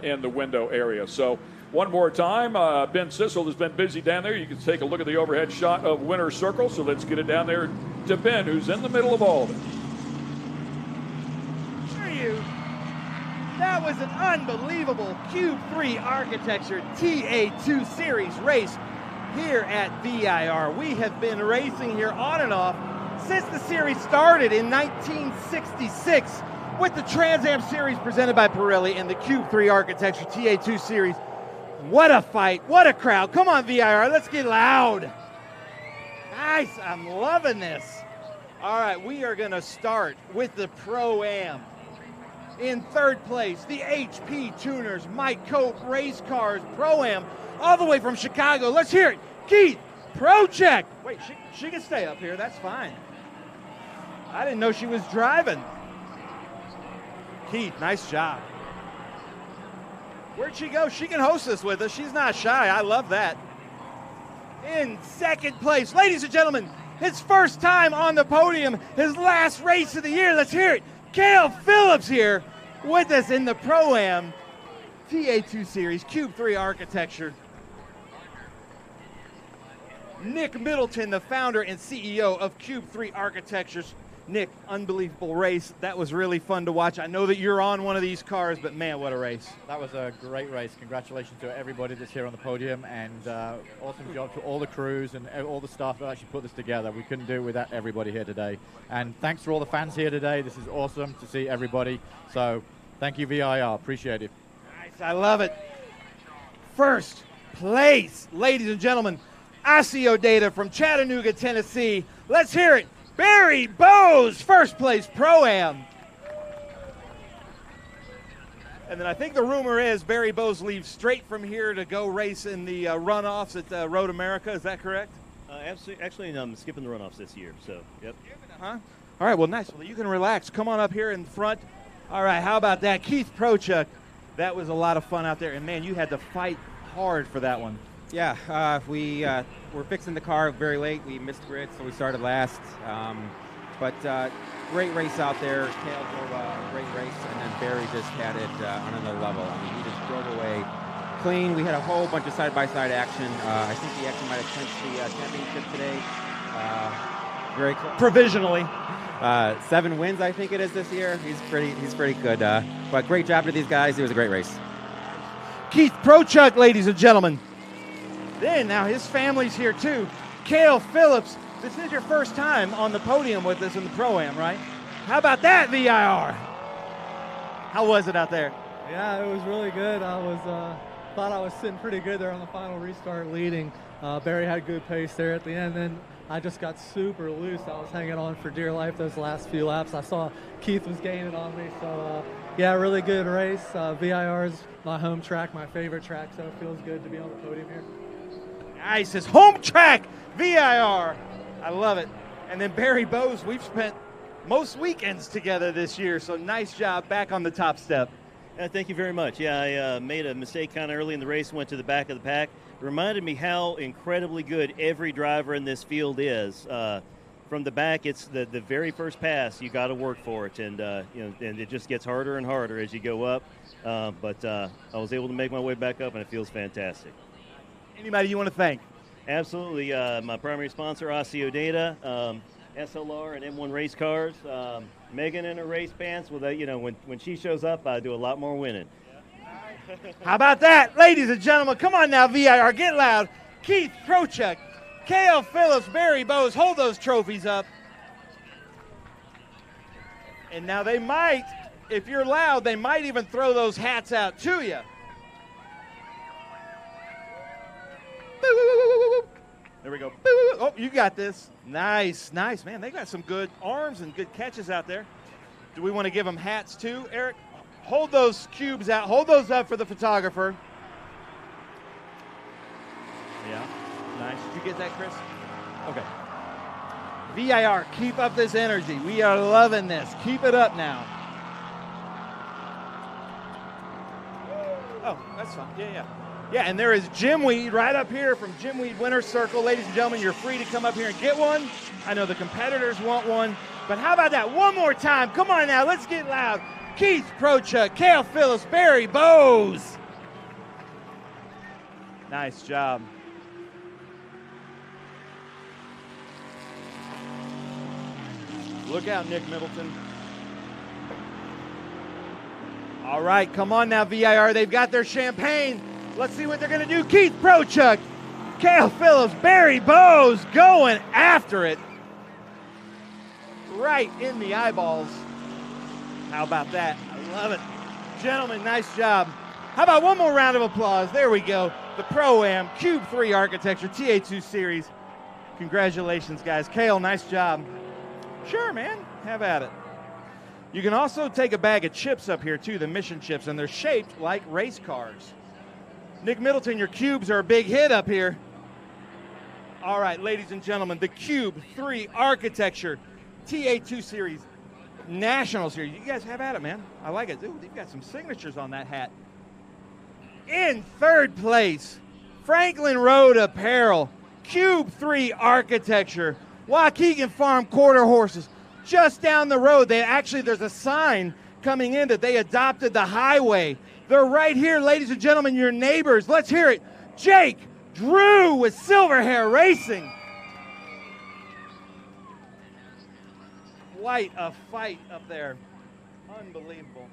in the window area. So one more time, Ben Sissel has been busy down there. You can take a look at the overhead shot of Winner's Circle. So let's get it down there to Ben, who's in the middle of all of it. That was an unbelievable Cube 3 Architecture TA2 Series race here at VIR. We have been racing here on and off since the series started in 1966 with the Trans Am Series presented by Pirelli and the Cube 3 Architecture TA2 Series. What a fight, what a crowd. Come on, VIR, let's get loud. Nice, I'm loving this. All right, we are going to start with the Pro-Am. In third place, the HP Tuners, Mike Cope Race Cars Pro-Am, all the way from Chicago. Let's hear it. Keith Prochek. Wait, she can stay up here. That's fine. I didn't know she was driving. Keith, nice job. Where'd she go? She can host this with us. She's not shy. I love that. In second place, ladies and gentlemen, his first time on the podium, his last race of the year. Let's hear it. Cale Phillips here with us in the Pro-Am TA2 Series, Cube 3 architecture. Nick Middleton, the founder and CEO of Cube 3 Architectures. Nick, unbelievable race. That was really fun to watch. I know that you're on one of these cars, but man, what a race. That was a great race. Congratulations to everybody that's here on the podium, and awesome job to all the crews and all the staff that actually put this together. We couldn't do it without everybody here today. And thanks to all the fans here today. This is awesome to see everybody. So thank you, VIR. Appreciate it. Nice. I love it. First place, ladies and gentlemen, ASIO data from Chattanooga, Tennessee. Let's hear it. Barry Bowes, first place Pro-Am. And then I think the rumor is Barry Bowes leaves straight from here to go race in the runoffs at Road America. Is that correct? Actually, I'm skipping the runoffs this year, so, yep. Huh? All right, well, nice. Well, you can relax. Come on up here in front. All right, how about that? Keith Prochek, that was a lot of fun out there. And, man, you had to fight hard for that one. Yeah, we were fixing the car very late. We missed the grid, so we started last. But great race out there. Cale drove a great race, and then Barry just had it on another level. I mean, he just drove away clean. We had a whole bunch of side-by-side action. I think he actually might have clinched the championship today. Very close. Provisionally. 7 wins, I think it is this year. He's pretty good. But great job to these guys. It was a great race. Keith Prochek, ladies and gentlemen. Then, now his family's here too. Cale Phillips, this is your first time on the podium with us in the Pro-Am, right? How about that, VIR? How was it out there? Yeah, it was really good. I was thought I was sitting pretty good there on the final restart leading. Barry had good pace there at the end. Then I just got super loose. I was hanging on for dear life those last few laps. I saw Keith was gaining on me. So, yeah, really good race. VIR is my home track, my favorite track, so it feels good to be on the podium here. Nice. His home track, VIR. I love it. And then Barry Bowes, we've spent most weekends together this year, so nice job back on the top step. Thank you very much. Yeah, I made a mistake kind of early in the race, went to the back of the pack. It reminded me how incredibly good every driver in this field is. From the back, it's the very first pass. You got to work for it, and and it just gets harder and harder as you go up. But I was able to make my way back up, and it feels fantastic. Anybody you want to thank? Absolutely. My primary sponsor, ASIO Data, SLR, and M1 Race Cars. Megan in her race pants. Well, when she shows up, I do a lot more winning. How about that? Ladies and gentlemen, come on now, VIR, get loud. Keith Prochek, Cale Phillips, Barry Bowes, hold those trophies up. And now they might, if you're loud, they might even throw those hats out to you. There we go. Oh, you got this. Nice, nice, man. They got some good arms and good catches out there. Do we want to give them hats too, Eric? Hold those cubes out. Hold those up for the photographer. Yeah, nice. Did you get that, Chris? Okay. VIR, keep up this energy. We are loving this. Keep it up now. Oh, that's fine. Yeah. Yeah, and there is Jimweed right up here from Jimweed Winner's Circle. Ladies and gentlemen, you're free to come up here and get one. I know the competitors want one, but how about that one more time? Come on now, let's get loud. Keith Prochek, Cale Phillips, Barry Bowes. Nice job. Look out, Nick Middleton. All right, come on now, VIR. They've got their champagne. Let's see what they're going to do. Keith Prochek, Cale Phillips, Barry Bowes going after it. Right in the eyeballs. How about that? I love it. Gentlemen, nice job. How about one more round of applause? There we go. The Pro-Am Cube 3 Architecture TA2 Series. Congratulations, guys. Cale, nice job. Sure, man. Have at it. You can also take a bag of chips up here, too, the mission chips, and they're shaped like race cars. Nick Middleton, your cubes are a big hit up here. All right, ladies and gentlemen, the Cube 3 Architecture TA2 Series National Series. You guys have at it, man. I like it. Ooh, they've got some signatures on that hat. In third place, Franklin Road Apparel, Cube 3 Architecture, Waukegan Farm Quarter Horses. Just down the road, there's a sign coming in that they adopted the highway. They're right here, ladies and gentlemen, your neighbors. Let's hear it. Jake Drew with Silverhair Racing. Quite a fight up there. Unbelievable.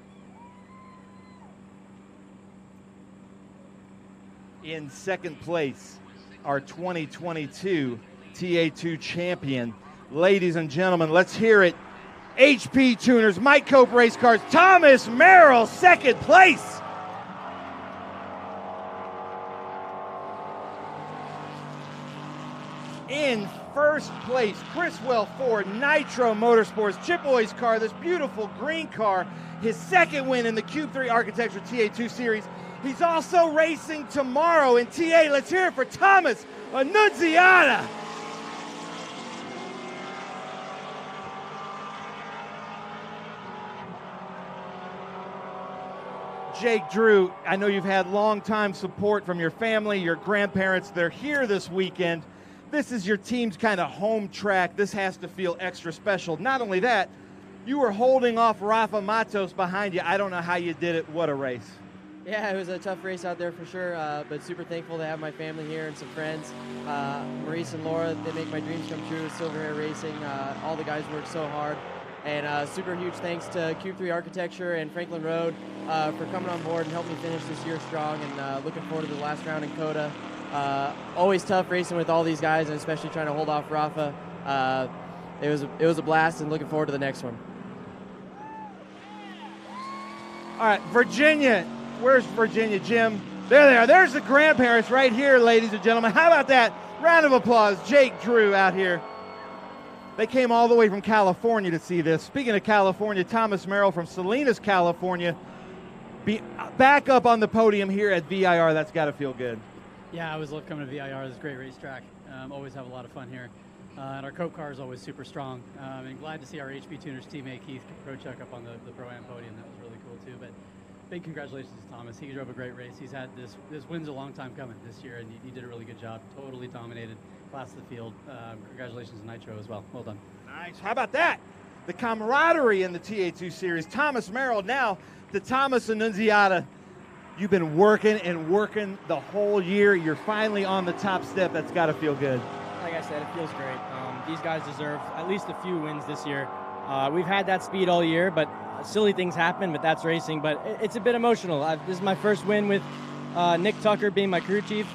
In second place, our 2022 TA2 champion. Ladies and gentlemen, let's hear it. HP Tuners, Mike Cope Race Cars, Thomas Merrill, second place. In first place, Chriswell Ford, Nitro Motorsports, Chip Boy's car, this beautiful green car, his second win in the Cube 3 Architecture TA2 Series. He's also racing tomorrow in TA. Let's hear it for Thomas Annunziata. Jake Drew, I know you've had long-time support from your family, your grandparents. They're here this weekend. This is your team's kind of home track. This has to feel extra special. Not only that, you were holding off Rafa Matos behind you. I don't know how you did it. What a race. Yeah, it was a tough race out there for sure, but super thankful to have my family here and some friends. Maurice and Laura, they make my dreams come true with Silverhair Racing. All the guys work so hard. And super huge thanks to Cube 3 Architecture and Franklin Road for coming on board and helping me finish this year strong, and looking forward to the last round in COTA. Always tough racing with all these guys, and especially trying to hold off Rafa. It was a blast, and looking forward to the next one. All right, Virginia. Where's Virginia, Jim? There they are. There's the grandparents right here, ladies and gentlemen. How about that? Round of applause. Jake Drew out here. They came all the way from California to see this. Speaking of California, Thomas Merrill from Salinas, California, back up on the podium here at VIR. That's got to feel good. Yeah, I always love coming to VIR. It's a great racetrack. Always have a lot of fun here. And our Cope car is always super strong. And glad to see our HP Tuners teammate Keith Prochuk up on the Pro-Am podium. That was really cool too. But big congratulations to Thomas. He drove a great race. He's had this win's a long time coming this year, and he did a really good job. Totally dominated class of the field. Congratulations to Nitro as well. Well done. Nice. How about that? The camaraderie in the TA2 Series. Thomas Merrill now to Thomas Annunziata. You've been working and working the whole year. You're finally on the top step. That's got to feel good. Like I said, it feels great. These guys deserve at least a few wins this year. We've had that speed all year, but silly things happen, but that's racing. But it's a bit emotional. This is my first win with Nick Tucker being my crew chief.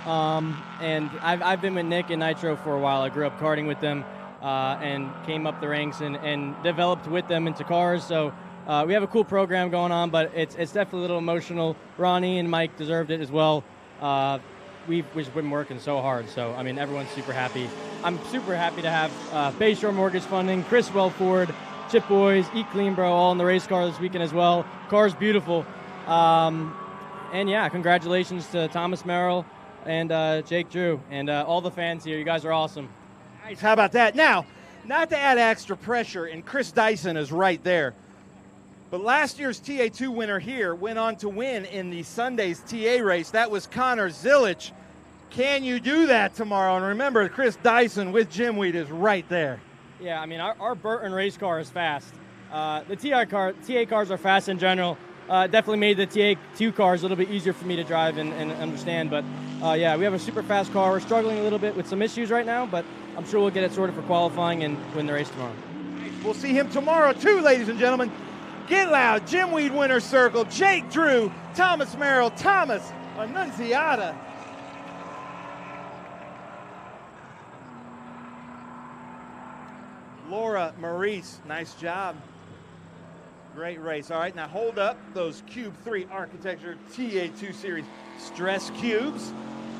And I've been with Nick and Nitro for a while. I grew up karting with them and came up the ranks and developed with them into cars. So we have a cool program going on, but it's definitely a little emotional. Ronnie and Mike deserved it as well. We've been working so hard. So, I mean, everyone's super happy. I'm super happy to have Bayshore Mortgage Funding, Chriswell Ford, Chip Boys, Eat Clean Bro, all in the race car this weekend as well. Car's beautiful. And yeah, congratulations to Thomas Merrill and Jake Drew and all the fans here. You guys are awesome. Nice. How about that? Now, not to add extra pressure, and Chris Dyson is right there, but last year's TA2 winner here went on to win in the Sunday's TA race. That was Connor Zilich. Can you do that tomorrow? And remember, Chris Dyson with Jim Wheat is right there. Yeah, I mean, our Burton race car is fast. The TA cars are fast in general. Definitely made the TA2 cars a little bit easier for me to drive and understand. But yeah, we have a super fast car. We're struggling a little bit with some issues right now, but I'm sure we'll get it sorted for qualifying and win the race tomorrow. We'll see him tomorrow too, ladies and gentlemen. Get loud. Jim Weed winner's circle. Jake Drew, Thomas Merrill, Thomas Annunziata. Laura Maurice, nice job. Great race. All right, now hold up those Cube 3 Architecture TA2 Series stress cubes.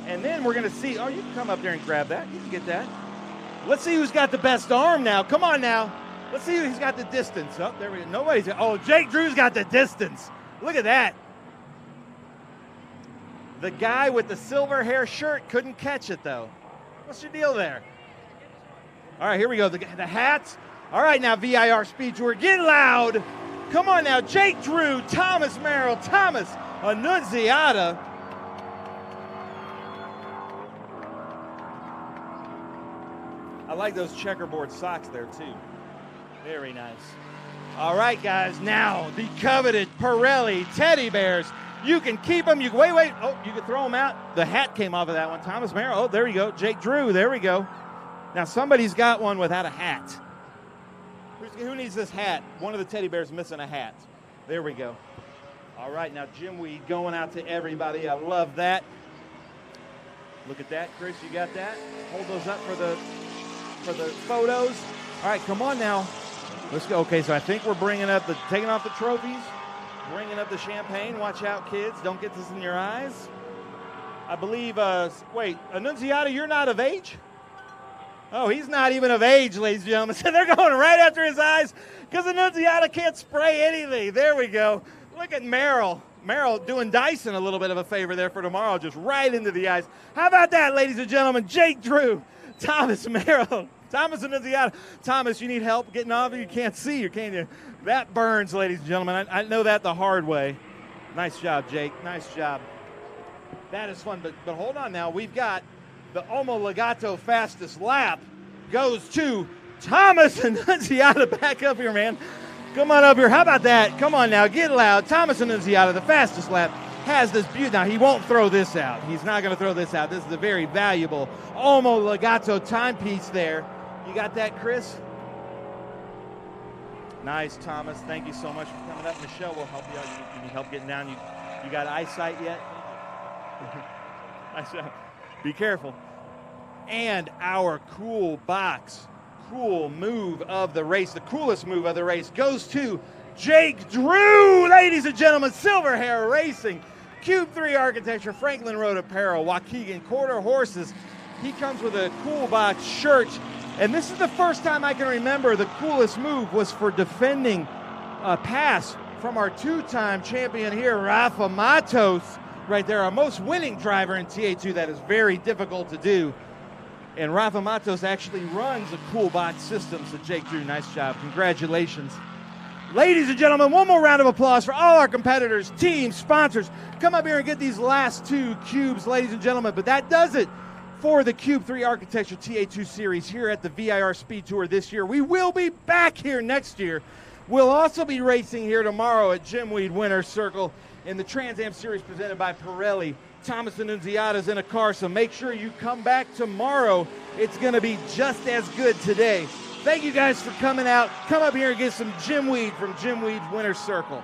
And then we're going to see, oh, you can come up there and grab that. You can get that. Let's see who's got the best arm now. Come on now. Let's see if he's got the distance. Oh, there we go. Oh, Jake Drew's got the distance. Look at that. The guy with the silver hair shirt couldn't catch it, though. What's your deal there? All right, here we go. The hats. All right, now VIR SpeedTour. Get loud. Come on now. Jake Drew, Thomas Merrill, Thomas Annunziata. I like those checkerboard socks there, too. Very nice. All right, guys. Now, the coveted Pirelli teddy bears. You can keep them. You wait. Oh, you can throw them out. The hat came off of that one. Thomas Merrill. Oh, there you go. Jake Drew. There we go. Now, somebody's got one without a hat. Who needs this hat? One of the teddy bears missing a hat. There we go. All right, now Jim Weed going out to everybody. I love that. Look at that, Chris. You got that? Hold those up for the photos. All right, come on now. Let's go. Okay, so I think we're taking off the trophies, bringing up the champagne. Watch out, kids. Don't get this in your eyes. I believe, wait, Annunziata, you're not of age? Oh, he's not even of age, ladies and gentlemen. So they're going right after his eyes because Annunziata can't spray anything. There we go. Look at Merrill. Merrill doing Dyson a little bit of a favor there for tomorrow, just right into the eyes. How about that, ladies and gentlemen? Jake Drew, Thomas Merrill, Thomas Annunziata. Thomas, you need help getting off? You can't see, can you? That burns, ladies and gentlemen. I know that the hard way. Nice job, Jake. Nice job. That is fun, but hold on now. We've got the Omologato fastest lap goes to Thomas Annunziata. Back up here, man. Come on up here. How about that? Come on now. Get loud. Thomas Annunziata, the fastest lap, has this beauty. Now, he won't throw this out. He's not going to throw this out. This is a very valuable Omologato timepiece there. You got that, Chris? Nice, Thomas. Thank you so much for coming up. Michelle will help you out. You need help getting down. You got eyesight yet? Nice job. Be careful. And our cool move of the race, the coolest move of the race, goes to Jake Drew, ladies and gentlemen. Silver Hair Racing, Cube 3 Architecture, Franklin Road Apparel, Waukegan Quarter Horses. He comes with a Cool Box shirt. And this is the first time I can remember the coolest move was for defending a pass from our two-time champion here, Rafa Matos. Right there, our most winning driver in TA2. That is very difficult to do. And Rafa Matos actually runs a Cool Box system. So Jake Drew, nice job. Congratulations. Ladies and gentlemen, one more round of applause for all our competitors, teams, sponsors. Come up here and get these last two cubes, ladies and gentlemen. But that does it for the Cube 3 Architecture TA2 Series here at the VIR SpeedTour this year. We will be back here next year. We'll also be racing here tomorrow at Jim Weed Winner's Circle in the Trans Am Series presented by Pirelli. Thomas Annunziata's in a car, so make sure you come back tomorrow. It's going to be just as good today. Thank you guys for coming out. Come up here and get some Jim Weed from Jim Weed's Winner's Circle.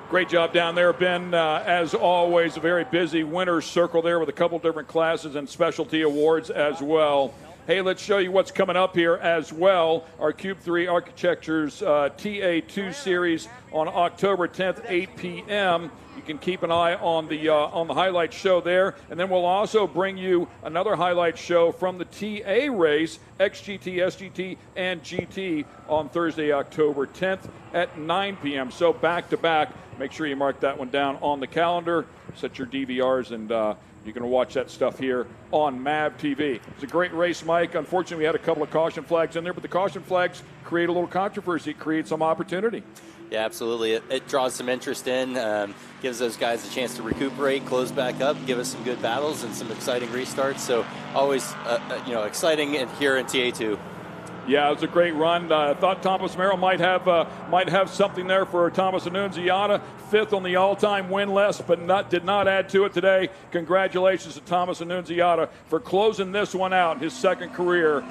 Great job down there, Ben. As always, a very busy Winner's Circle there with a couple different classes and specialty awards as well. Hey, let's show you what's coming up here as well. Our Cube 3 Architecture's TA2 series on October 10th, 8 p.m. You can keep an eye on the highlight show there. And then we'll also bring you another highlight show from the TA race, XGT, SGT, and GT on Thursday, October 10th at 9 p.m. So back-to-back. Make sure you mark that one down on the calendar. Set your DVRs and you can watch that stuff here on MAV TV. It's a great race, Mike. Unfortunately, we had a couple of caution flags in there, but the caution flags create a little controversy, create some opportunity. Yeah, absolutely. It draws some interest in, gives those guys a chance to recuperate, close back up, give us some good battles and some exciting restarts. So always, exciting here in TA2. Yeah, it was a great run. I thought Thomas Merrill might have something there for Thomas Annunziata, fifth on the all-time win list, but did not add to it today. Congratulations to Thomas Annunziata for closing this one out, his second career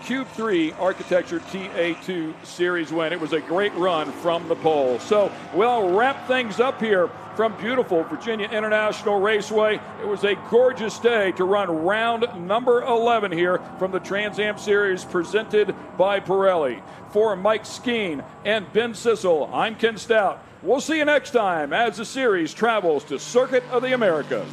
Cube 3 Architecture TA2 Series win. It was a great run from the pole. So we'll wrap things up here from beautiful Virginia International Raceway. It was a gorgeous day to run round number 11 here from the Trans Am Series presented by Pirelli. For Mike Skeen and Ben Sissel, I'm Ken Stout. We'll see you next time as the series travels to Circuit of the Americas.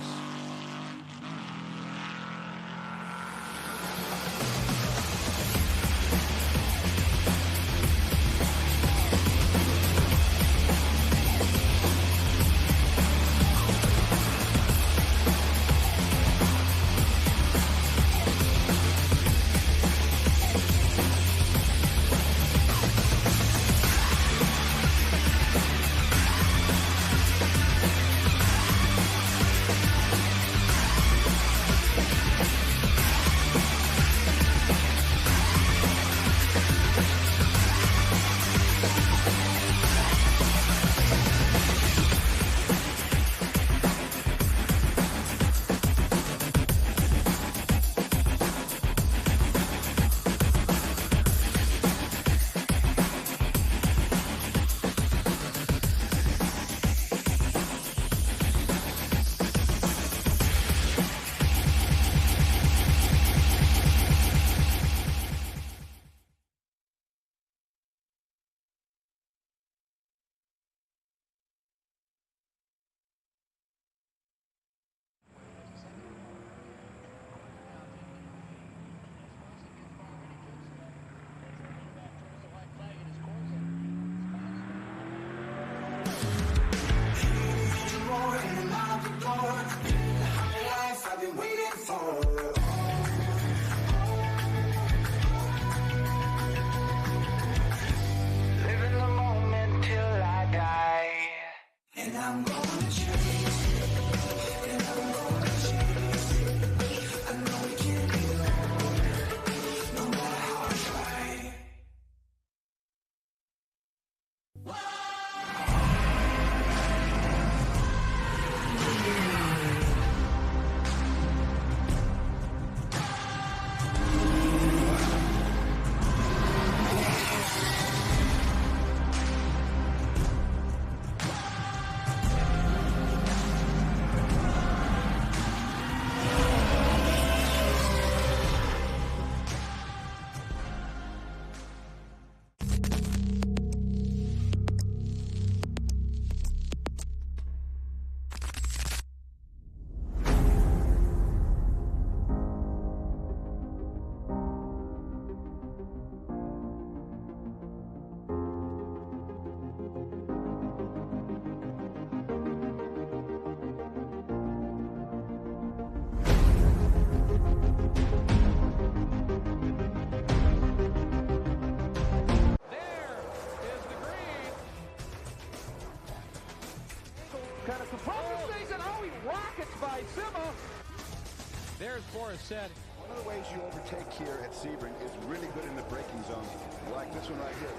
said. One of the ways you overtake here at Sebring is really good in the braking zone, like this one right here.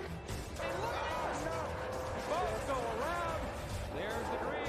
Both go around. There's the green.